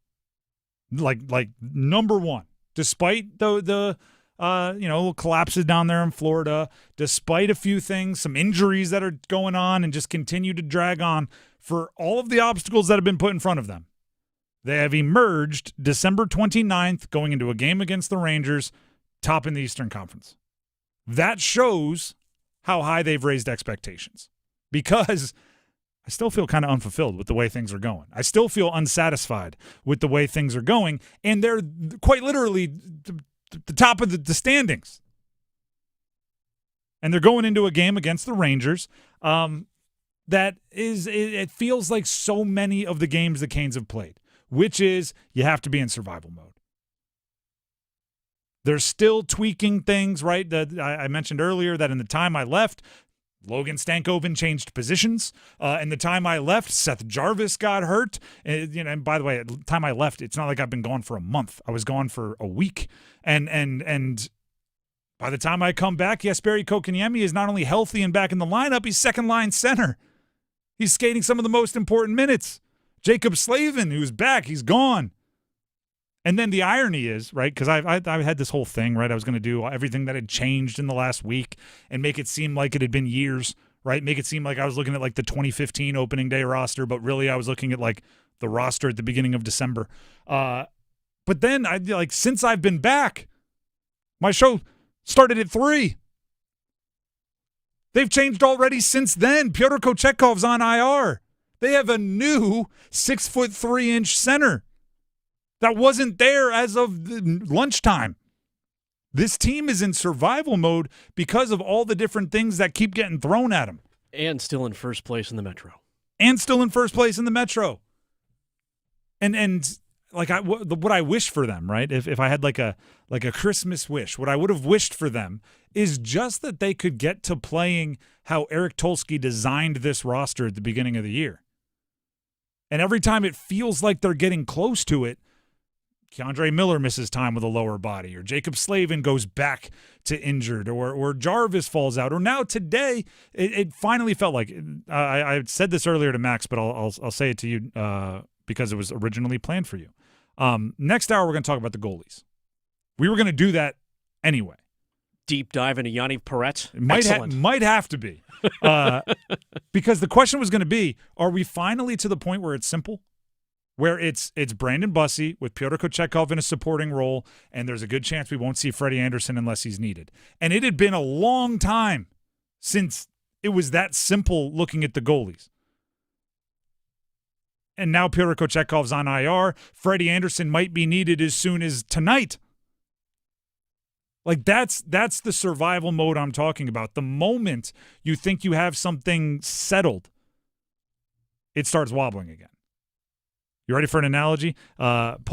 Like number one. Despite the collapses down there in Florida, despite a few things, some injuries that are going on and just continue to drag on, for all of the obstacles that have been put in front of them, they have emerged December 29th going into a game against the Rangers, top in the Eastern Conference. That shows how high they've raised expectations, because I still feel kind of unfulfilled with the way things are going. I still feel unsatisfied with the way things are going, and they're quite literally the top of the standings. And they're going into a game against the Rangers. It feels like so many of the games the Canes have played, which is you have to be in survival mode. They're still tweaking things, right? I mentioned earlier that in the time I left, Logan Stankoven changed positions. In the time I left, Seth Jarvis got hurt. And by the way, at the time I left, it's not like I've been gone for a month. I was gone for a week. And by the time I come back, Jesperi Kotkaniemi is not only healthy and back in the lineup, he's second-line center. He's skating some of the most important minutes. Jacob Slavin, who's back, he's gone. And then the irony is, right, because I had this whole thing, right, I was going to do everything that had changed in the last week and make it seem like it had been years, right, make it seem like I was looking at like the 2015 opening day roster, but really I was looking at like the roster at the beginning of December. But then, since I've been back, my show started at 3. They've changed already since then. Pyotr Kochekov's on IR. They have a new 6'3" center that wasn't there as of lunchtime. This team is in survival mode because of all the different things that keep getting thrown at them. And still in first place in the Metro. And what I wish for them, right? If I had like a Christmas wish, what I would have wished for them is just that they could get to playing how Eric Tulsky designed this roster at the beginning of the year. And every time it feels like they're getting close to it, Keandre Miller misses time with a lower body, or Jacob Slavin goes back to injured, or Jarvis falls out, or now today it finally felt like I said this earlier to Max, but I'll say it to you because it was originally planned for you. Next hour we're going to talk about the goalies. We were going to do that anyway. Deep dive into Yanni Perret. Might have to be because the question was going to be: are we finally to the point where it's simple? Where it's Brandon Bussey with Pyotr Kochetkov in a supporting role, and there's a good chance we won't see Freddie Anderson unless he's needed. And it had been a long time since it was that simple looking at the goalies. And now Pyotr Kochetkov's on IR. Freddie Anderson might be needed as soon as tonight. Like that's the survival mode I'm talking about. The moment you think you have something settled, it starts wobbling again. You ready for an analogy? Paul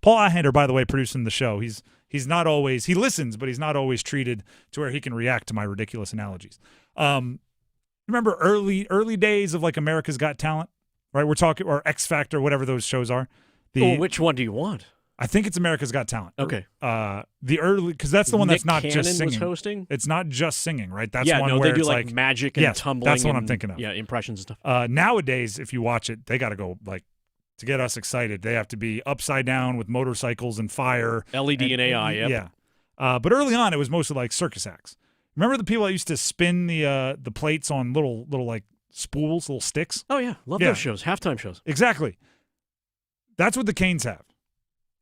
Ahander, by the way, producing the show. He's not always, he listens, but he's not always treated to where he can react to my ridiculous analogies. Remember early days of like America's Got Talent, right? We're talking, or X Factor, whatever those shows are. Which one do you want? I think it's America's Got Talent. Okay. The early, because that's the one that's not just singing. Was hosting? It's not just singing, right? That's one where they do it's like magic and tumbling. That's what I'm thinking of. Yeah, impressions and stuff. Nowadays, if you watch it, they got to go like, to get us excited, they have to be upside down with motorcycles and fire. LED and AI, yep. Yeah. But early on, it was mostly like circus acts. Remember the people that used to spin the plates on little like spools, little sticks? Oh, yeah. Love those shows, halftime shows. Exactly. That's what the Canes have.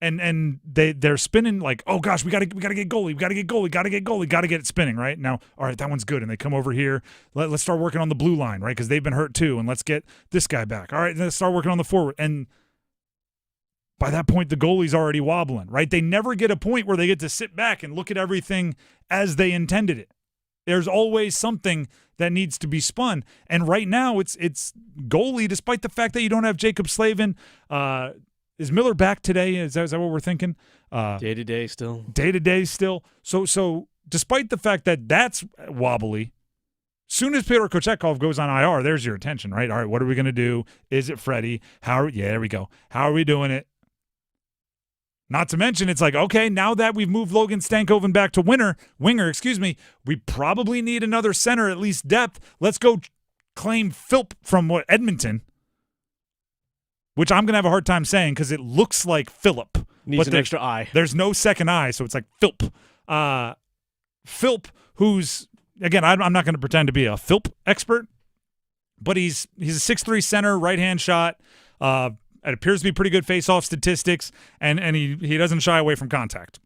And they're spinning like, oh gosh, we gotta get goalie, got to get it spinning right now. All right, that one's good, and they come over here. Let's start working on the blue line, right? Because they've been hurt too, and let's get this guy back. All right, let's start working on the forward. And by that point, the goalie's already wobbling, right? They never get a point where they get to sit back and look at everything as they intended it. There's always something that needs to be spun, and right now it's goalie, despite the fact that you don't have Jacob Slavin. Is Miller back today? Is that what we're thinking? Day-to-day still. Day-to-day still. So despite the fact that that's wobbly, soon as Pyotr Kochetkov goes on IR, there's your attention, right? All right, what are we going to do? Is it Freddie? There we go. How are we doing it? Not to mention, it's like, okay, now that we've moved Logan Stankoven back to winger, we probably need another center, at least depth. Let's go claim Philp from Edmonton. Which I'm going to have a hard time saying because it looks like Philip. Needs an extra I. There's no second I, so it's like Philp. Philp, who's, again, I'm not going to pretend to be a Philp expert, but he's a 6'3" center, right-hand shot. It appears to be pretty good face-off statistics, and he doesn't shy away from contact.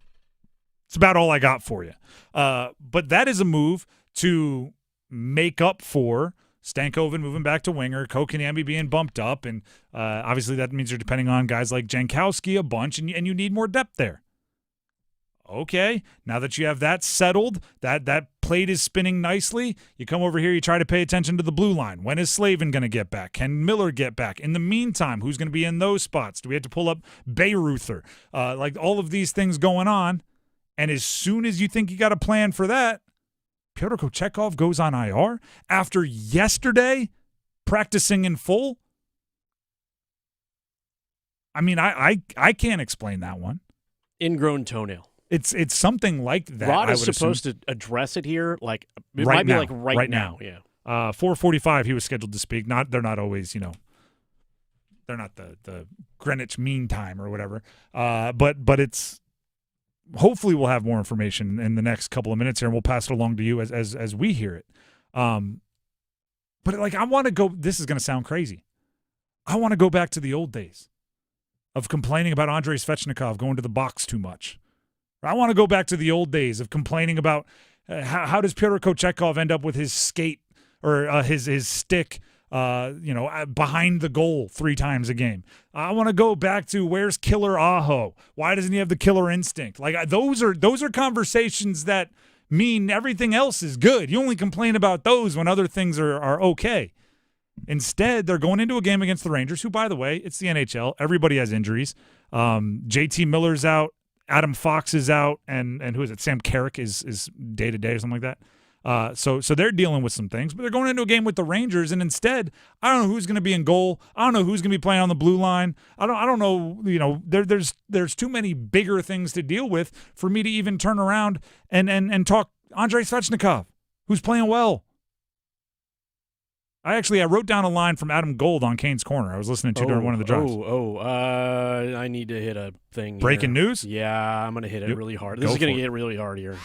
It's about all I got for you. But that is a move to make up for Stankoven moving back to winger, Kotkaniemi being bumped up, and obviously that means you're depending on guys like Jankowski a bunch, and you need more depth there. Okay, now that you have that settled, that plate is spinning nicely, you come over here, you try to pay attention to the blue line. When is Slavin going to get back? Can Miller get back? In the meantime, who's going to be in those spots? Do we have to pull up Bayreuther? Like all of these things going on, and as soon as you think you got a plan for that, Pyotr Kochetkov goes on IR after yesterday practicing in full. I mean, I can't explain that one. Ingrown toenail. It's something like that. Rod is supposed to address it here, like it right might now, be like right now. Yeah. 4:45 he was scheduled to speak. They're not always, they're not the Greenwich Mean Time or whatever. But it's. Hopefully we'll have more information in the next couple of minutes here, and we'll pass it along to you as we hear it. But like I want to go. This is going to sound crazy. I want to go back to the old days of complaining about Andrei Svechnikov going to the box too much. I want to go back to the old days of complaining about how does Pyotr Kochetkov end up with his skate or his stick. Behind the goal 3 times a game. I want to go back to where's Killer Aho? Why doesn't he have the killer instinct? Like those are conversations that mean everything else is good. You only complain about those when other things are okay. Instead, they're going into a game against the Rangers, who, by the way, it's the NHL. Everybody has injuries. JT Miller's out. Adam Fox is out. And who is it? Sam Carrick is day-to-day or something like So they're dealing with some things, but they're going into a game with the Rangers, and instead, I don't know who's going to be in goal. I don't know who's going to be playing on the blue line. I don't know. There's too many bigger things to deal with for me to even turn around and talk Andrei Svechnikov, who's playing well. I wrote down a line from Adam Gold on Kane's Corner. I was listening to during one of the drives. I need to hit a thing. Breaking here. news? Yeah, I'm going to hit it really hard. This is going to get really hard here.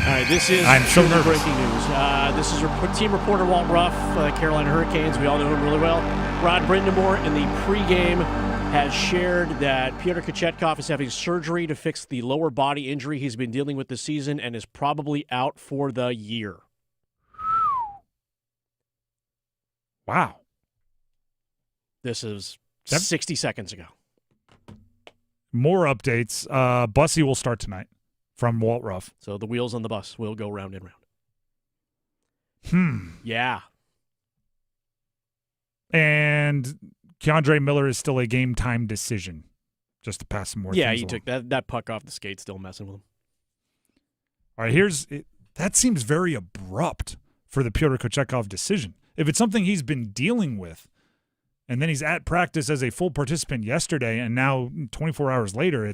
All right, this is breaking news. This is team reporter Walt Ruff, Carolina Hurricanes. We all know him really well. Rod Brindamore in the pregame has shared that Pyotr Kochetkov is having surgery to fix the lower body injury he's been dealing with this season and is probably out for the year. Wow. This is 60 seconds ago. More updates. Bussy will start tonight from Walt Ruff. So the wheels on the bus will go round and round. Yeah. And Keandre Miller is still a game-time decision, just to pass some more things he along. took that puck off the skate, still messing with him. All right, that seems very abrupt for the Pyotr Kochetkov decision. If it's something he's been dealing with, and then he's at practice as a full participant yesterday, and now 24 hours later,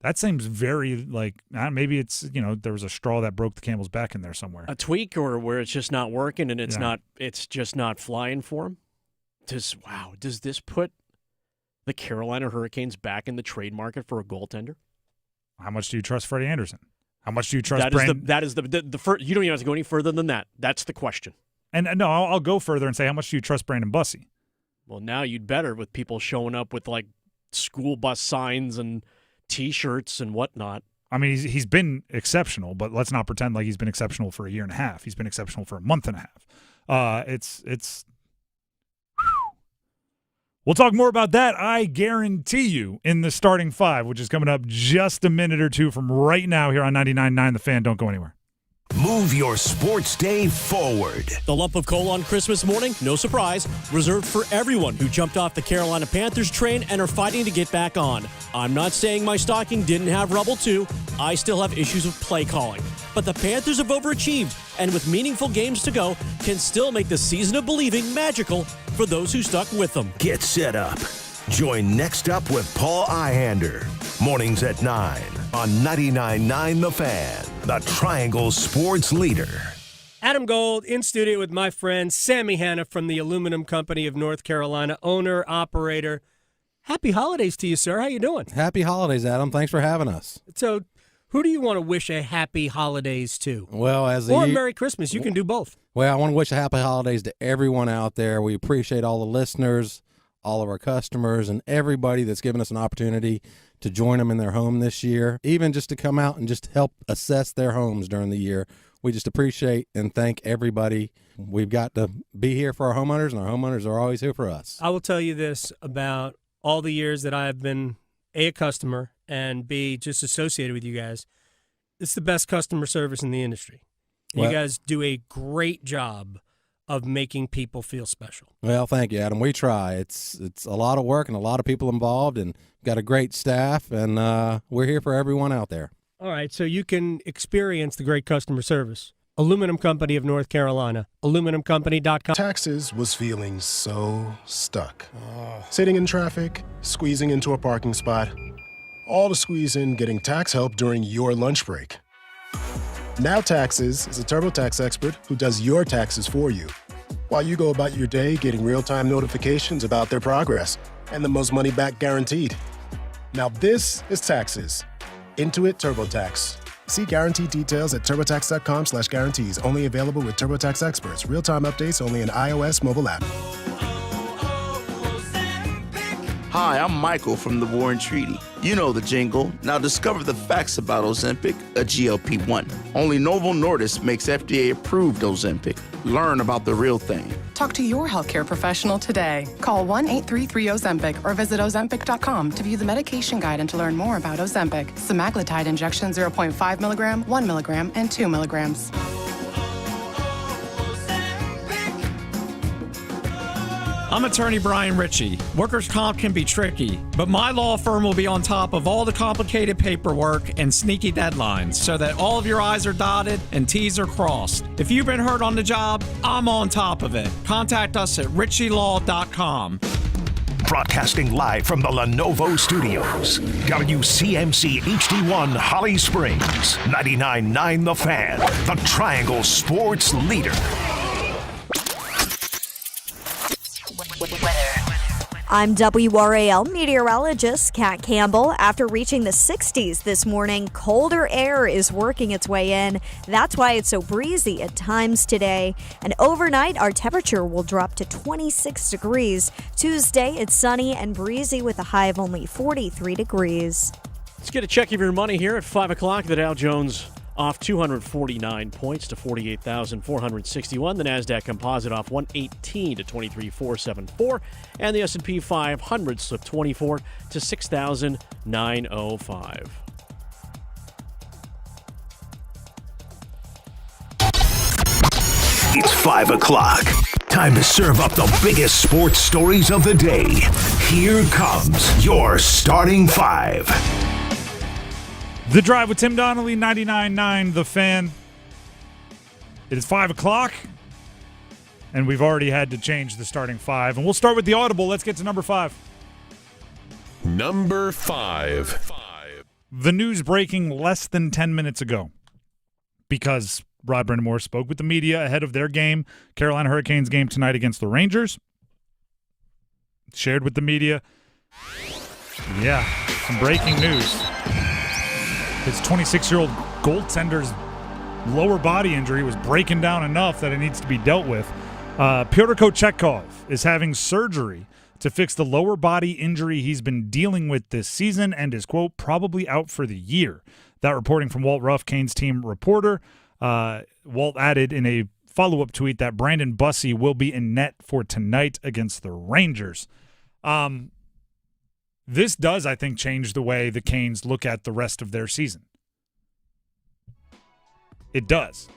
that seems very maybe it's there was a straw that broke the camel's back in there somewhere. A tweak, or where it's just not working and it's just not flying for him. Does this put the Carolina Hurricanes back in the trade market for a goaltender? How much do you trust Freddie Anderson? How much do you trust Brandon? That is the first. You don't even have to go any further than that. That's the question. And no, I'll go further and say, how much do you trust Brandon Bussy? Well, now you'd better, with people showing up with school bus signs and T-shirts and whatnot. I mean, he's been exceptional, but let's not pretend like he's been exceptional for a year and a half. He's been exceptional for a month and a half. It's. We'll talk more about that, I guarantee you, in the starting five, which is coming up just a minute or two from right now here on 99.9 The Fan. Don't go anywhere. Move your sports day forward. The lump of coal on Christmas morning, no surprise, reserved for everyone who jumped off the Carolina Panthers train and are fighting to get back on. I'm not saying my stocking didn't have rubble too. I still have issues with play calling. But the Panthers have overachieved, and with meaningful games to go, can still make the season of believing magical for those who stuck with them. Get set up. Join Next Up with Paul Ihander. Mornings at 9 on 99.9 The Fan, the Triangle Sports Leader. Adam Gold in studio with my friend Sammy Hanna from the Aluminum Company of North Carolina, owner, operator. Happy holidays to you, sir. How you doing? Happy holidays, Adam. Thanks for having us. So, who do you want to wish a happy holidays to? Well, or Merry Christmas. You can do both. Well, I want to wish a happy holidays to everyone out there. We appreciate all the listeners, all of our customers, and everybody that's given us an opportunity to join them in their home this year, even just to come out and just help assess their homes during the year. We just appreciate and thank everybody. We've got to be here for our homeowners, and our homeowners are always here for us. I will tell you this about all the years that I have been A, customer, and B, just associated with you guys. It's the best customer service in the industry. You guys do a great job of making people feel special. Well, thank you, Adam. We try. It's a lot of work and a lot of people involved, and got a great staff, and we're here for everyone out there. All right, so you can experience the great customer service. Aluminum Company of North Carolina, aluminumcompany.com. Taxes was feeling so stuck. Sitting in traffic, squeezing into a parking spot, all to squeeze in getting tax help during your lunch break. Now Taxes is a TurboTax expert who does your taxes for you, while you go about your day getting real-time notifications about their progress and the most money back guaranteed. Now this is Taxes. Intuit TurboTax. See guarantee details at turbotax.com/guarantees. Only available with TurboTax experts. Real-time updates only in iOS mobile app. Hi, I'm Michael from the War and Treaty. You know the jingle. Now discover the facts about Ozempic, a GLP-1. Only Novo Nordisk makes FDA-approved Ozempic. Learn about the real thing. Talk to your healthcare professional today. Call 1-833-OZEMPIC or visit Ozempic.com to view the medication guide and to learn more about Ozempic. Semaglutide injection 0.5 milligram, 1 milligram, and 2 milligrams. I'm attorney Brian Ritchie. Workers' comp can be tricky, but my law firm will be on top of all the complicated paperwork and sneaky deadlines so that all of your I's are dotted and T's are crossed. If you've been hurt on the job, I'm on top of it. Contact us at ritchielaw.com. Broadcasting live from the Lenovo Studios. WCMC HD1 Holly Springs. 99.9 The Fan. The Triangle Sports Leader. I'm WRAL meteorologist Kat Campbell. After reaching the 60s this morning, colder air is working its way in. That's why it's so breezy at times today. And overnight, our temperature will drop to 26 degrees. Tuesday, it's sunny and breezy with a high of only 43 degrees. Let's get a check of your money here at 5 o'clock. The Dow Jones off 249 points to 48,461. The NASDAQ Composite off 118 to 23,474. And the S&P 500 slipped 24 to 6,905. It's 5 o'clock. Time to serve up the biggest sports stories of the day. Here comes your starting five. The Drive with Tim Donnelly, 99.9 The Fan. It is 5 o'clock, and we've already had to change the starting five. And we'll start with the audible. Let's get to number 5. Number 5. The news breaking less than 10 minutes ago, because Rod Brindamore spoke with the media ahead of their game, Carolina Hurricanes game tonight against the Rangers. Shared with the media. Yeah, some breaking news. His 26-year-old goaltender's lower body injury was breaking down enough that it needs to be dealt with. Pyotr Kochetkov is having surgery to fix the lower body injury he's been dealing with this season and is, quote, probably out for the year. That reporting from Walt Ruff, Canes team reporter. Walt added in a follow-up tweet that Brandon Bussey will be in net for tonight against the Rangers. This does, I think, change the way the Canes look at the rest of their season. It does.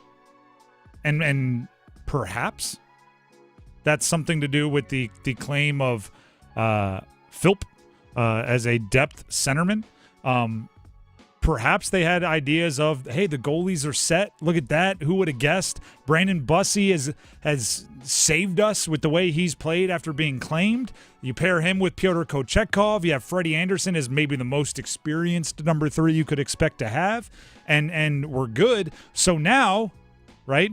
And perhaps that's something to do with the claim of Philp as a depth centerman. Perhaps they had ideas of, hey, the goalies are set. Look at that. Who would have guessed? Brandon Bussey has saved us with the way he's played after being claimed. You pair him with Pyotr Kochetkov. You have Freddie Anderson as maybe the most experienced number 3 you could expect to have. And we're good. So now, right,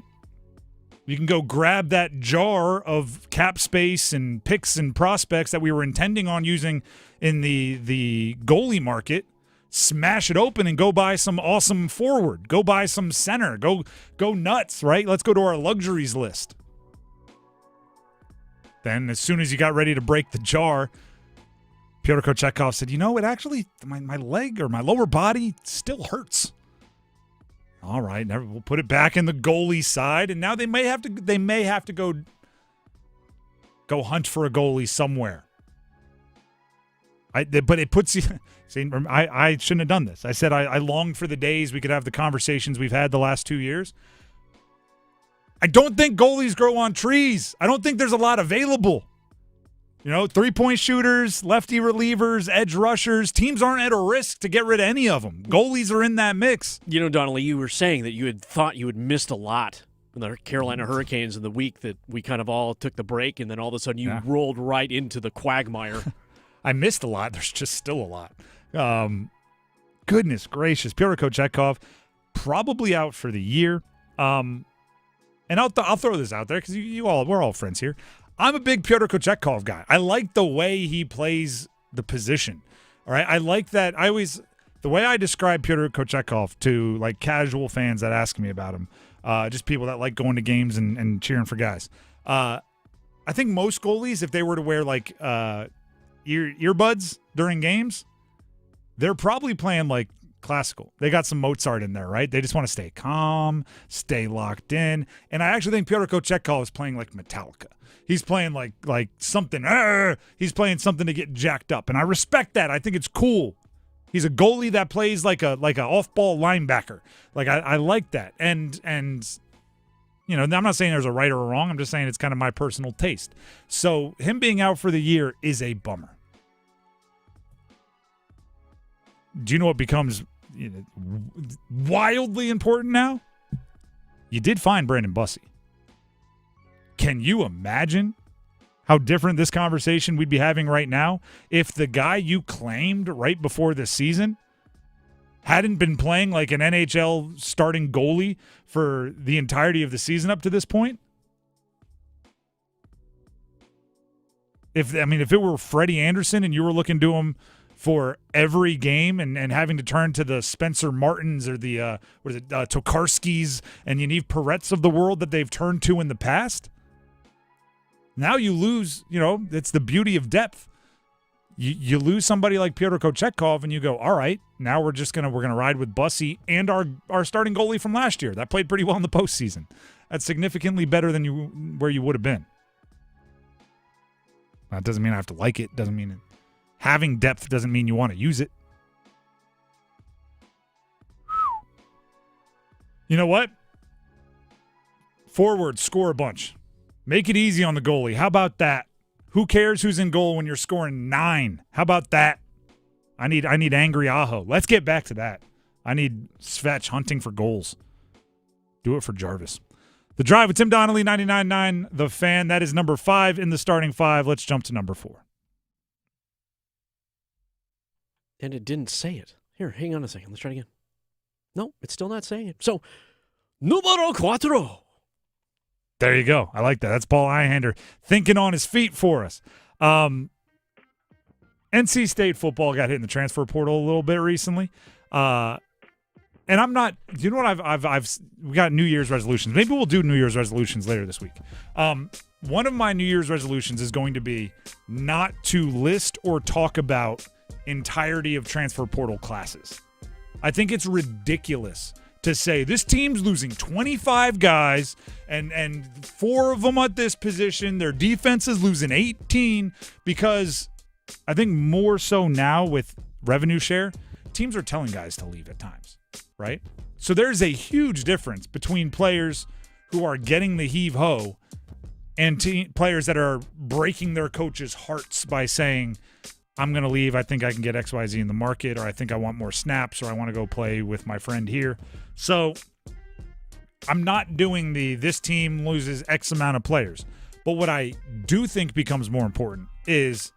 you can go grab that jar of cap space and picks and prospects that we were intending on using in the goalie market. Smash it open and go buy some awesome forward. Go buy some center. Go nuts, right? Let's go to our luxuries list. Then as soon as you got ready to break the jar, Pyotr Kochetkov said, it actually, my leg or my lower body still hurts. All right, we'll put it back in the goalie side, and now they may have to go hunt for a goalie somewhere. But it puts you. See, I shouldn't have done this. I said I longed for the days we could have the conversations we've had the last 2 years. I don't think goalies grow on trees. I don't think there's a lot available. 3-point shooters, lefty relievers, edge rushers. Teams aren't at a risk to get rid of any of them. Goalies are in that mix. Donnelly, you were saying that you had thought you had missed a lot in the Carolina Hurricanes in the week that we kind of all took the break, and then all of a sudden you rolled right into the quagmire. I missed a lot. There's just still a lot. Goodness gracious. Pyotr Kochetkov probably out for the year. And I'll throw this out there because we're all friends here. I'm a big Pyotr Kochetkov guy. I like the way he plays the position. All right. I like that. The way I describe Pyotr Kochetkov to like casual fans that ask me about him, just people that like going to games and cheering for guys. I think most goalies, if they were to wear like earbuds during games, they're probably playing like classical. They got some Mozart in there, right? They just want to stay calm, stay locked in. And I actually think Pyotr Kochetkov is playing like Metallica. He's playing like something. He's playing something to get jacked up, and I respect that. I think it's cool. He's a goalie that plays like a off-ball linebacker. Like I like that. And I'm not saying there's a right or a wrong. I'm just saying it's kind of my personal taste. So him being out for the year is a bummer. Do you know what becomes wildly important now? You did find Brandon Bussey. Can you imagine how different this conversation we'd be having right now if the guy you claimed right before this season hadn't been playing like an NHL starting goalie for the entirety of the season up to this point? If it were Freddie Anderson and you were looking to him for every game and having to turn to the Spencer Martins or the Tokarskis and Yaniv Peretz of the world that they've turned to in the past, now you lose, it's the beauty of depth. You lose somebody like Pyotr Kochetkov and you go, all right, now we're gonna ride with Bussey and our starting goalie from last year. That played pretty well in the postseason. That's significantly better than where you would have been. That doesn't mean I have to like it. Doesn't mean having depth doesn't mean you want to use it. You know what? Forward, score a bunch. Make it easy on the goalie. How about that? Who cares who's in goal when you're scoring 9? How about that? I need angry Aho. Let's get back to that. I need Svetch hunting for goals. Do it for Jarvis. The Drive with Tim Donnelly, 99.9 The Fan. That is number 5 in the starting 5. Let's jump to number 4. And it didn't say it. Here, hang on a second. Let's try it again. No, it's still not saying it. So, numero 4. There you go. I like that. That's Paul Ihander thinking on his feet for us. NC State football got hit in the transfer portal a little bit recently. And I'm not, you know what, we got New Year's resolutions. Maybe we'll do New Year's resolutions later this week. One of my New Year's resolutions is going to be not to list or talk about entirety of transfer portal classes. I think it's ridiculous to say this team's losing 25 guys and 4 of them at this position. Their defense is losing 18 because I think more so now with revenue share, teams are telling guys to leave at times, right? So there's a huge difference between players who are getting the heave-ho and players that are breaking their coaches' hearts by saying, I'm going to leave. I think I can get XYZ in the market, or I think I want more snaps, or I want to go play with my friend here. So I'm not doing this team loses X amount of players. But what I do think becomes more important is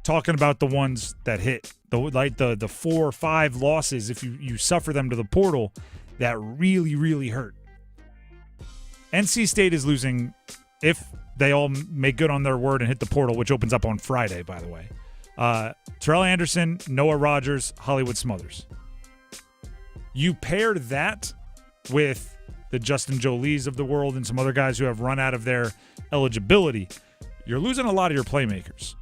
talking about the ones that hit, the 4 or 5 losses, if you suffer them to the portal, that really, really hurt. NC State is losing, if they all make good on their word and hit the portal, which opens up on Friday, by the way. Terrell Anderson, Noah Rogers, Hollywood Smothers. You pair that with the Justin Jolies of the world and some other guys who have run out of their eligibility, you're losing a lot of your playmakers.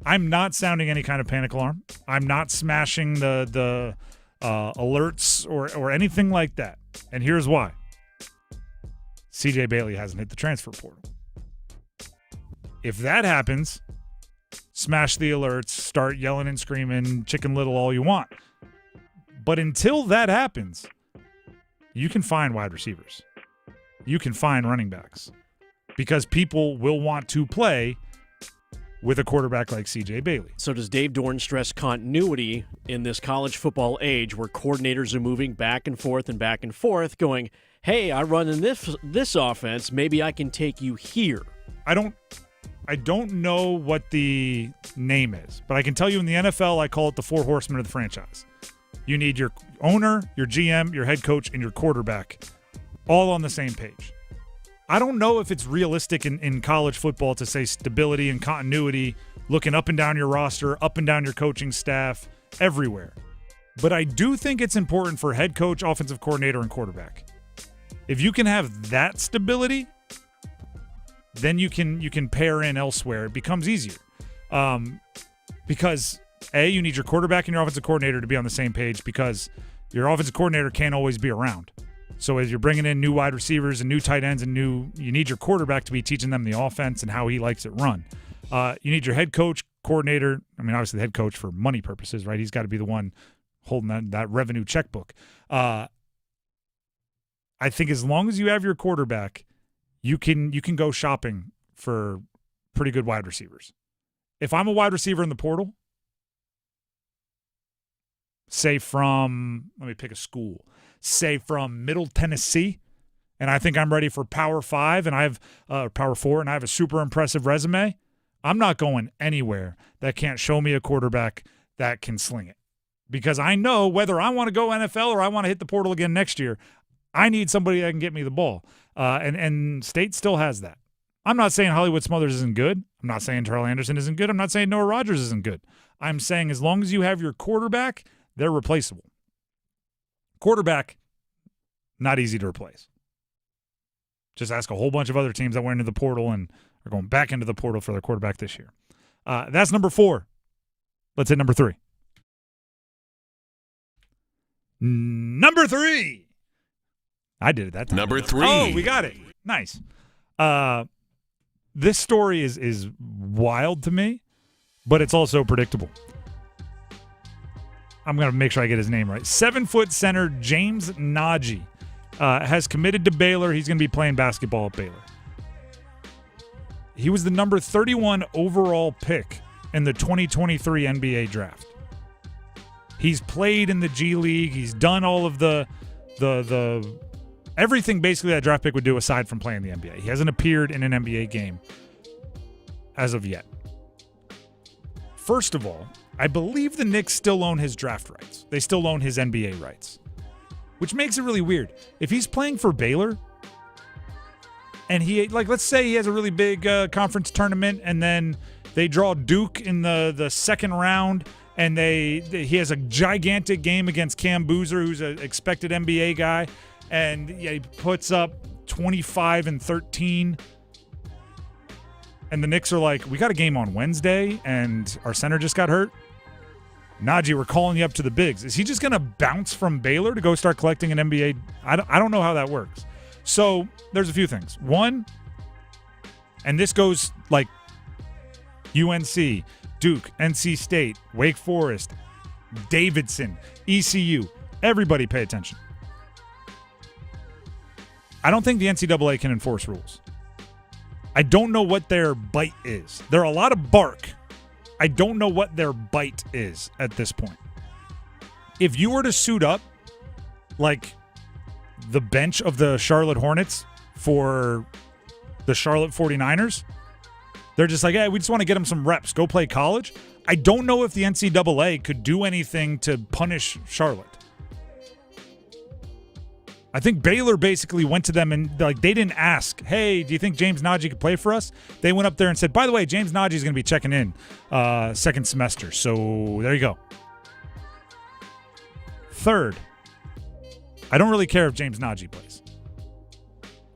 I'm not sounding any kind of panic alarm. I'm not smashing the alerts or anything like that. And here's why. CJ Bailey hasn't hit the transfer portal. If that happens, smash the alerts, start yelling and screaming, Chicken Little all you want. But until that happens, you can find wide receivers. You can find running backs. Because people will want to play with a quarterback like CJ Bailey. So does Dave Dorn stress continuity in this college football age where coordinators are moving back and forth, going, hey, I run in this offense, maybe I can take you here? I don't know what the name is, but I can tell you in the NFL, I call it the 4 horsemen of the franchise. You need your owner, your GM, your head coach, and your quarterback all on the same page. I don't know if it's realistic in college football to say stability and continuity, looking up and down your roster, up and down your coaching staff, everywhere. But I do think it's important for head coach, offensive coordinator, and quarterback. If you can have that stability, then you can pair in elsewhere. It becomes easier. Because, A, you need your quarterback and your offensive coordinator to be on the same page because your offensive coordinator can't always be around. So as you're bringing in new wide receivers and new tight ends and you need your quarterback to be teaching them the offense and how he likes it run. You need your head coach, coordinator. I mean, obviously the head coach for money purposes, right? He's got to be the one holding that revenue checkbook. I think as long as you have your quarterback, you can go shopping for pretty good wide receivers. If I'm a wide receiver in the portal, say from, let me pick a school, say from Middle Tennessee, and I think I'm ready for Power 5 and I have Power 4 and I have a super impressive resume, I'm not going anywhere that can't show me a quarterback that can sling it. Because I know whether I want to go NFL or I want to hit the portal again next year, I need somebody that can get me the ball. And State still has that. I'm not saying Hollywood Smothers isn't good. I'm not saying Terrell Anderson isn't good. I'm not saying Noah Rogers isn't good. I'm saying as long as you have your quarterback, they're replaceable. Quarterback, not easy to replace. Just ask a whole bunch of other teams that went into the portal and are going back into the portal for their quarterback this year. That's number 4. Let's hit number 3. Number 3. I did it that time. Number 3. Oh, we got it. Nice. This story is wild to me, but it's also predictable. I'm going to make sure I get his name right. 7-foot center James Najee has committed to Baylor. He's going to be playing basketball at Baylor. He was the number 31 overall pick in the 2023 NBA draft. He's played in the G League. He's done all of the everything basically that draft pick would do aside from playing the NBA. He hasn't appeared in an NBA game as of yet. First of all, I believe the Knicks still own his draft rights. They still own his NBA rights, which makes it really weird. If he's playing for Baylor and he, like, let's say he has a really big conference tournament and then they draw Duke in the second round and he has a gigantic game against Cam Boozer, who's an expected NBA guy, and he puts up 25 and 13. And the Knicks are like, we got a game on Wednesday, and our center just got hurt. Najee, we're calling you up to the bigs. Is he just going to bounce from Baylor to go start collecting an NBA? I don't know how that works. So there's a few things. One, and this goes like UNC, Duke, NC State, Wake Forest, Davidson, ECU. Everybody pay attention. I don't think the NCAA can enforce rules. I don't know what their bite is. There are a lot of bark. I don't know what their bite is at this point. If you were to suit up like the bench of the Charlotte Hornets for the Charlotte 49ers, they're just like, hey, we just want to get them some reps. Go play college. I don't know if the NCAA could do anything to punish Charlotte. I think Baylor basically went to them and like they didn't ask, hey, do you think James Najee could play for us? They went up there and said, by the way, James Najee is going to be checking in second semester. So there you go. Third, I don't really care if James Najee plays.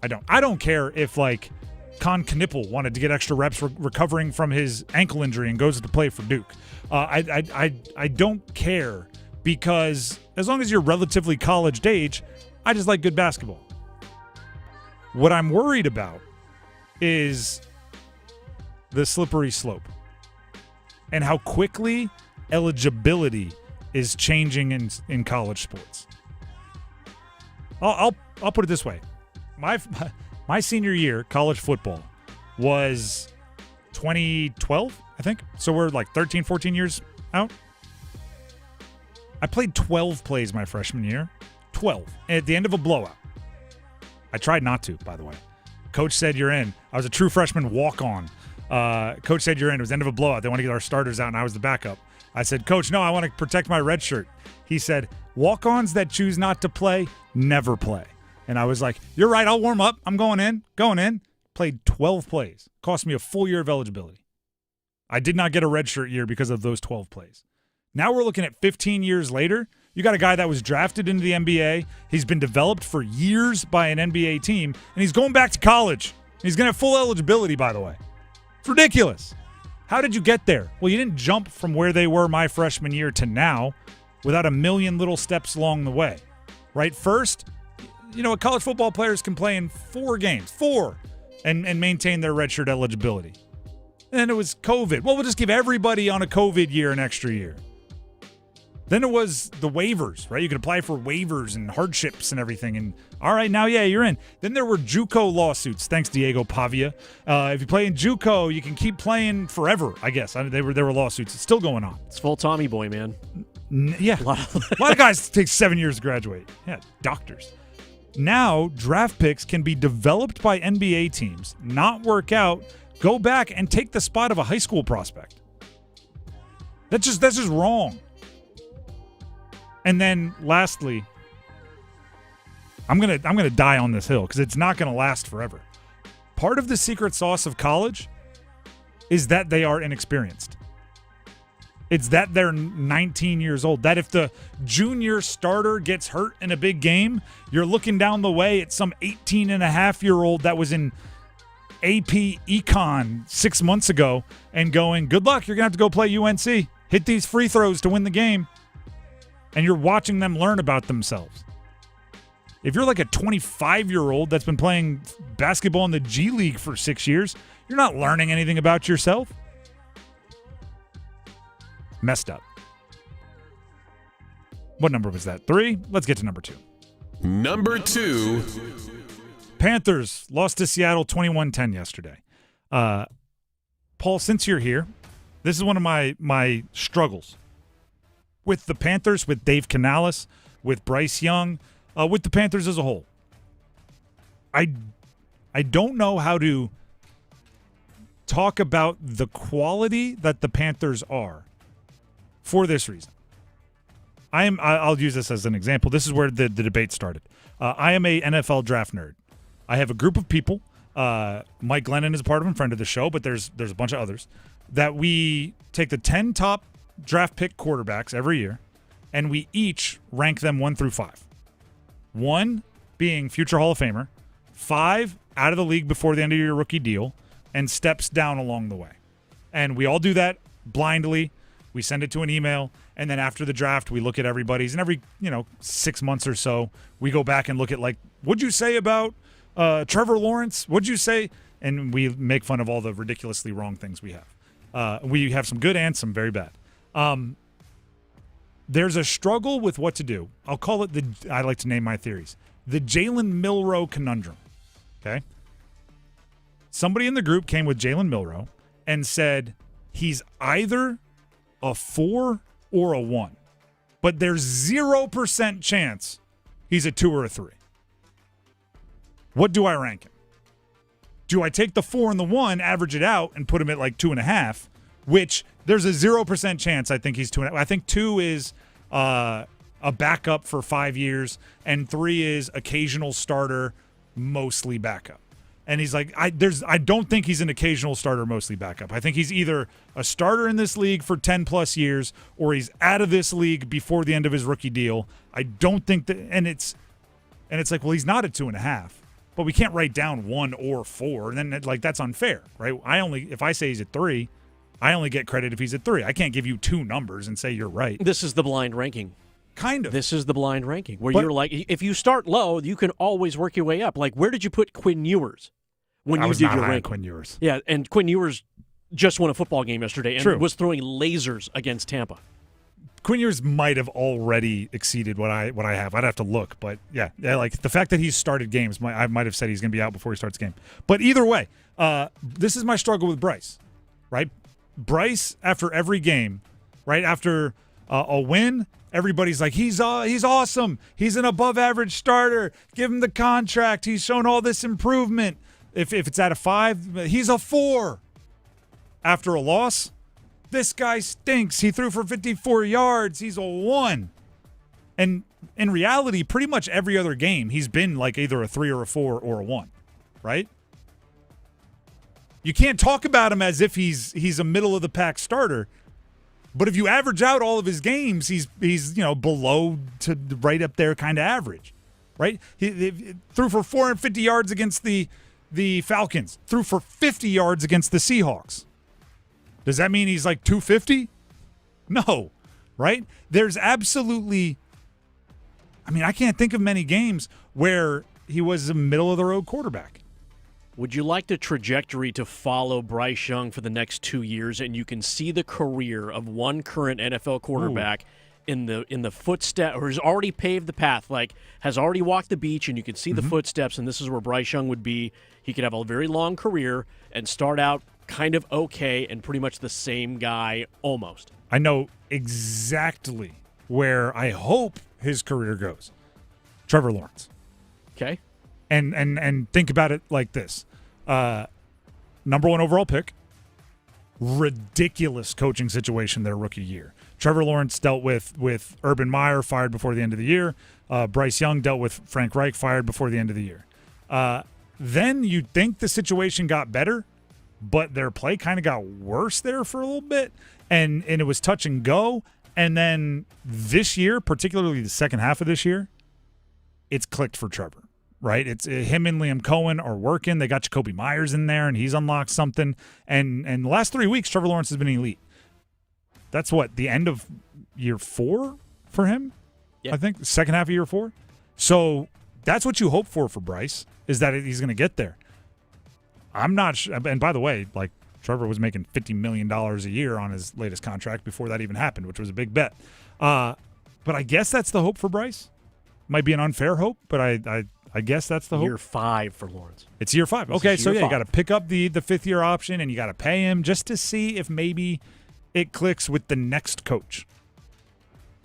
I don't care if like Con Knippel wanted to get extra reps recovering from his ankle injury and goes to play for Duke. I don't care because as long as you're relatively college age, I just like good basketball. What I'm worried about is the slippery slope and how quickly eligibility is changing in college sports. I'll put it this way. My senior year, college football, was 2012, I think. So we're like 13, 14 years out. I played 12 plays my freshman year. 12 at the end of a blowout. I tried not to, by the way. Coach said you're in. I was a true freshman walk-on. Coach said you're in. It was the end of a blowout. They want to get our starters out, and I was the backup. I said, Coach, no, I want to protect my red shirt. He said, walk-ons that choose not to play never play. And I was like, you're right, I'll warm up. I'm going in. Played 12 plays. Cost me a full year of eligibility. I did not get a red shirt year because of those 12 plays. Now we're looking at 15 years later. You got a guy that was drafted into the NBA. He's been developed for years by an NBA team, and he's going back to college. He's going to have full eligibility, by the way. It's ridiculous. How did you get there? Well, you didn't jump from where they were my freshman year to now without a million little steps along the way, right? First, a college football players can play in 4 games, and maintain their redshirt eligibility. And then it was COVID. Well, we'll just give everybody on a COVID year an extra year. Then it was the waivers, right? You could apply for waivers and hardships and everything. And all right, now, yeah, you're in. Then there were JUCO lawsuits. Thanks, Diego Pavia. If you play in JUCO, you can keep playing forever, I guess. There were lawsuits. It's still going on. It's full Tommy boy, man. Yeah. A lot of guys take 7 years to graduate. Yeah, doctors. Now, draft picks can be developed by NBA teams, not work out, go back and take the spot of a high school prospect. That's just wrong. And then lastly, I'm gonna die on this hill because it's not gonna last forever. Part of the secret sauce of college is that they are inexperienced. It's that they're 19 years old. That if the junior starter gets hurt in a big game, you're looking down the way at some 18-and-a-half-year-old that was in AP Econ 6 months ago and going, good luck, you're gonna have to go play UNC. Hit these free throws to win the game. And you're watching them learn about themselves. If you're like a 25-year-old that's been playing basketball in the G League for 6 years, you're not learning anything about yourself. Messed up. What number was that? 3? Let's get to number 2. Number 2. Panthers lost to Seattle 21-10 yesterday. Paul, since you're here, this is one of my struggles with the Panthers, with Dave Canales, with Bryce Young, with the Panthers as a whole. I don't know how to talk about the quality that the Panthers are for this reason. I'll use this as an example. This is where the debate started. I am a NFL draft nerd. I have a group of people. Mike Glennon is a part of them, friend of the show, but there's a bunch of others that we take the 10 top draft pick quarterbacks every year, and we each rank them 1 through 5. 1 being future Hall of Famer, 5 out of the league before the end of your rookie deal, and steps down along the way. And we all do that blindly. We send it to an email, and then after the draft, we look at everybody's, and every 6 months or so, we go back and look at, like, what'd you say about Trevor Lawrence? What'd you say? And we make fun of all the ridiculously wrong things we have. We have some good and some very bad. There's a struggle with what to do. I'll call it I like to name my theories, the Jalen Milroe conundrum. Okay. Somebody in the group came with Jalen Milroe and said he's either a 4 or a 1, but there's 0% chance he's a 2 or a 3. What do I rank him? Do I take the 4 and the 1, average it out, and put him at like 2.5, which there's a 0% chance I think he's 2.5. I think 2 is a backup for 5 years, and 3 is occasional starter, mostly backup. And he's like, I don't think he's an occasional starter, mostly backup. I think he's either a starter in this league for 10 plus years, or he's out of this league before the end of his rookie deal. I don't think that, and it's like, well, he's not at 2.5, but we can't write down 1 or 4. And then that's unfair, right? If I say he's at 3, I only get credit if he's at 3. I can't give you 2 numbers and say you're right. This is the blind ranking. Kind of. This is the blind ranking where you're like, if you start low, you can always work your way up. Like, where did you put Quinn Ewers when you did your ranking? Quinn Ewers. Yeah, and Quinn Ewers just won a football game yesterday and True. was throwing lasers against Tampa. Quinn Ewers might have already exceeded what I have. I'd have to look, but yeah, like the fact that he's started games, I might have said he's going to be out before he starts the game. But either way, this is my struggle with Bryce, right? Bryce, after every game, right after a win, everybody's like, he's awesome. He's an above-average starter. Give him the contract. He's shown all this improvement. If it's at a 5, he's a 4. After a loss, this guy stinks. He threw for 54 yards. He's a 1. And in reality, pretty much every other game, he's been like either a 3 or a 4 or a 1, right? You can't talk about him as if he's a middle-of-the-pack starter. But if you average out all of his games, he's below to right up there kind of average, right? He threw for 450 yards against the Falcons, threw for 50 yards against the Seahawks. Does that mean he's like 250? No, right? There's absolutely, I can't think of many games where he was a middle-of-the-road quarterback. Would you like the trajectory to follow Bryce Young for the next 2 years, and you can see the career of one current NFL quarterback in the footstep, or has already paved the path, like has already walked the beach, and you can see the footsteps, and this is where Bryce Young would be. He could have a very long career and start out kind of okay and pretty much the same guy almost. I know exactly where I hope his career goes. Trevor Lawrence. Okay. And think about it like this. Number 1 overall pick. Ridiculous coaching situation their rookie year. Trevor Lawrence dealt with Urban Meyer, fired before the end of the year. Bryce Young dealt with Frank Reich, fired before the end of the year. Then you'd think the situation got better, but their play kind of got worse there for a little bit, and it was touch and go. And then this year, particularly the second half of this year, it's clicked for Trevor, right? It's him and Liam Cohen are working. They got Jacoby Myers in there, and he's unlocked something. And the last 3 weeks, Trevor Lawrence has been elite. That's what, the end of year 4 for him? Yeah. I think the second half of year 4. So that's what you hope for Bryce, is that he's going to get there. I'm not sure. And by the way, like, Trevor was making $50 million a year on his latest contract before that even happened, which was a big bet. But I guess that's the hope for Bryce. Might be an unfair hope, but I guess that's the hope. Year 5 for Lawrence. It's year 5. Okay, so yeah, you got to pick up the fifth-year option, and you got to pay him just to see if maybe it clicks with the next coach.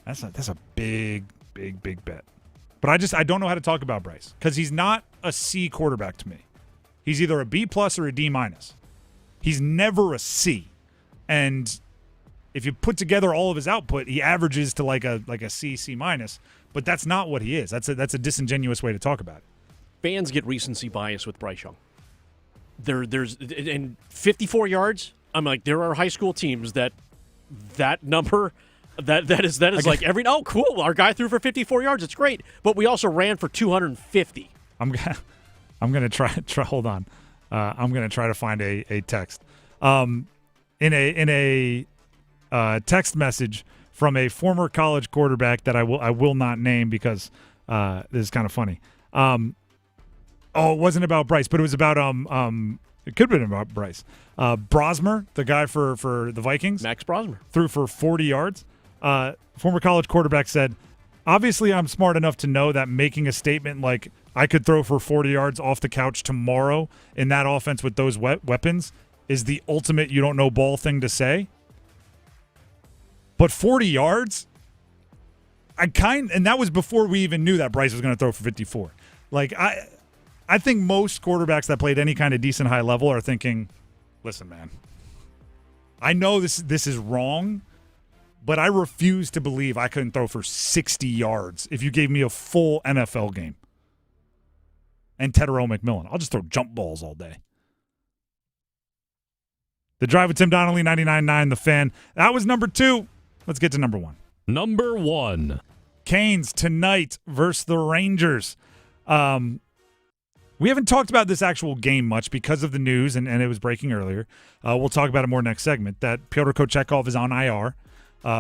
That's a big bet. But I don't know how to talk about Bryce because he's not a C quarterback to me. He's either a B+ or a D-. He's never a C. And if you put together all of his output, he averages to like a C, C-. But that's not what he is. That's a disingenuous way to talk about it. Fans get recency bias with Bryce Young. There's in 54 yards. I'm like, there are high school teams that number that is like every cool. Our guy threw for 54 yards. It's great, but we also ran for 250. I'm gonna try. Hold on. I'm gonna try to find a text. In a text message from a former college quarterback that I will not name because this is kind of funny. It wasn't about Bryce, but it was about it could have been about Bryce. Brosmer, the guy for the Vikings. Max Brosmer. Threw for 40 yards. Former college quarterback said, obviously I'm smart enough to know that making a statement like I could throw for 40 yards off the couch tomorrow in that offense with those weapons is the ultimate you don't know ball thing to say. But 40 yards, and that was before we even knew that Bryce was going to throw for 54. Like, I think most quarterbacks that played any kind of decent high level are thinking, listen, man, I know this is wrong, but I refuse to believe I couldn't throw for 60 yards if you gave me a full NFL game. And Tedero McMillan. I'll just throw jump balls all day. The Drive with Tim Donnelly, 99.9 The Fan. That was number 2. Let's get to number 1. Number 1. Canes tonight versus the Rangers. We haven't talked about this actual game much because of the news, and it was breaking earlier. We'll talk about it more next segment, that Pyotr Kochetkov is on IR.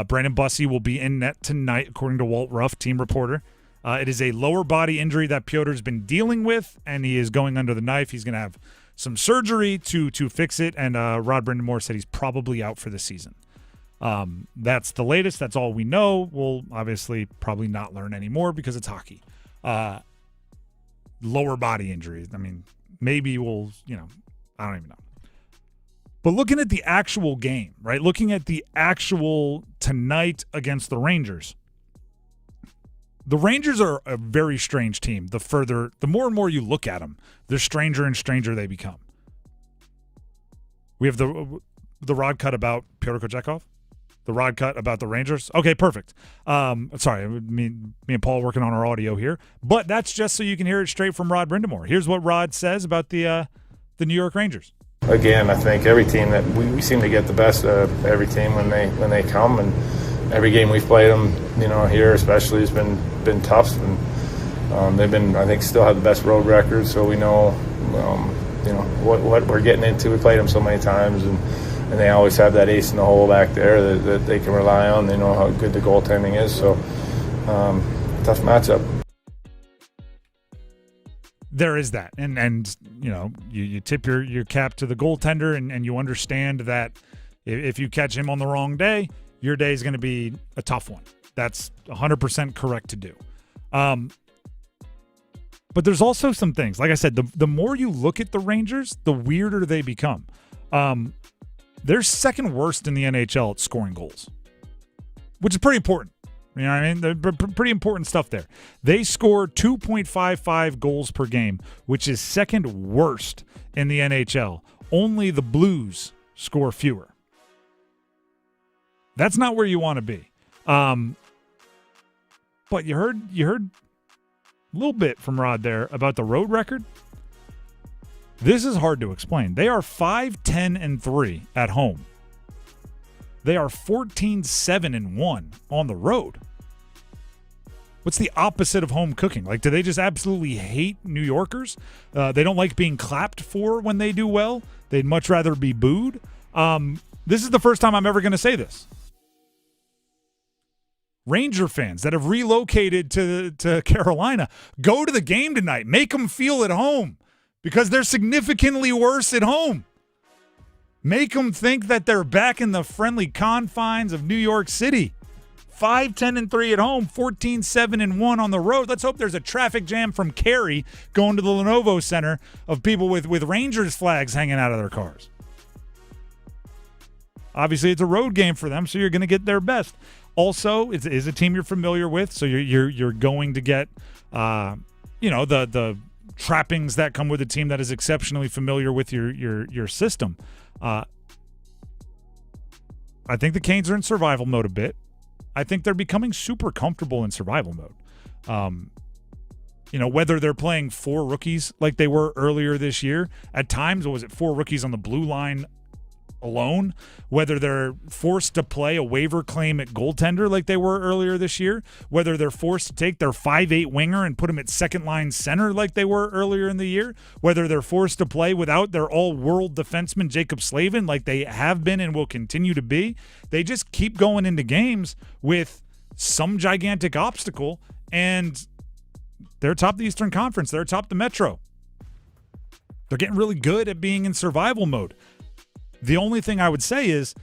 Brandon Bussey will be in net tonight, according to Walt Ruff, team reporter. It is a lower body injury that Pyotr's been dealing with, and he is going under the knife. He's going to have some surgery to fix it, and Rod Brindamore said he's probably out for the season. That's the latest. That's all we know. We'll obviously probably not learn anymore because it's hockey. Lower body injuries. I mean, maybe we'll, I don't even know. But looking at the actual game, right? Looking at the actual tonight against the Rangers are a very strange team. The more and more you look at them, the stranger and stranger they become. We have the rod cut about Pyotr Kochetkov. The rod cut about the Rangers. Okay, perfect. Sorry, me and Paul working on our audio here. But that's just so you can hear it straight from Rod Brindamore. Here's what Rod says about the New York Rangers. Again, I think every team that we seem to get the best of every team when they come, and every game we've played them, here especially has been tough, and they've been, I think, still have the best road record. So we know, what we're getting into. We played them so many times, and they always have that ace in the hole back there that they can rely on. They know how good the goaltending is. So tough matchup. There is that, and you tip your cap to the goaltender, and you understand that if you catch him on the wrong day, your day is going to be a tough one. That's 100% correct to do. But there's also some things. Like I said, the more you look at the Rangers, the weirder they become. They're second worst in the NHL at scoring goals, which is pretty important. You know what I mean? They're pretty important stuff there. They score 2.55 goals per game, which is second worst in the NHL. Only the Blues score fewer. That's not where you want to be. But you heard a little bit from Rod there about the road record. This is hard to explain. They are 5-10-3 at home. They are 14-7-1 on the road. What's the opposite of home cooking? Like, do they just absolutely hate New Yorkers? They don't like being clapped for when they do well. They'd much rather be booed. This is the first time I'm ever going to say this. Ranger fans that have relocated to Carolina, go to the game tonight. Make them feel at home because they're significantly worse at home. Make them think that they're back in the friendly confines of New York City. 5-10-3 at home, 14-7-1 on the road. Let's hope there's a traffic jam from Cary going to the Lenovo Center of people with Rangers flags hanging out of their cars. Obviously, it's a road game for them, so you're going to get their best. Also, it is a team you're familiar with, so you're going to get the trappings that come with a team that is exceptionally familiar with your system. I think the Canes are in survival mode a bit. I think they're becoming super comfortable in survival mode. Whether they're playing 4 rookies like they were earlier this year, at times, was it 4 rookies on the blue line alone, whether they're forced to play a waiver claim at goaltender like they were earlier this year, whether they're forced to take their 5'8" winger and put him at second-line center like they were earlier in the year, whether they're forced to play without their all-world defenseman Jacob Slavin like they have been and will continue to be, they just keep going into games with some gigantic obstacle, and they're atop the Eastern Conference. They're atop the Metro. They're getting really good at being in survival mode. The only thing I would say is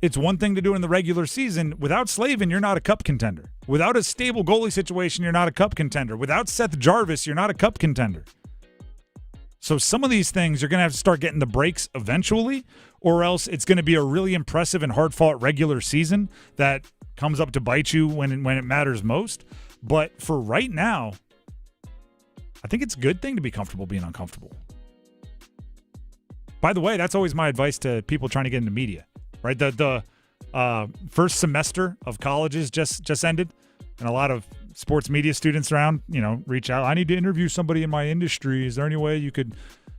it's one thing to do in the regular season. Without Slavin, you're not a cup contender. Without a stable goalie situation, you're not a cup contender. Without Seth Jarvis, you're not a cup contender. So some of these things, you're going to have to start getting the breaks eventually, or else it's going to be a really impressive and hard-fought regular season that comes up to bite you when it matters most. But for right now, I think it's a good thing to be comfortable being uncomfortable. By the way, that's always my advice to people trying to get into media, right? The first semester of colleges just ended, and a lot of sports media students around, reach out. I need to interview somebody in my industry. Is there any way you could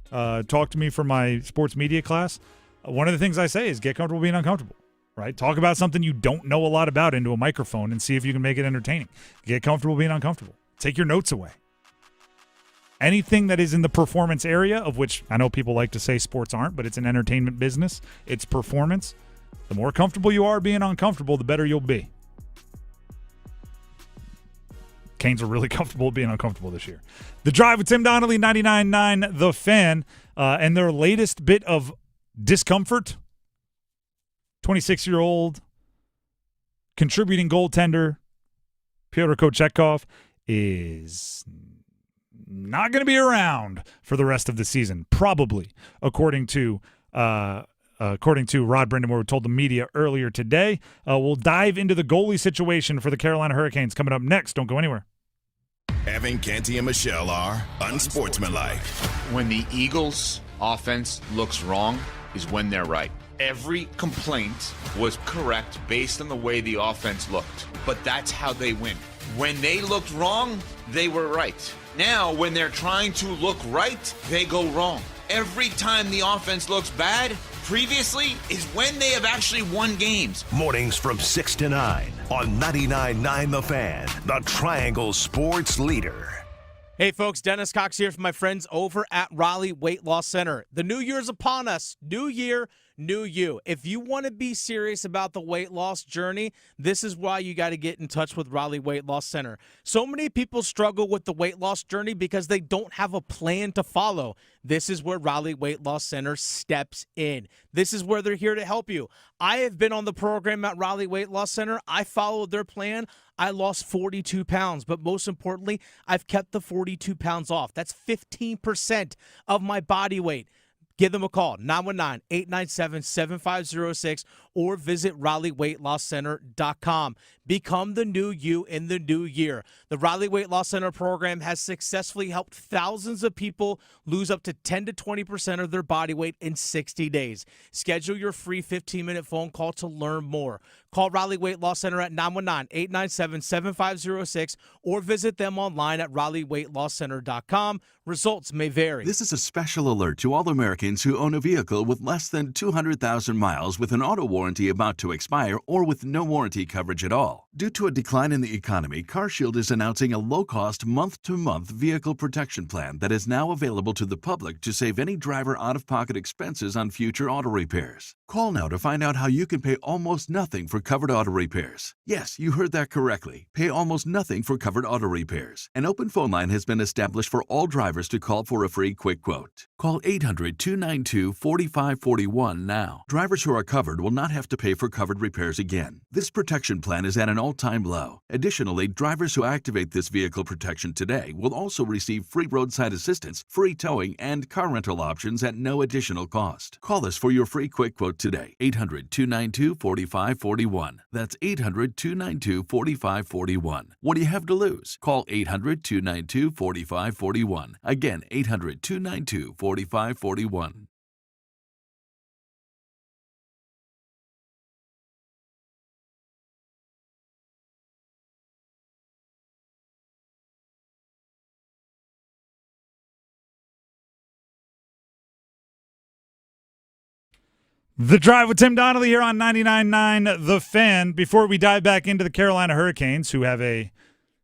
talk to me for my sports media class? One of the things I say is get comfortable being uncomfortable, right? Talk about something you don't know a lot about into a microphone and see if you can make it entertaining. Get comfortable being uncomfortable. Take your notes away. Anything that is in the performance area, of which I know people like to say sports aren't, but it's an entertainment business, it's performance. The more comfortable you are being uncomfortable, the better you'll be. Canes are really comfortable being uncomfortable this year. The Drive with Tim Donnelly, 99.9 The Fan, and their latest bit of discomfort, 26-year-old contributing goaltender Pyotr Kochetkov is not going to be around for the rest of the season, probably, according to Rod Brindamore, who told the media earlier today. We'll dive into the goalie situation for the Carolina Hurricanes coming up next. Don't go anywhere. Evan, Canty, and Michelle are unsportsmanlike. When the Eagles' offense looks wrong is when they're right. Every complaint was correct based on the way the offense looked, but that's how they win. When they looked wrong, they were right. Now, when they're trying to look right, they go wrong. Every time the offense looks bad, previously, is when they have actually won games. Mornings from 6 to 9 on 99.9 The Fan, the Triangle Sports Leader. Hey folks, Dennis Cox here from my friends over at Raleigh Weight Loss Center. The new year's upon us. New year, New You. If you want to be serious about the weight loss journey, this is why you got to get in touch with Raleigh Weight Loss Center. So many people struggle with the weight loss journey because they don't have a plan to follow. This is where Raleigh Weight Loss Center steps in. This is where they're here to help you. I have been on the program at Raleigh Weight Loss Center. I followed their plan. I lost 42 pounds, but most importantly, I've kept the 42 pounds off. That's 15% of my body weight. Give them a call, 919-897-7506, or visit RaleighWeightLossCenter.com. Become the new you in the new year. The Raleigh Weight Loss Center program has successfully helped thousands of people lose up to 10 to 20% of their body weight in 60 days. Schedule your free 15-minute phone call to learn more. Call Raleigh Weight Loss Center at 919-897-7506 or visit them online at RaleighWeightLossCenter.com. Results may vary. This is a special alert to all Americans who own a vehicle with less than 200,000 miles with an auto warranty about to expire or with no warranty coverage at all. Due to a decline in the economy, CarShield is announcing a low-cost, month-to-month vehicle protection plan that is now available to the public to save any driver out-of-pocket expenses on future auto repairs. Call now to find out how you can pay almost nothing for covered auto repairs. Yes, you heard that correctly. Pay almost nothing for covered auto repairs. An open phone line has been established for all drivers to call for a free quick quote. Call 800-292-4541 now. Drivers who are covered will not have to pay for covered repairs again. This protection plan is at an all-time low. Additionally, drivers who activate this vehicle protection today will also receive free roadside assistance, free towing, and car rental options at no additional cost. Call us for your free quick quote today. 800-292-4541. That's 800-292-4541. What do you have to lose? Call 800-292-4541. Again, 800-292-4541. The Drive with Tim Donnelly here on 99.9 The Fan. Before we dive back into the Carolina Hurricanes, who have a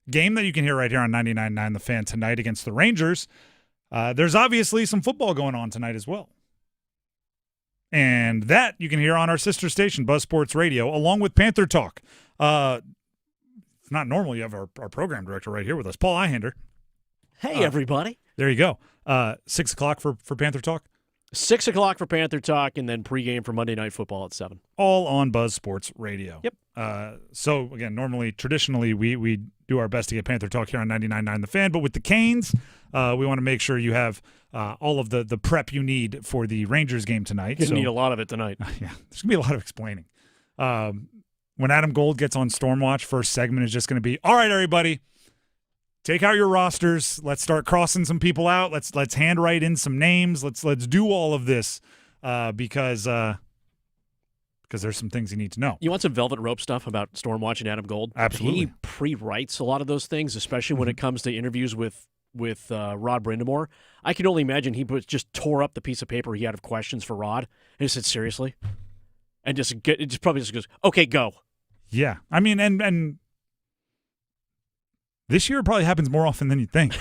game that you can hear right here on 99.9 The Fan tonight against the Rangers, there's obviously some football going on tonight as well. And that you can hear on our sister station, Buzz Sports Radio, along with Panther Talk. It's not normal. You have our program director right here with us, Paul Ihander. Hey, everybody. There you go. 6 o'clock for Panther Talk. 6 o'clock for Panther Talk, and then pregame for Monday Night Football at 7. All on Buzz Sports Radio. Yep. So, again, traditionally, we do our best to get Panther Talk here on 99.9 The Fan, but with the Canes, we want to make sure you have all of the prep you need for the Rangers game tonight. You're going to need a lot of it tonight. Yeah, there's going to be a lot of explaining. When Adam Gold gets on Stormwatch, first segment is just going to be, all right, everybody, take out your rosters. Let's start crossing some people out. Let's handwrite in some names. Let's do all of this because there's some things you need to know. You want some velvet rope stuff about Stormwatch and Adam Gold? Absolutely. He pre-writes a lot of those things, especially when it comes to interviews with Rod Brindamore. I can only imagine he just tore up the piece of paper he had of questions for Rod and just said, seriously? And it just probably just goes, okay, go. Yeah. I mean, and this year it probably happens more often than you think.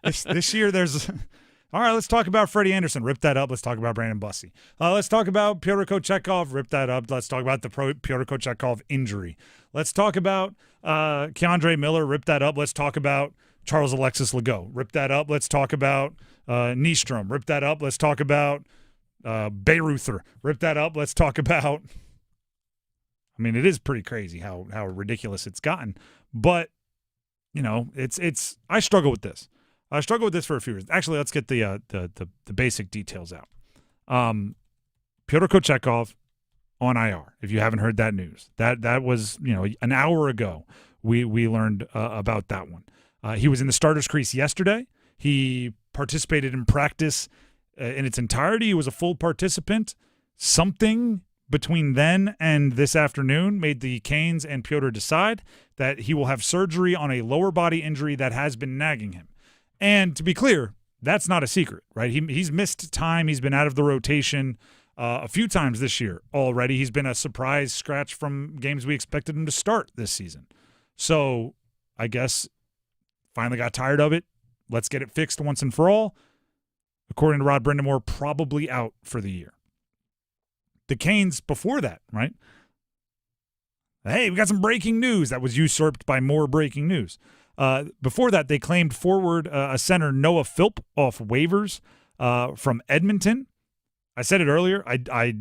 this year there's all right, let's talk about Freddie Anderson. Rip that up. Let's talk about Brandon Bussey. Let's talk about Pyotr Kochetkov. Rip that up. Let's talk about the Pyotr Kochetkov injury. Let's talk about Keandre Miller. Rip that up. Let's talk about Charles Alexis Legault. Rip that up. Let's talk about Nystrom. Rip that up. Let's talk about Bayreuther. Rip that up. Let's talk about – I mean, it is pretty crazy how ridiculous it's gotten. But, you know, it's I struggle with this. I struggle with this for a few reasons. Actually, let's get the basic details out. Pyotr Kochetkov on IR, if you haven't heard that news. That was, an hour ago we learned about that one. He was in the starter's crease yesterday. He participated in practice in its entirety. He was a full participant. Something between then and this afternoon made the Canes and Pyotr decide that he will have surgery on a lower body injury that has been nagging him. And to be clear, that's not a secret, right? He's missed time. He's been out of the rotation a few times this year already. He's been a surprise scratch from games we expected him to start this season. So I guess finally got tired of it. Let's get it fixed once and for all. According to Rod Brindamore, probably out for the year. The Canes before that, right? Hey, we got some breaking news. That was usurped by more breaking news. Before that, they claimed forward a center, Noah Philp, off waivers from Edmonton. I said it earlier. I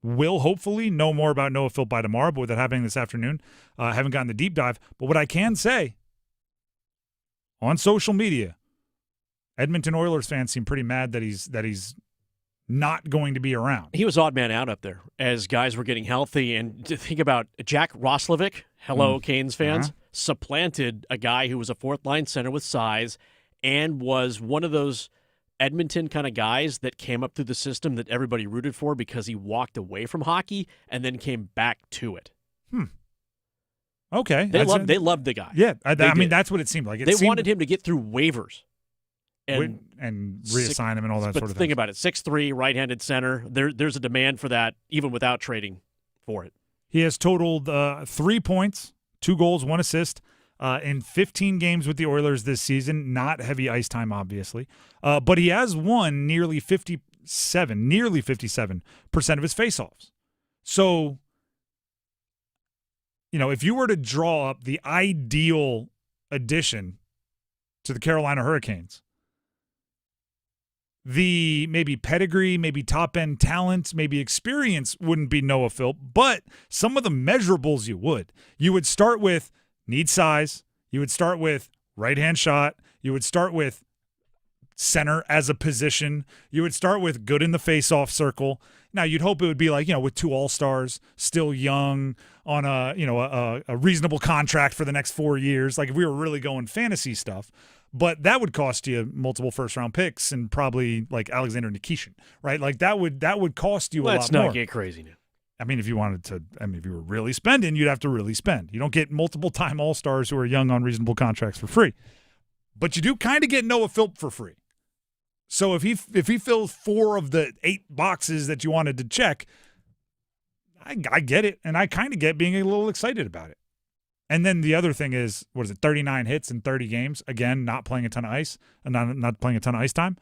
will hopefully know more about Noah Philp by tomorrow, but with it happening this afternoon, I haven't gotten the deep dive. But what I can say on social media, Edmonton Oilers fans seem pretty mad that he's not going to be around. He was odd man out up there as guys were getting healthy. And to think about Jack Roslovic, hello, Canes fans, supplanted a guy who was a fourth-line center with size and was one of those Edmonton kind of guys that came up through the system that everybody rooted for because he walked away from hockey and then came back to it. Okay. They loved the guy. Yeah, I mean, that's what it seemed like. They wanted him to get through waivers. And reassign him and all that sort of thing. But think about it, 6'3", right-handed center. There's a demand for that even without trading for it. He has totaled 3 points, 2 goals, 1 assist in 15 games with the Oilers this season. Not heavy ice time, obviously. But he has won nearly 57% of his faceoffs. So, if you were to draw up the ideal addition to the Carolina Hurricanes, the maybe pedigree, maybe top-end talent, maybe experience wouldn't be Noah Philp, but some of the measurables you would. You would start with need size. You would start with right-hand shot. You would start with center as a position. You would start with good in the face-off circle. Now, you'd hope it would be like, with 2 All-Stars, still young, on a reasonable contract for the next 4 years, like if we were really going fantasy stuff. But that would cost you multiple first-round picks and probably like Alexander Nikishin, right? Like that would cost you a lot more. Let's not get crazy now. I mean, if you wanted to, if you were really spending, you'd have to really spend. You don't get multiple-time All-Stars who are young on reasonable contracts for free. But you do kind of get Noah Philp for free. So if he fills 4 of the 8 boxes that you wanted to check, I get it, and I kind of get being a little excited about it. And then the other thing is, 39 hits in 30 games. Again, not playing a ton of ice, and not playing a ton of ice time.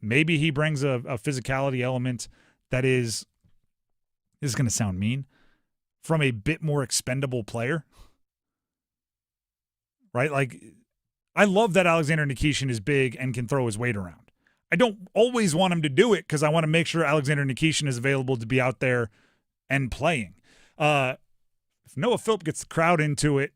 Maybe he brings a physicality element that is, this is going to sound mean, from a bit more expendable player. Right? Like, I love that Alexander Nikishin is big and can throw his weight around. I don't always want him to do it because I want to make sure Alexander Nikishin is available to be out there and playing. If Noah Philp gets the crowd into it,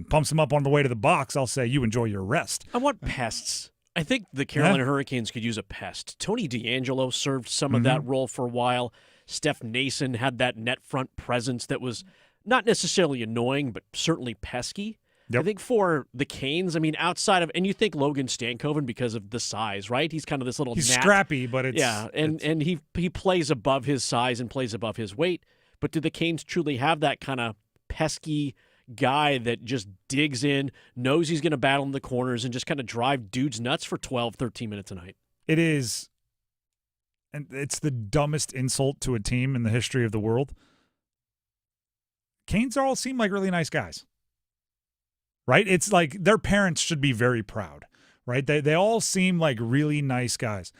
pumps him up on the way to the box, I'll say you enjoy your rest. I want pests. I think the Carolina Hurricanes could use a pest. Tony DeAngelo served some of that role for a while. Steph Nason had that net front presence that was not necessarily annoying, but certainly pesky. Yep. I think for the Canes, outside of, and you think Logan Stankoven because of the size, right? He's kind of this little He's scrappy, but it's... Yeah, and he plays above his size and plays above his weight. But do the Canes truly have that kind of pesky guy that just digs in, knows he's going to battle in the corners, and just kind of drive dudes nuts for 12, 13 minutes a night? It is, and it's the dumbest insult to a team in the history of the world. Canes all seem like really nice guys, right? It's like their parents should be very proud, right? They all seem like really nice guys.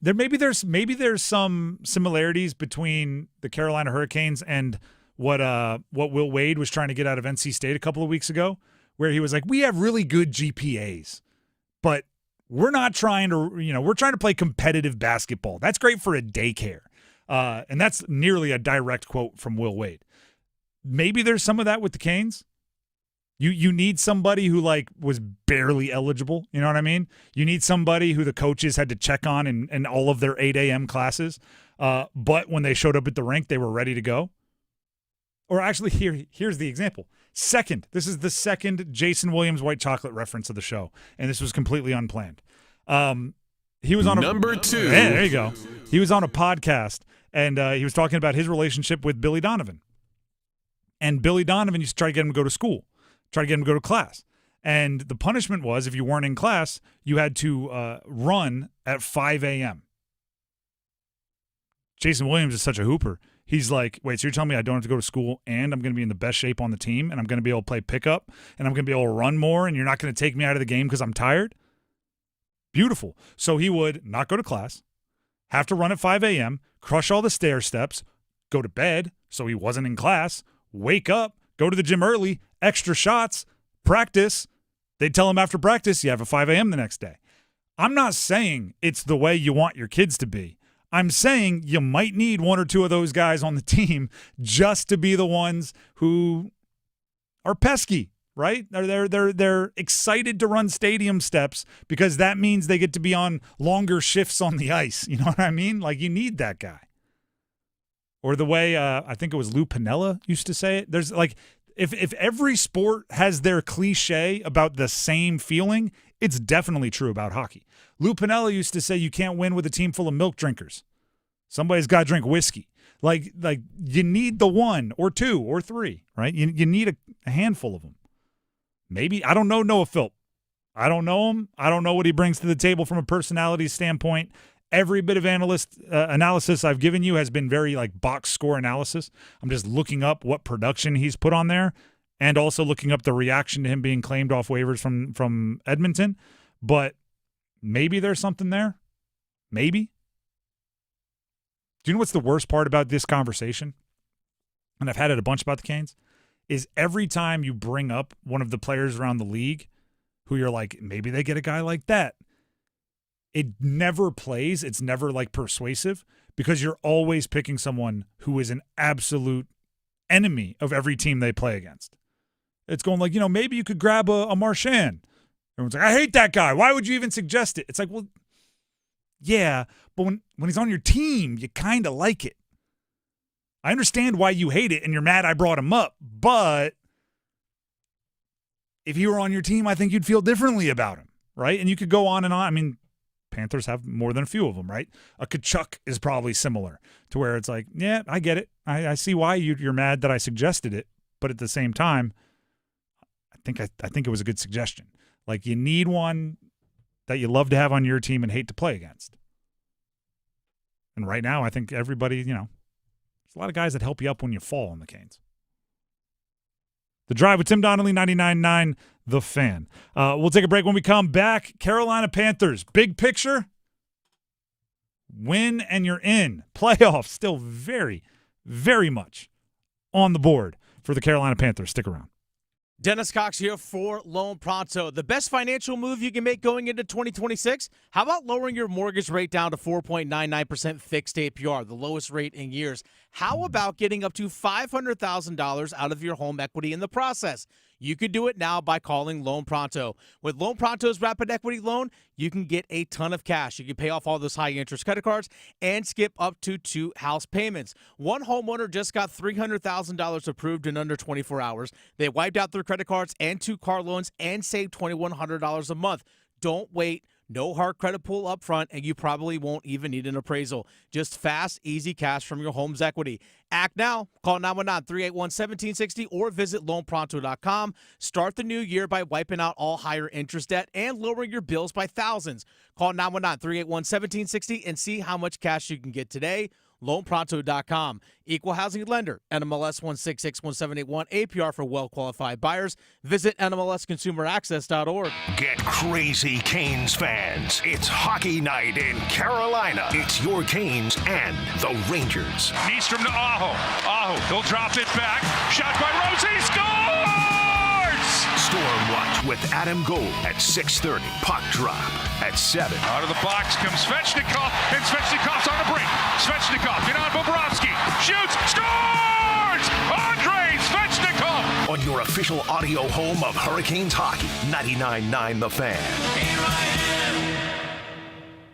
Maybe there's some similarities between the Carolina Hurricanes and what Will Wade was trying to get out of NC State a couple of weeks ago, where he was like, we have really good GPAs, but we're not trying to, we're trying to play competitive basketball. That's great for a daycare. And that's nearly a direct quote from Will Wade. Maybe there's some of that with the Canes. You need somebody who was barely eligible. You know what I mean? You need somebody who the coaches had to check on in all of their 8 a.m. classes. But when they showed up at the rink, they were ready to go. Or actually, here's the example. This is the second Jason Williams white chocolate reference of the show, and this was completely unplanned. He was on number 2. Yeah, there you go. He was on a podcast, and he was talking about his relationship with Billy Donovan. And Billy Donovan used to try to get him to go to school. Try to get him to go to class. And the punishment was, if you weren't in class, you had to run at 5 a.m. Jason Williams is such a hooper. He's like, wait, so you're telling me I don't have to go to school and I'm going to be in the best shape on the team and I'm going to be able to play pickup and I'm going to be able to run more and you're not going to take me out of the game because I'm tired? Beautiful. So he would not go to class, have to run at 5 a.m., crush all the stair steps, go to bed so he wasn't in class, wake up, go to the gym early, extra shots, practice. They'd tell him after practice, you have a 5 a.m. the next day. I'm not saying it's the way you want your kids to be. I'm saying you might need one or two of those guys on the team just to be the ones who are pesky, right? They're excited to run stadium steps because that means they get to be on longer shifts on the ice. You know what I mean? Like, you need that guy. Or the way I think it was Lou Piniella used to say it. There's like, if every sport has their cliche about the same feeling, it's definitely true about hockey. Lou Piniella used to say you can't win with a team full of milk drinkers. Somebody's got to drink whiskey. Like you need the one or two or three, right? You need a handful of them. Maybe, I don't know Noah Philp. I don't know him. I don't know what he brings to the table from a personality standpoint. Every bit of analysis I've given you has been very like box score analysis. I'm just looking up what production he's put on there and also looking up the reaction to him being claimed off waivers from Edmonton. But maybe there's something there. Maybe. Do you know what's the worst part about this conversation? And I've had it a bunch about the Canes, is every time you bring up one of the players around the league who you're like, maybe they get a guy like that, it never plays. It's never like persuasive because you're always picking someone who is an absolute enemy of every team they play against. It's going like, maybe you could grab a Marchand. Everyone's like, I hate that guy. Why would you even suggest it? It's like, well, yeah, but when he's on your team, you kind of like it. I understand why you hate it and you're mad I brought him up, but if he were on your team, I think you'd feel differently about him, right? And you could go on and on. I mean, Panthers have more than a few of them, right? A Kachuk is probably similar to where it's like, yeah, I get it. I see why you're mad that I suggested it, but at the same time, I think it was a good suggestion. Like, you need one that you love to have on your team and hate to play against. And right now, I think everybody, there's a lot of guys that help you up when you fall on the Canes. The Drive with Tim Donnelly, 99.9 The Fan. We'll take a break when we come back. Carolina Panthers, big picture. Win and you're in. Playoffs still very, very much on the board for the Carolina Panthers. Stick around. Dennis Cox here for Loan Pronto. The best financial move you can make going into 2026? How about lowering your mortgage rate down to 4.99% fixed APR, the lowest rate in years? How about getting up to $500,000 out of your home equity in the process? You could do it now by calling Loan Pronto. With Loan Pronto's Rapid Equity Loan, you can get a ton of cash. You can pay off all those high-interest credit cards and skip up to 2 house payments. One homeowner just got $300,000 approved in under 24 hours. They wiped out their credit cards and 2 car loans and saved $2,100 a month. Don't wait. No hard credit pull up front, and you probably won't even need an appraisal. Just fast, easy cash from your home's equity. Act now. Call 919-381-1760 or visit loanpronto.com. Start the new year by wiping out all higher interest debt and lowering your bills by thousands. Call 919-381-1760 and see how much cash you can get today. LoanPronto.com. Equal housing lender. NMLS 1661781. APR for well-qualified buyers. Visit NMLSConsumerAccess.org. Get crazy, Canes fans. It's hockey night in Carolina. It's your Canes and the Rangers. Nystrom to Aho. Aho, he'll drop it back. Shot by Rose. He scores! Storm Watch with Adam Gold at 6:30. Puck drop at 7. Out of the box comes Svechnikov, and Svechnikov's on the brink. Svechnikov, in on Bobrovsky. Shoots, scores! Andrei Svechnikov! On your official audio home of Hurricanes hockey, 99.9 The Fan.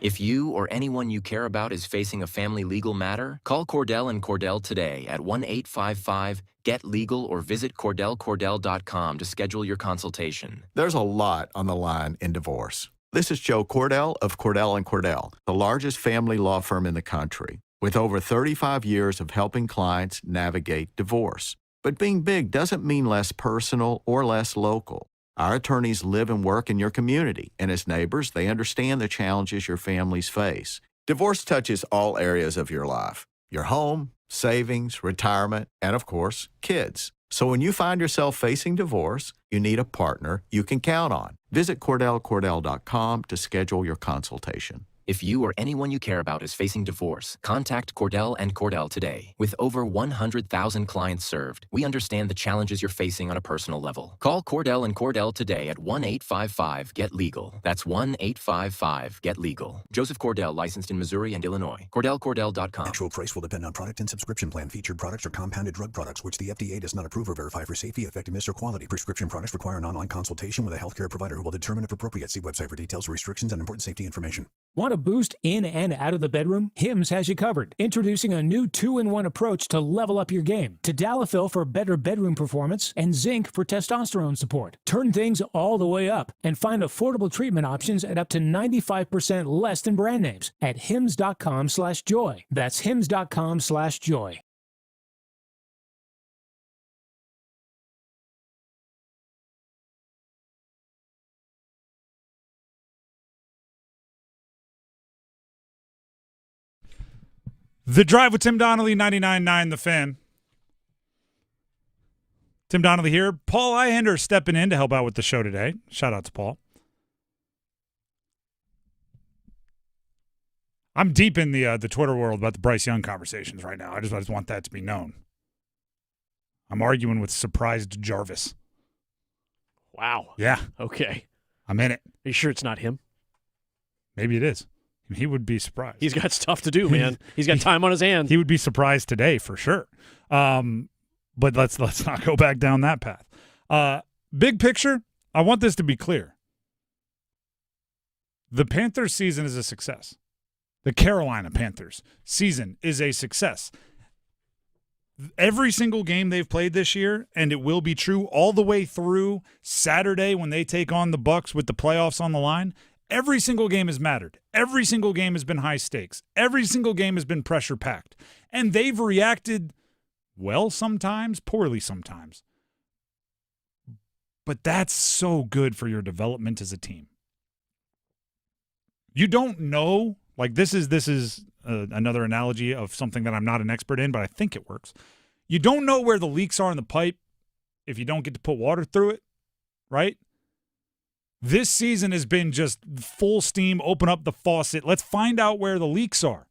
If you or anyone you care about is facing a family legal matter, call Cordell & Cordell today at 1-855-GET-LEGAL or visit CordellCordell.com to schedule your consultation. There's a lot on the line in divorce. This is Joe Cordell of Cordell & Cordell, the largest family law firm in the country, with over 35 years of helping clients navigate divorce. But being big doesn't mean less personal or less local. Our attorneys live and work in your community, and as neighbors, they understand the challenges your families face. Divorce touches all areas of your life: your home, savings, retirement, and of course, kids. So when you find yourself facing divorce, you need a partner you can count on. Visit CordellCordell.com to schedule your consultation. If you or anyone you care about is facing divorce, contact Cordell and Cordell today. With over 100,000 clients served, we understand the challenges you're facing on a personal level. Call Cordell and Cordell today at 1-855-GET-LEGAL. That's 1-855-GET-LEGAL. Joseph Cordell, licensed in Missouri and Illinois. CordellCordell.com. Actual price will depend on product and subscription plan. Featured products are compounded drug products, which the FDA does not approve or verify for safety, effectiveness, or quality. Prescription products require an online consultation with a healthcare provider who will determine if appropriate. See website for details, restrictions, and important safety information. Want a boost in and out of the bedroom? Hims has you covered. Introducing a new 2-in-1 approach to level up your game. Tadalafil for better bedroom performance and zinc for testosterone support. Turn things all the way up and find affordable treatment options at up to 95% less than brand names at hims.com/joy. That's hims.com/joy. The Drive with Tim Donnelly, 99.9 The Fan. Tim Donnelly here. Paul Ihender stepping in to help out with the show today. Shout out to Paul. I'm deep in the Twitter world about the Bryce Young conversations right now. I just want that to be known. I'm arguing with surprised Jarvis. Wow. Yeah. Okay. I'm in it. Are you sure it's not him? Maybe it is. He would be surprised. He's got stuff to do, man. He's got time on his hands. He would be surprised today for sure. But let's not go back down that path. Big picture, I want this to be clear. The Panthers season is a success. The Carolina Panthers season is a success. Every single game they've played this year, and it will be true all the way through Saturday when they take on the Bucs with the playoffs on the line, every single game has mattered. Every single game has been high stakes. Every single game has been pressure packed. And they've reacted well sometimes, poorly sometimes. But that's so good for your development as a team. You don't know, like this is another analogy of something that I'm not an expert in, but I think it works. You don't know where the leaks are in the pipe if you don't get to put water through it, right? This season has been just full steam, open up the faucet. Let's find out where the leaks are.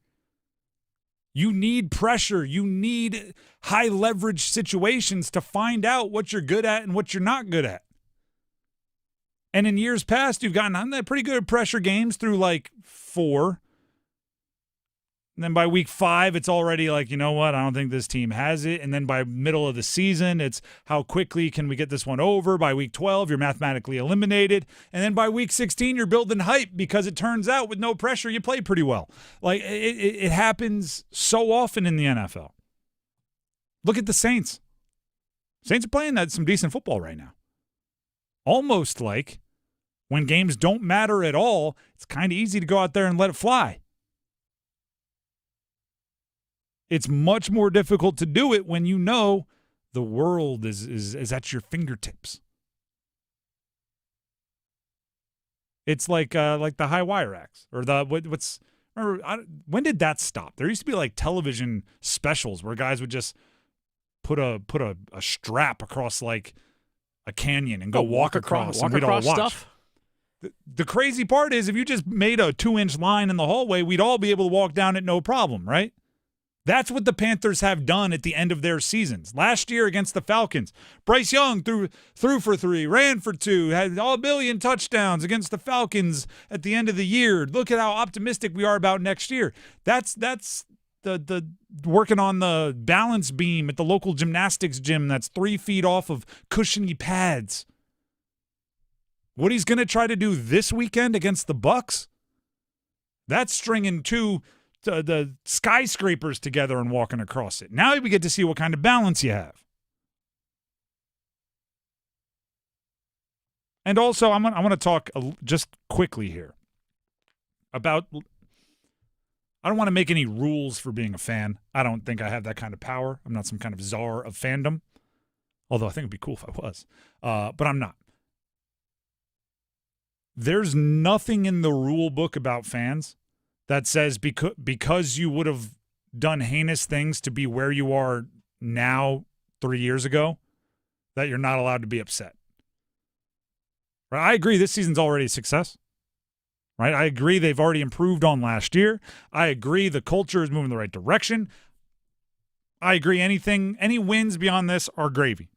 You need pressure. You need high leverage situations to find out what you're good at and what you're not good at. And in years past, you've gotten pretty good at pressure games through like 4. And then by week 5, it's already like, you know what, I don't think this team has it. And then by middle of the season, it's how quickly can we get this one over. By week 12, you're mathematically eliminated. And then by week 16, you're building hype because it turns out with no pressure, you play pretty well. Like it happens so often in the NFL. Look at the Saints. Saints are playing some decent football right now. Almost like when games don't matter at all, it's kind of easy to go out there and let it fly. It's much more difficult to do it when you know the world is at your fingertips. It's like the high wire acts or when did that stop? There used to be like television specials where guys would just put a strap across like a canyon and go walk across and we'd all watch. Stuff? The crazy part is if you just made a 2-inch line in the hallway, we'd all be able to walk down it no problem, right? That's what the Panthers have done at the end of their seasons. Last year against the Falcons, Bryce Young threw for 3, ran for 2, had all 1 billion touchdowns against the Falcons at the end of the year. Look at how optimistic we are about next year. That's the working on the balance beam at the local gymnastics gym that's 3 feet off of cushiony pads. What he's going to try to do this weekend against the Bucs, that's stringing 2 the skyscrapers together and walking across it. Now we get to see what kind of balance you have. And also, I want to talk just quickly here about, I don't want to make any rules for being a fan. I don't think I have that kind of power. I'm not some kind of czar of fandom, although I think it'd be cool if I was. But I'm not. There's nothing in the rule book about fans that says because you would have done heinous things to be where you are now 3 years ago, that you're not allowed to be upset. Right? I agree this season's already a success. right? I agree they've already improved on last year. I agree the culture is moving in the right direction. I agree any wins beyond this are gravy.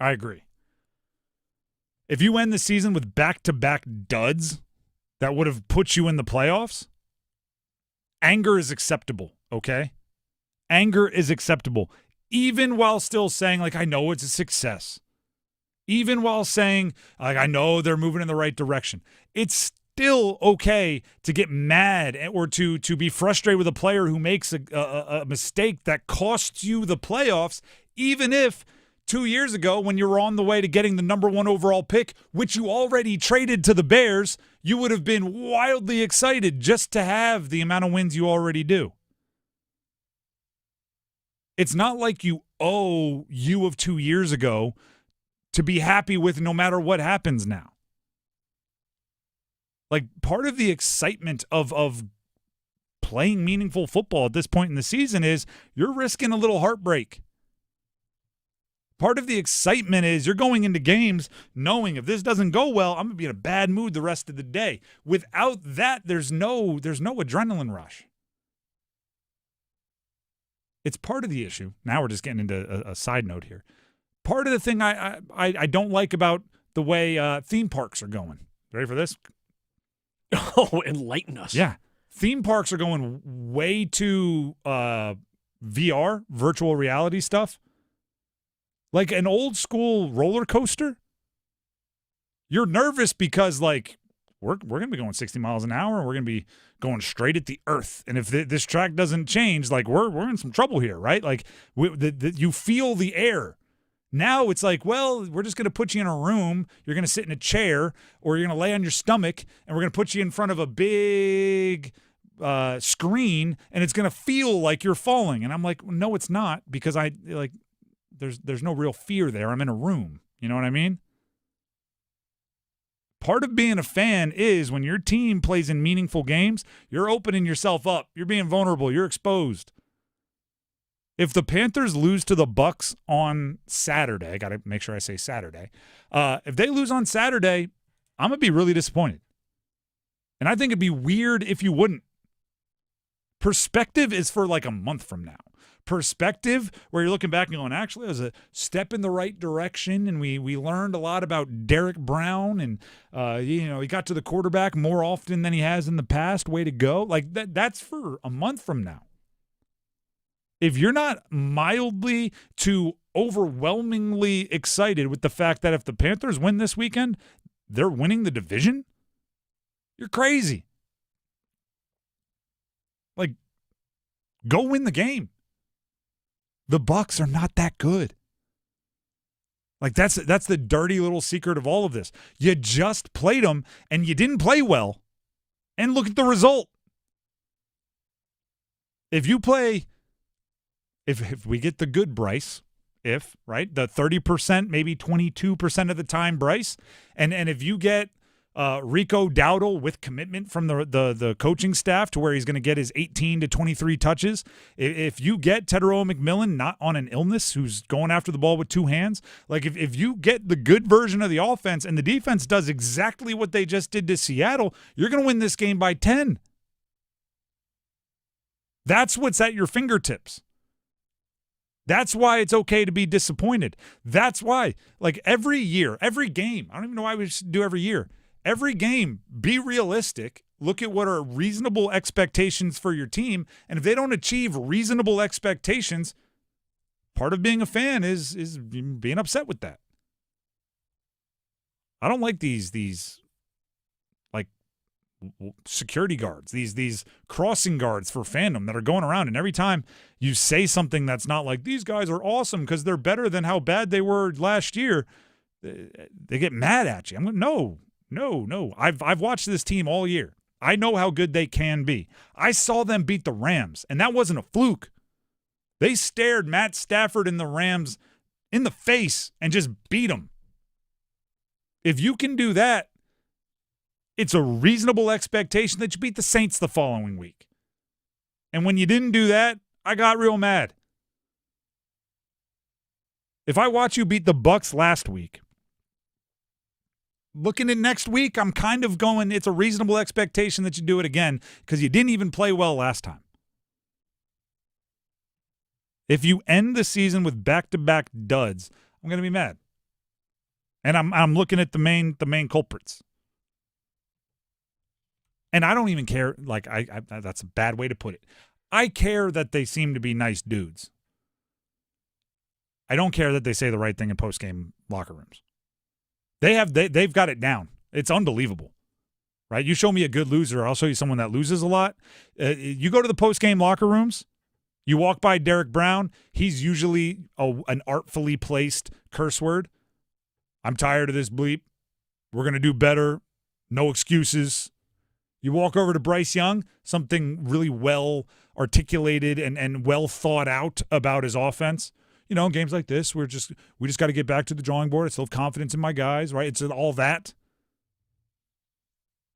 I agree. If you end the season with back-to-back duds that would have put you in the playoffs, anger is acceptable, okay? Anger is acceptable, even while still saying, like, I know it's a success. Even while saying, like, I know they're moving in the right direction. It's still okay to get mad or to be frustrated with a player who makes a mistake that costs you the playoffs, even if 2 years ago when you were on the way to getting the number 1 overall pick, which you already traded to the Bears, you would have been wildly excited just to have the amount of wins you already do. It's not like you owe you of 2 years ago to be happy with no matter what happens now. Like, part of the excitement of playing meaningful football at this point in the season is you're risking a little heartbreak. Part of the excitement is you're going into games knowing if this doesn't go well, I'm going to be in a bad mood the rest of the day. Without that, there's no adrenaline rush. It's part of the issue. Now we're just getting into a side note here. Part of the thing I don't like about the way theme parks are going. Ready for this? Oh, enlighten us. Yeah. Theme parks are going way too VR, virtual reality stuff. Like an old school roller coaster. You're nervous because, like, we're going to be going 60 miles an hour and we're going to be going straight at the earth. And if this track doesn't change, like, we're in some trouble here, right? Like, you feel the air. Now it's like, well, we're just going to put you in a room. You're going to sit in a chair or you're going to lay on your stomach and we're going to put you in front of a big screen and it's going to feel like you're falling. And I'm like, no, it's not, because there's no real fear there. I'm in a room. You know what I mean? Part of being a fan is when your team plays in meaningful games, you're opening yourself up. You're being vulnerable. You're exposed. If the Panthers lose to the Bucs on Saturday, I got to make sure I say Saturday. If they lose on Saturday, I'm going to be really disappointed. And I think it'd be weird if you wouldn't. Perspective is for like a month from now. Perspective where you're looking back and going, actually, it was a step in the right direction, and we learned a lot about Derek Brown, and he got to the quarterback more often than he has in the past. Way to go. Like that's for a month from now. If you're not mildly to overwhelmingly excited with the fact that if the Panthers win this weekend, they're winning the division, you're crazy. Like, go win the game. The Bucs are not that good. Like, that's the dirty little secret of all of this. You just played them, and you didn't play well. And look at the result. If you play... If we get the good Bryce, right, the 30%, maybe 22% of the time Bryce, and if you get Rico Dowdle with commitment from the coaching staff to where he's going to get his 18 to 23 touches, if you get Teteroa McMillan not on an illness who's going after the ball with two hands, like if you get the good version of the offense and the defense does exactly what they just did to Seattle, you're going to win this game by 10. That's what's at your fingertips. That's why it's okay to be disappointed. That's why, like, every year, every game, I don't even know why we should do every year. Every game, be realistic. Look at what are reasonable expectations for your team. And if they don't achieve reasonable expectations, part of being a fan is being upset with that. I don't like these like security guards, these crossing guards for fandom that are going around, and every time you say something that's not like, these guys are awesome because they're better than how bad they were last year, they get mad at you. I'm like, no. I've watched this team all year. I know how good they can be. I saw them beat the Rams, and that wasn't a fluke. They stared Matt Stafford and the Rams in the face and just beat them. If you can do that, it's a reasonable expectation that you beat the Saints the following week. And when you didn't do that, I got real mad. If I watch you beat the Bucs last week, looking at next week, I'm kind of going, it's a reasonable expectation that you do it again because you didn't even play well last time. If you end the season with back-to-back duds, I'm going to be mad. And I'm looking at the main culprits. And I don't even care, like, I that's a bad way to put it. I care that they seem to be nice dudes. I don't care that they say the right thing in post-game locker rooms. They've got it down. It's unbelievable, right? You show me a good loser, I'll show you someone that loses a lot. You go to the post-game locker rooms, you walk by Derek Brown, he's usually an artfully placed curse word. I'm tired of this bleep. We're going to do better. No excuses. You walk over to Bryce Young, something really well articulated and well thought out about his offense. You know, in games like this, we just got to get back to the drawing board. I still have confidence in my guys, right? It's all that.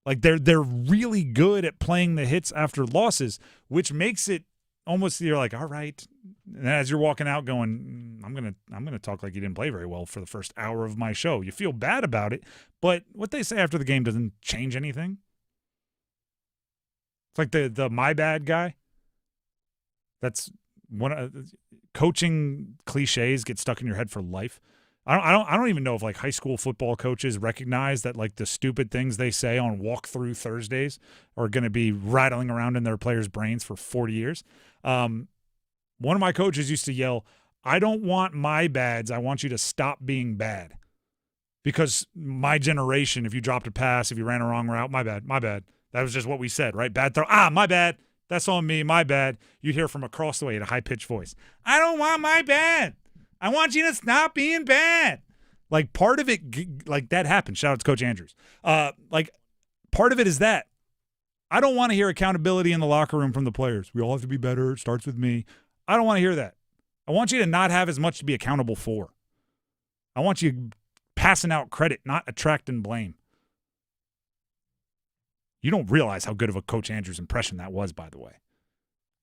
Like they're really good at playing the hits after losses, which makes it almost, you're like, all right. And as you're walking out going, I'm gonna talk like you didn't play very well for the first hour of my show. You feel bad about it, but what they say after the game doesn't change anything. It's like the my bad guy. That's one of coaching cliches get stuck in your head for life. I don't even know if like high school football coaches recognize that like the stupid things they say on walkthrough Thursdays are going to be rattling around in their players' brains for 40 years. One of my coaches used to yell, "I don't want my bads. I want you to stop being bad." Because my generation, if you dropped a pass, if you ran a wrong route, my bad. That was just what we said, right? Bad throw. My bad. That's on me. My bad. You'd hear from across the way in a high-pitched voice. "I don't want my bad. I want you to stop being bad." Like part of it, like that happened. Shout out to Coach Andrews. Like part of it is that I don't want to hear accountability in the locker room from the players. We all have to be better. It starts with me. I don't want to hear that. I want you to not have as much to be accountable for. I want you passing out credit, not attracting blame. You don't realize how good of a Coach Andrews impression that was, by the way.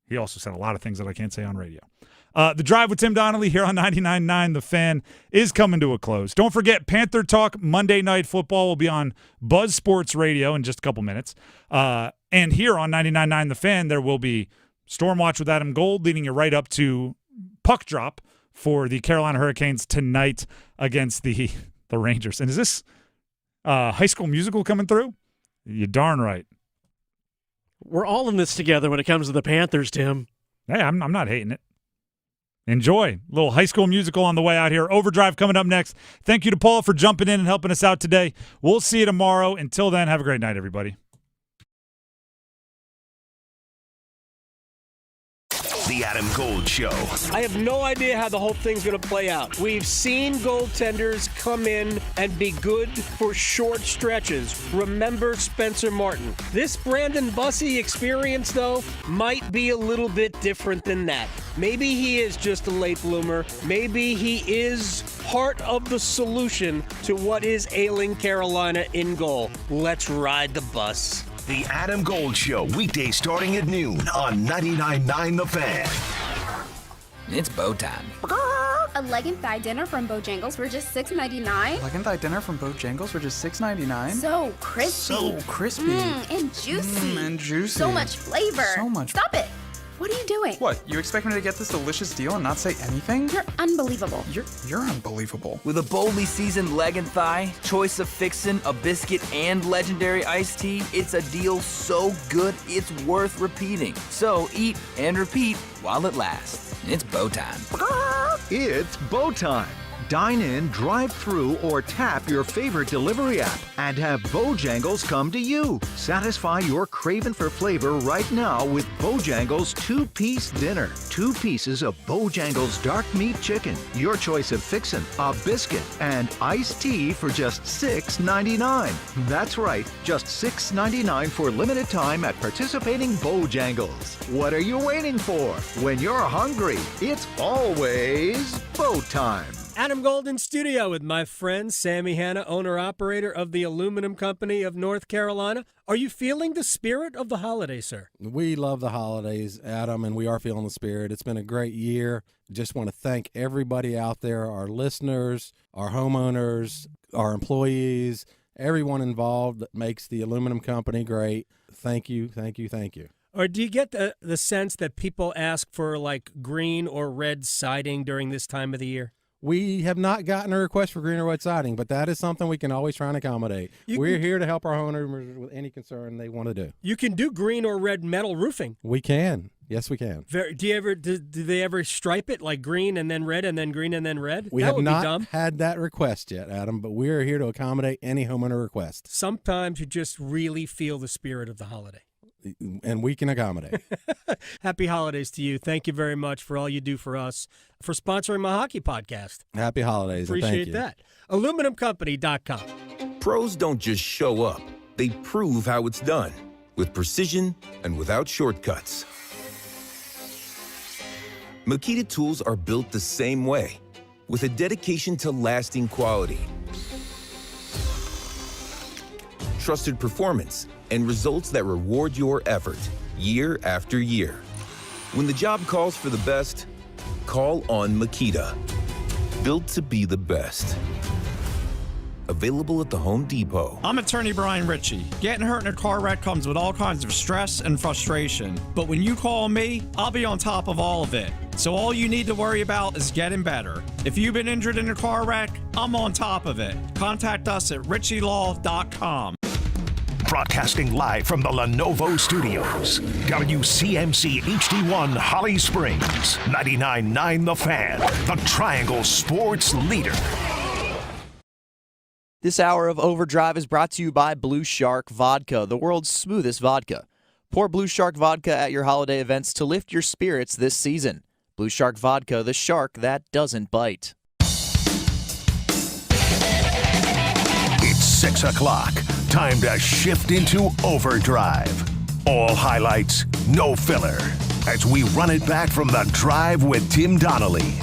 He also said a lot of things that I can't say on radio. The Drive with Tim Donnelly here on 99.9 The Fan is coming to a close. Don't forget, Panther Talk Monday Night Football will be on Buzz Sports Radio in just a couple minutes. And here on 99.9 The Fan, there will be Stormwatch with Adam Gold leading you right up to puck drop for the Carolina Hurricanes tonight against the Rangers. And is this High School Musical coming through? You're darn right. We're all in this together when it comes to the Panthers, Tim. Hey, I'm not hating it. Enjoy. A little High School Musical on the way out here. Overdrive coming up next. Thank you to Paul for jumping in and helping us out today. We'll see you tomorrow. Until then, have a great night, everybody. The Adam Gold Show. I have no idea how the whole thing's going to play out. We've seen goaltenders come in and be good for short stretches. Remember Spencer Martin. This Brandon Bussey experience, though, might be a little bit different than that. Maybe he is just a late bloomer. Maybe he is part of the solution to what is ailing Carolina in goal. Let's ride the bus. The Adam Gold Show, weekdays starting at noon on 99.9 The Fan. It's bow time. A leg and thigh dinner from Bojangles for just $6.99. Leg and thigh dinner from Bojangles for just $6.99. So crispy. So crispy. And juicy. And juicy. So much flavor. So much. Stop it. What are you doing? What, you expect me to get this delicious deal and not say anything? You're unbelievable. You're unbelievable. With a boldly seasoned leg and thigh, choice of fixin', a biscuit, and legendary iced tea, it's a deal so good it's worth repeating. So eat and repeat while it lasts. It's bow time. It's bow time. Dine in, drive through, or tap your favorite delivery app and have Bojangles come to you. Satisfy your craving for flavor right now with Bojangles 2-piece dinner. 2 pieces of Bojangles dark meat chicken, your choice of fixin', a biscuit, and iced tea for just $6.99. That's right, just $6.99 for limited time at participating Bojangles. What are you waiting for? When you're hungry, it's always bow time. Adam Gold in studio with my friend Sammy Hanna, owner-operator of the Aluminum Company of North Carolina. Are you feeling the spirit of the holiday, sir? We love the holidays, Adam, and we are feeling the spirit. It's been a great year. Just want to thank everybody out there, our listeners, our homeowners, our employees. everyone involved that makes the aluminum company great. Thank you, thank you, thank you. Or do you get the sense that people ask for like green or red siding during this time of the year? We have not gotten a request for green or red siding, but that is something we can always try and accommodate. We're here to help our homeowners with any concern they want to do. You can do green or red metal roofing. We can. Yes, we can. Do they ever stripe it like green and then red and then green and then red? We That have would be not dumb. had that request yet, Adam, but we are here to accommodate any homeowner request. Sometimes you just really feel the spirit of the holiday. And we can accommodate. Happy holidays to you. Thank you very much for all you do for us, for sponsoring my hockey podcast. Happy holidays. Appreciate and thank that. AluminumCompany.com. Pros don't just show up. They prove how it's done with precision and without shortcuts. Makita tools are built the same way, with a dedication to lasting quality, trusted performance, and results that reward your effort year after year. When the job calls for the best, call on Makita. Built to be the best. Available at the Home Depot. I'm attorney Brian Ritchie. Getting hurt in a car wreck comes with all kinds of stress and frustration. But when you call me, I'll be on top of all of it. So all you need to worry about is getting better. If you've been injured in a car wreck, I'm on top of it. Contact us at ritchielaw.com. Broadcasting live from the Lenovo Studios. WCMC HD1 Holly Springs. 99.9 The Fan. The Triangle Sports Leader. This hour of Overdrive is brought to you by Blue Shark Vodka, the world's smoothest vodka. Pour Blue Shark Vodka at your holiday events to lift your spirits this season. Blue Shark Vodka, the shark that doesn't bite. It's 6 o'clock. Time to shift into overdrive. All highlights, no filler. As we run it back from the drive with Tim Donnelly.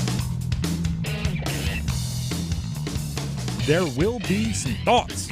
There will be some thoughts